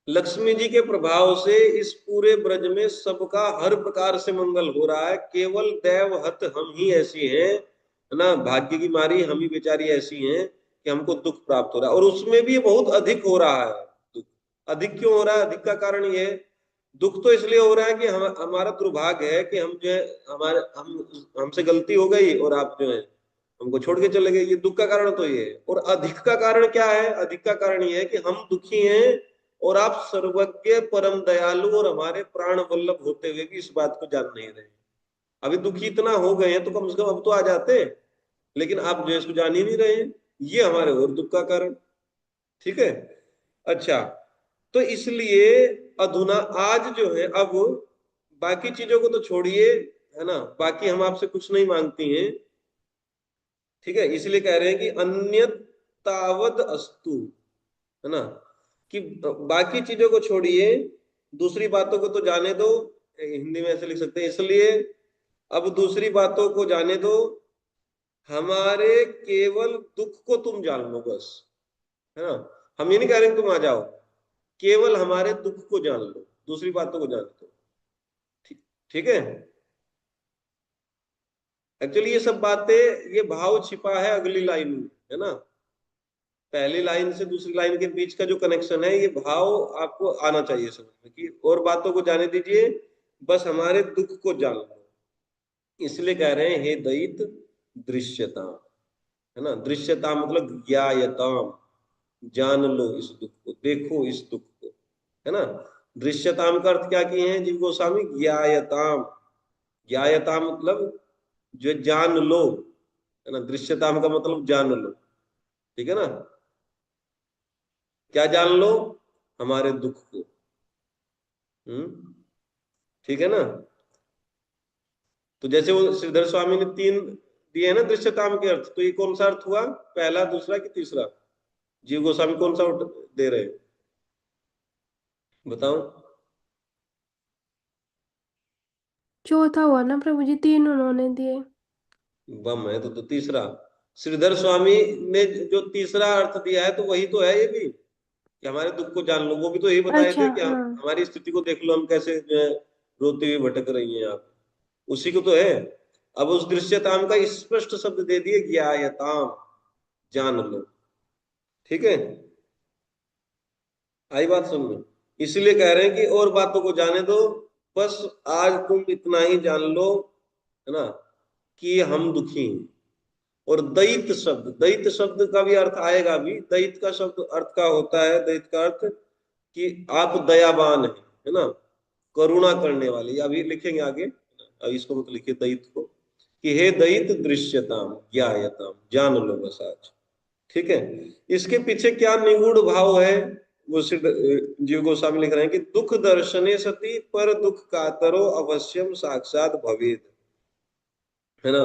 लक्ष्मी जी के प्रभाव से इस पूरे ब्रज में सबका हर प्रकार से मंगल हो रहा है, केवल दैवहत हम ही ऐसी हैं, है ना, भाग्य की मारी हम ही बेचारी ऐसी हैं कि हमको दुख प्राप्त हो रहा है, और उसमें भी बहुत अधिक हो रहा है दुख। अधिक क्यों हो रहा है, अधिक का कारण ये है, दुख तो इसलिए हो रहा है कि हमारा दुर्भाग्य है कि हम जो है, हमसे गलती हो गई और आप जो है हमको छोड़ के चले गए, ये दुख का कारण तो ये है। और अधिक का कारण क्या है, अधिक का कारण ये है कि हम दुखी हैं और आप सर्वज्ञ परम दयालु और हमारे प्राण वल्लभ होते हुए भी इस बात को जान नहीं रहे। अभी दुखी इतना हो गए हैं तो कम से कम अब तो आ जाते, लेकिन आप जो है इसको जान ही नहीं रहे हैं, ये हमारे और दुख का कारण, ठीक है। अच्छा, तो इसलिए अधुना, आज जो है, अब बाकी चीजों को तो छोड़िए, है ना, बाकी हम आपसे कुछ नहीं मांगती हैं, ठीक है। इसलिए कह रहे हैं कि अन्य तावद अस्तु, है ना, कि बाकी चीजों को छोड़िए, दूसरी बातों को तो जाने दो। हिंदी में ऐसे लिख सकते हैं, इसलिए अब दूसरी बातों को जाने दो, हमारे केवल दुख को तुम जान लो बस, है ना। हम ये नहीं कह रहे तुम आ जाओ, केवल हमारे दुख को जान लो, दूसरी बातों को जान लो। ठीक है। एक्चुअली ये सब बातें, ये भाव छिपा है अगली लाइन में, है ना। पहली लाइन से दूसरी लाइन के बीच का जो कनेक्शन है, ये भाव आपको आना चाहिए समझ में कि और बातों को जाने दीजिए, बस हमारे दुख को जान लो। इसलिए कह रहे हैं हे दैत दृश्यता, है ना। दृश्यता मतलब ज्ञायताम, जान लो इस दुख को, देखो इस दुख को, है ना। दृश्यताम का अर्थ क्या किए हैं जीव गोस्वामी? ज्ञायताम। ज्ञायताम मतलब जो जान लो, है ना। दृश्यताम का मतलब जान लो, ठीक है ना। क्या जान लो? हमारे दुख को। ठीक है ना। तो जैसे वो श्रीधर स्वामी ने 3 दिए ना दृश्यताम के अर्थ, तो ये कौन सा अर्थ हुआ? पहला, दूसरा कि तीसरा? जीव गोस्वामी कौन सा दे रहे हैं, बताओ। चौथा हुआ ना प्रभु जी, 3 उन्होंने दिए। बम है तो तीसरा। श्रीधर स्वामी ने जो तीसरा अर्थ दिया है, तो वही तो है ये भी, कि हमारे दुख को जान लो। वो भी तो यही बताए अच्छा थे कि हाँ। हमारी स्थिति को देख लो, हम कैसे जो है रोती हुई भटक रही हैं आप, उसी को तो है। अब उस दृश्यताम का स्पष्ट शब्द दे दिए, ज्ञायताम, जान लो। ठीक है, आई बात समझ में। इसलिए कह रहे हैं कि और बातों को जाने दो, बस आज तुम इतना ही जान लो, है ना, कि हम दुखी हैं। और दैत शब्द, दैत शब्द का भी अर्थ आएगा भी। दैत का शब्द अर्थ का होता है, दैत का अर्थ कि आप दयावान हैं, है ना, करुणा करने वाले। अभी लिखेंगे आगे, अब इसको मत लिखिए दैत को, कि हे दैत दृश्यताम ज्ञायताम, जान लो बस आज। ठीक है। इसके पीछे क्या निगूढ़ भाव है, वो सिद्ध जीव गोस्वामी लिख रहे हैं कि दुख दर्शने सति पर दुख कातरो अवश्यम साक्षात भवेद, है ना।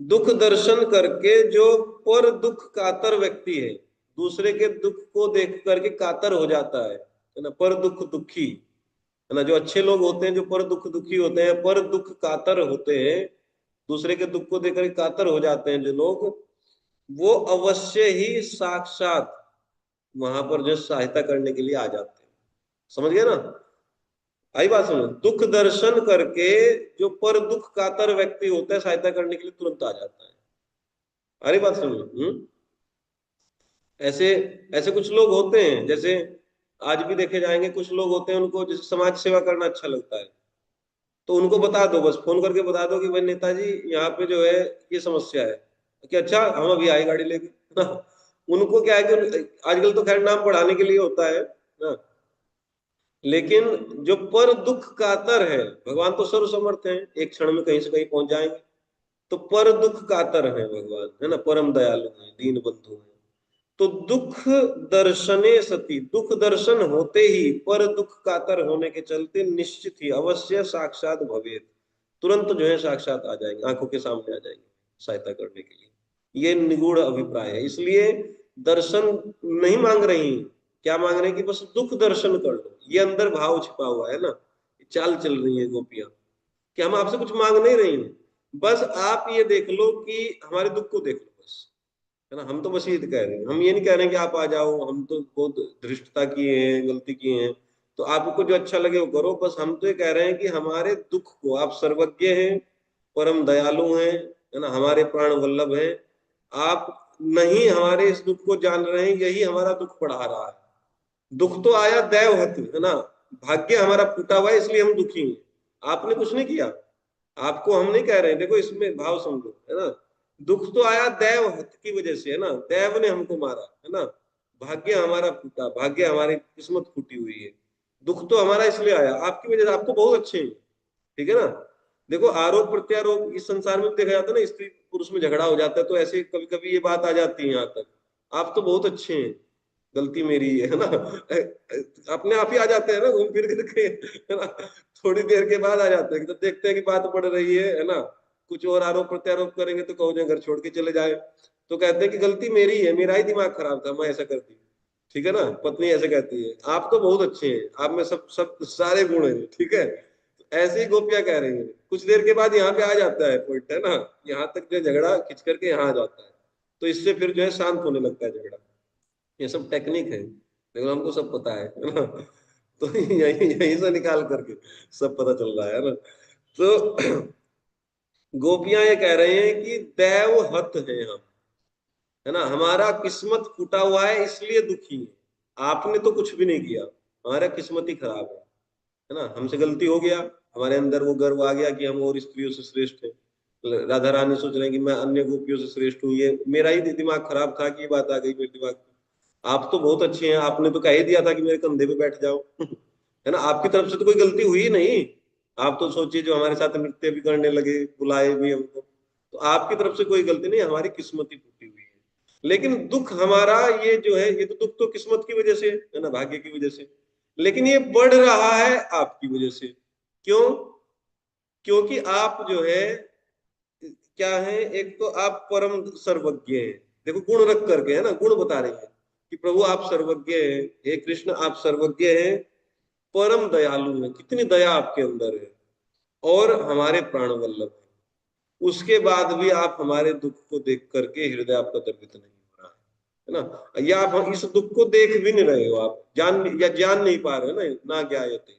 दुख दर्शन करके जो पर दुख कातर व्यक्ति है, दूसरे के दुख को देख करके कातर हो जाता है ना, पर दुख दुखी, है ना। जो अच्छे लोग होते हैं, जो पर दुख दुखी होते हैं, पर दुख कातर होते हैं, दूसरे के दुख को देख करके कातर हो जाते हैं जो लोग, वो अवश्य ही साक्षात वहां पर जो सहायता करने के लिए आ जाते हैं। समझ गए ना, आई बात समझ। दुख दर्शन करके जो पर दुख कातर व्यक्ति होता है, सहायता करने के लिए तुरंत आ जाता है। अरे बात समझ। ऐसे ऐसे कुछ लोग होते हैं, जैसे आज भी देखे जाएंगे, कुछ लोग होते हैं उनको जैसे समाज सेवा करना अच्छा लगता है, तो उनको बता दो, बस फोन करके बता दो कि भाई नेताजी यहाँ पे जो है ये समस्या है, कि अच्छा हम अभी आए गाड़ी लेके ना। उनको क्या है कि आजकल तो खैर नाम बढ़ाने के लिए होता है ना, लेकिन जो पर दुख कातर है, भगवान तो सर्व समर्थ है, एक क्षण में कहीं से कहीं पहुंच जाएंगे। तो पर दुख कातर है भगवान, है ना, परम दयालु है, दीन बंधु है। तो दुख दर्शने सती, दुख दर्शन होते ही पर दुख कातर होने के चलते निश्चित ही अवश्य साक्षात भवेद, तुरंत जो है साक्षात आ जाएंगे, आंखों के सामने आ जाएंगे सहायता करने के लिए। ये निगूढ़ अभिप्राय है। इसलिए दर्शन नहीं मांग रही, क्या मांग रहे हैं कि बस दुख दर्शन कर लो। ये अंदर भाव छिपा हुआ है ना, चाल चल रही है गोपियां, कि हम आपसे कुछ मांग नहीं रही हैं, बस आप ये देख लो कि हमारे दुख को देख लो बस, है ना। हम तो बस ये कह रहे हैं, हम ये नहीं कह रहे हैं कि आप आ जाओ, हम तो बहुत धृष्टता किए हैं, गलती किए हैं, तो आपको जो अच्छा लगे वो करो। बस हम तो ये कह रहे हैं कि हमारे दुख को, आप सर्वज्ञ हैं, परम दयालु हैं, है ना, हमारे प्राण वल्लभ हैं, आप नहीं हमारे इस दुख को जान रहे हैं, यही हमारा दुख बढ़ा रहा है। दुख तो आया दैवहत, है ना, भाग्य हमारा फूटा हुआ है, इसलिए हम दुखी हैं। आपने कुछ नहीं किया, आपको हम नहीं कह रहे हैं, देखो इसमें भाव समझो, है ना। दुख तो आया दैव हत की वजह से, है ना, दैव ने हमको मारा, है ना। भाग्य हमारा फूटा, भाग्य हमारी किस्मत फूटी हुई है। दुख तो हमारा इसलिए आया, आपकी वजह से। आप तो बहुत अच्छे हैं, ठीक है ना। देखो आरोप प्रत्यारोप इस संसार में भी देखा जाता है ना, स्त्री पुरुष में झगड़ा हो जाता है, तो ऐसे कभी कभी ये बात आ जाती है यहाँ तक, आप तो बहुत अच्छे हैं, गलती मेरी है ना। अपने आप ही आ जाते हैं ना, घूम फिर करके, है ना। थोड़ी देर के बाद आ जाते हैं, जब देखते हैं कि बात बढ़ रही है ना, कुछ और आरोप प्रत्यारोप करेंगे तो कहो घर छोड़ के चले जाए, तो कहते हैं कि गलती मेरी है, मेरा ही दिमाग खराब था, मैं ऐसा करती। ठीक है ना, पत्नी ऐसे कहती है। आप तो बहुत अच्छे हैं, आप में सब सब सारे गुण हैं, ठीक है। ऐसे ही गोपियां कह रही है। कुछ देर के बाद यहाँ पे आ जाता है पॉइंट, है ना, यहाँ तक जो झगड़ा खिंच करके यहाँ आ जाता है, तो इससे फिर जो है शांत होने लगता है झगड़ा। ये सब टेक्निक है। लेकिन हमको सब पता है ना। तो यही यहीं से निकाल करके सब पता चल रहा है ना। तो गोपियां ये कह रहे हैं कि दैव हत है हम, है ना, हमारा किस्मत फूटा हुआ है इसलिए दुखी है। आपने तो कुछ भी नहीं किया, हमारा किस्मत ही खराब है ना, हमसे गलती हो गया, हमारे अंदर वो गर्व आ गया कि हम और स्त्रियों से श्रेष्ठ हैं। राधा रानी सोच रहे हैं कि मैं अन्य गोपियों से श्रेष्ठ हूँ, ये मेरा ही दिमाग खराब था कि ये बात आ गई मेरे दिमाग में। आप तो बहुत अच्छे हैं, आपने तो कह ही दिया था कि मेरे कंधे पे बैठ जाओ। है ना, आपकी तरफ से तो कोई गलती हुई ही नहीं। आप तो सोचिए जो हमारे साथ नृत्य भी करने लगे, बुलाए भी हमको, तो आपकी तरफ से कोई गलती नहीं, हमारी किस्मत ही टूटी हुई है। लेकिन दुख हमारा ये जो है, ये तो दुख तो किस्मत की वजह से है ना, भाग्य की वजह से, लेकिन ये बढ़ रहा है आपकी वजह से। क्यों? क्योंकि आप जो है क्या है, एक तो आप परम सर्वज्ञ हैं। देखो गुण रख करके, है ना, गुण बता रहे हैं कि प्रभु आप सर्वज्ञ हैं, हे कृष्ण आप सर्वज्ञ हैं, परम दयालु हैं, कितनी दया आपके अंदर है, और हमारे प्राण वल्लभ हैं। उसके बाद भी आप हमारे दुख को देख करके हृदय आपका द्रवित नहीं हो रहा है ना, या आप इस दुख को देख भी नहीं रहे हो, आप जान नहीं पा रहे हो ना ज्ञायते,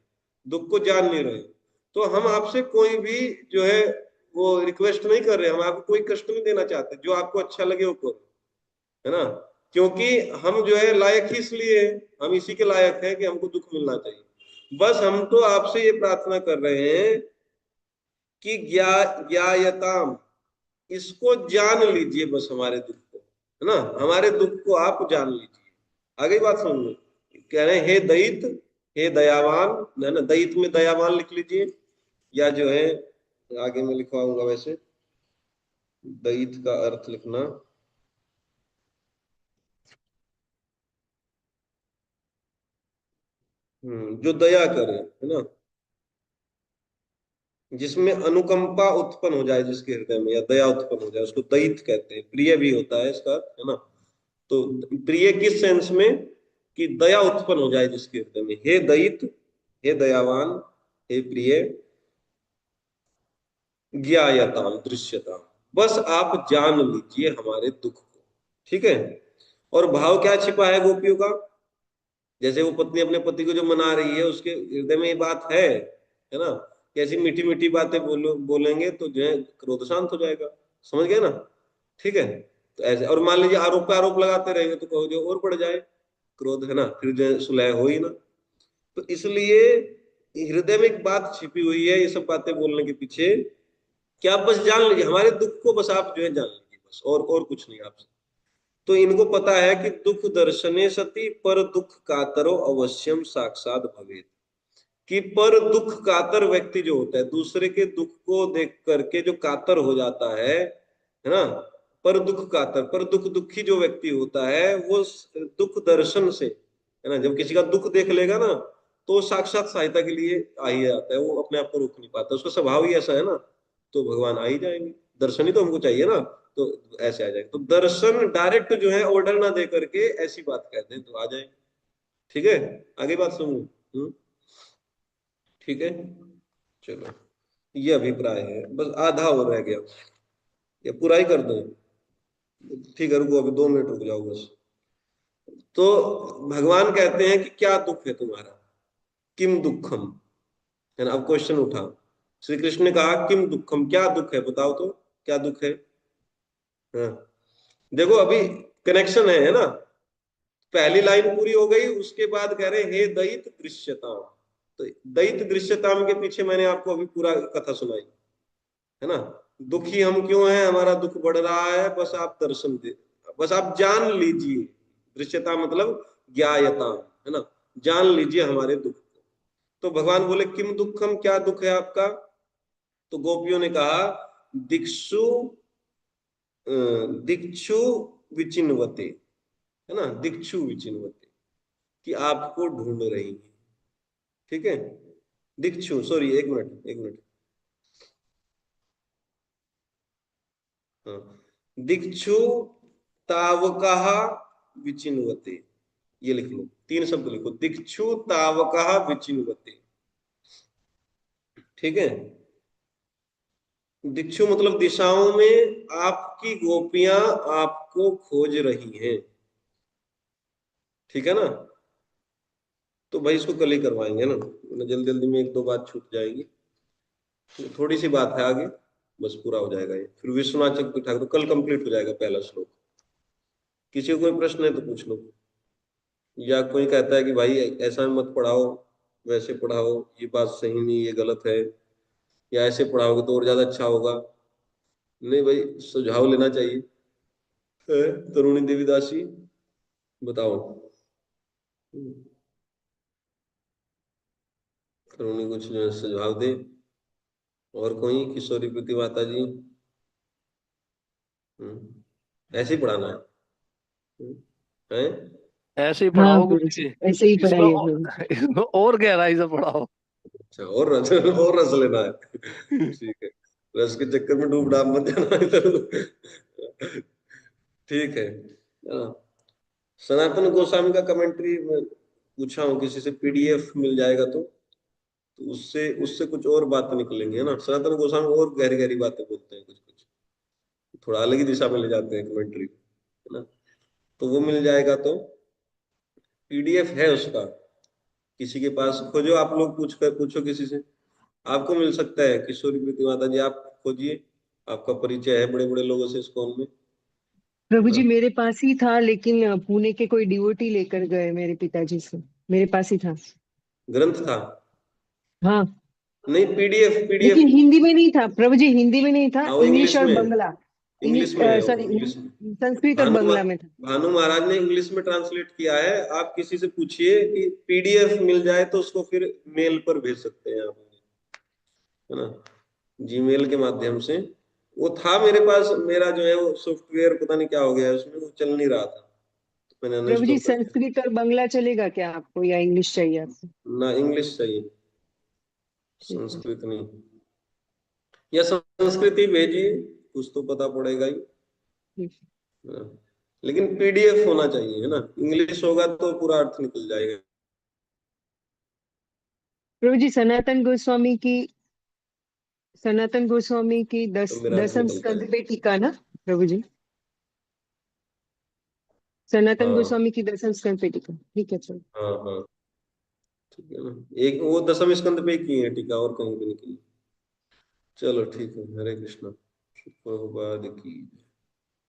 दुख को जान नहीं रहे हो। तो हम आपसे कोई भी जो है वो रिक्वेस्ट नहीं कर रहे, हम आपको कोई कष्ट नहीं देना चाहते, जो आपको अच्छा लगे वो करो, है ना। क्योंकि हम जो है लायक ही इसलिए हैं, हम इसी के लायक हैं कि हमको दुख मिलना चाहिए। बस हम तो आपसे ये प्रार्थना कर रहे हैं कि ज्ञायताम, इसको जान लीजिए बस, हमारे दुख को, है ना, हमारे दुख को आप जान लीजिए। आगे बात समझो, कह रहे हैं हे दयित, हे दयावान, है ना, दयित में दयावान लिख लीजिए, या जो है आगे में लिखवाऊंगा वैसे, दयित का अर्थ लिखना जो दया करे, है ना, जिसमें अनुकंपा उत्पन्न हो जाए जिसके हृदय में, या दया उत्पन्न हो जाए, उसको दयित कहते हैं। प्रिय भी होता है इसका, है ना। तो प्रिय किस सेंस में, कि दया उत्पन्न हो जाए जिसके हृदय में। हे दयित, हे दयावान, हे प्रिय, ज्ञायताम दृश्यताम, बस आप जान लीजिए हमारे दुख को, ठीक है। और भाव क्या छिपा है गोपियों का, जैसे वो पत्नी अपने पति को जो मना रही है, उसके हृदय में ये बात है ना, कैसी मीठी मीठी बातें बोलेंगे तो जो है क्रोध शांत हो जाएगा, समझ गए ना, ठीक है। तो ऐसे, और मान लीजिए आरोप पे आरोप लगाते रहेंगे तो कहो जो और बढ़ जाए क्रोध, है ना, फिर जो है सुलह हो ही ना। तो इसलिए हृदय में एक बात छिपी हुई है, ये सब बातें बोलने के पीछे, कि आप बस जान लीजिए हमारे दुख को, बस आप जो है जान लीजिए बस, और कुछ नहीं आपसे। तो इनको पता है कि दुख दर्शने सति पर दुख कातरो अवश्यम साक्षात भवेत, कि पर दुख कातर व्यक्ति जो होता है, दूसरे के दुख को देख करके जो कातर हो जाता है ना, पर दुख कातर, पर दुख दुखी जो व्यक्ति होता है, वो दुख दर्शन से, है ना, जब किसी का दुख देख लेगा ना, तो साक्षात सहायता के लिए आ ही जाता है, वो अपने आप को रोक नहीं पाता, उसका स्वभाव ही ऐसा है ना। तो भगवान आ ही जाएंगे, दर्शन ही तो हमको चाहिए ना, तो ऐसे आ जाएंगे। तो दर्शन डायरेक्ट जो है ऑर्डर ना दे करके ऐसी बात कहते हैं तो आ जाएंगे, ठीक है। आगे बात सुनो, ठीक है, चलो, ये अभिप्राय है, बस आधा और रह गया, ये पूरा ही कर दो, ठीक है, रुको अभी 2 मिनट रुक जाओ बस। तो भगवान कहते हैं कि क्या दुख है तुम्हारा, किम दुखम, है ना। अब क्वेश्चन उठा, श्री कृष्ण ने कहा किम दुखम, क्या दुख है बताओ तो, क्या दुख है। हाँ, देखो अभी कनेक्शन है ना। पहली लाइन पूरी हो गई, उसके बाद कह रहे हे दयित दृश्यताम। तो दयित दृश्यताम के पीछे मैंने आपको अभी पूरा कथा सुनाई, है ना। दुखी हम क्यों हैं, हमारा दुख बढ़ रहा है, बस आप दर्शन दे, बस आप जान लीजिए, दृश्यता मतलब ज्ञायता, है ना, जान लीजिए हमारे दुख को। तो भगवान बोले किम दुखम, क्या दुख है आपका। तो गोपियों ने कहा दिक्षु दिक्षु विचिन्वते, है ना, दिक्षु विचिन्वते, कि आपको ढूंढ रही है, ठीक है। दिक्षु, सॉरी, एक मिनट, हाँ, दिक्षु तावकः विचिन्वते, ये लिख लो, 3 शब्द लिखो, दिक्षु तावकः विचिन्वते, ठीक है। दिक्षु मतलब दिशाओं में आपकी गोपियां आपको खोज रही हैं, ठीक है ना। तो भाई इसको कल ही करवाएंगे ना, जल्दी जल्दी में एक दो बात छूट जाएगी, तो थोड़ी सी बात है आगे, बस पूरा हो जाएगा ये। फिर विश्वनाथ चक्रवर्ती ठाकुर तो कल कंप्लीट हो जाएगा पहला श्लोक। किसी को कोई प्रश्न है तो पूछ लो, या कोई कहता है कि भाई ऐसा मत पढ़ाओ, वैसे पढ़ाओ, ये बात सही नहीं, ये गलत है, या ऐसे पढ़ाओगे तो और ज्यादा अच्छा होगा, नहीं भाई सुझाव लेना चाहिए। तरुणी देवीदासी बताओ, तरुणी कुछ सुझाव दे। और कोई, किशोरी प्रीति माता जी? ऐसे ही पढ़ाना है? हैं? ऐसे ही हाँ पढ़ाओ गुरु गुरु जी, जी, ऐसे ही इसमें पढ़ाइए गुरु जी। इसमें और गहराई से पढ़ाओ। अच्छा, और रस लेना है? ठीक है, रस के चक्कर में डूब डाब मत जाना इधर। ठीक है। हाँ। सनातन गोस्वामी का कमेंट्री में पूछा हूँ किसी से, पीडीएफ मिल जाएगा तो उससे उससे कुछ और बातें निकलेंगी, है ना। सनातन गोस्वामी और गहरी गहरी बातें बोलते हैं, कुछ कुछ थोड़ा अलग ही दिशा में ले जाते हैं कमेंट्री, है ना। तो वो मिल जाएगा, तो पीडीएफ है उसका, किसी के पास खोजो, आप लोग पूछो किसी से, आपको मिल सकता है। किशोरी प्रीति माता जी आप खोजिए, आपका परिचय है बड़े बड़े लोगों से इस कॉल में, है प्रभु ना। जी मेरे पास ही था, लेकिन पुणे के कोई डिवोटी लेकर गए मेरे पिताजी से। मेरे पास ही था। ग्रंथ था? हाँ, नहीं, पीडीएफ लेकिन पीडीएफ। हिंदी में नहीं था प्रभु जी, हिंदी में नहीं था, हाँ वो इंग्लिश इंग्लिश और में है, बंगला। इंग्लिश में है वो, सॉरी, इंग्लिश में। संस्कृत और भानु बंगला में था। भानु महाराज ने इंग्लिश में ट्रांसलेट किया है। आप किसी से पूछिए कि पीडीएफ मिल जाए तो उसको फिर मेल पर भेज सकते हैं आप, है ना, जीमेल के माध्यम से। वो था मेरे पास, मेरा जो है वो सॉफ्टवेयर पता नहीं क्या हो गया है उसमें, वो चल नहीं रहा था, तो मैंने प्रभु जी अनइंस्टॉल कर दिया। संस्कृत और बंगला चलेगा क्या आपको, या इंग्लिश चाहिए आपको? ना, इंग्लिश चाहिए, ठीक है। संस्कृत नहीं। या संस्कृत ही भेजिए, कुछ तो पता पड़ेगा ही, ठीक। है ना? लेकिन पीडीएफ होना चाहिए, है ना। इंग्लिश होगा तो पूरा अर्थ निकल जाएगा। प्रभु जी सनातन गोस्वामी की तो मेरा अर्थ दसम निकलता स्कंद है। पे टीका ना प्रभु जी? सनातन हाँ गोस्वामी की दसम स्कंद पे टीका, ठीक है चलो। हाँ हाँ, ठीक है ना। एक वो दसम स्कंद पे की है टीका, और कहीं पे नहीं की। चलो ठीक है, हरे कृष्णा। प्रभुपाद की।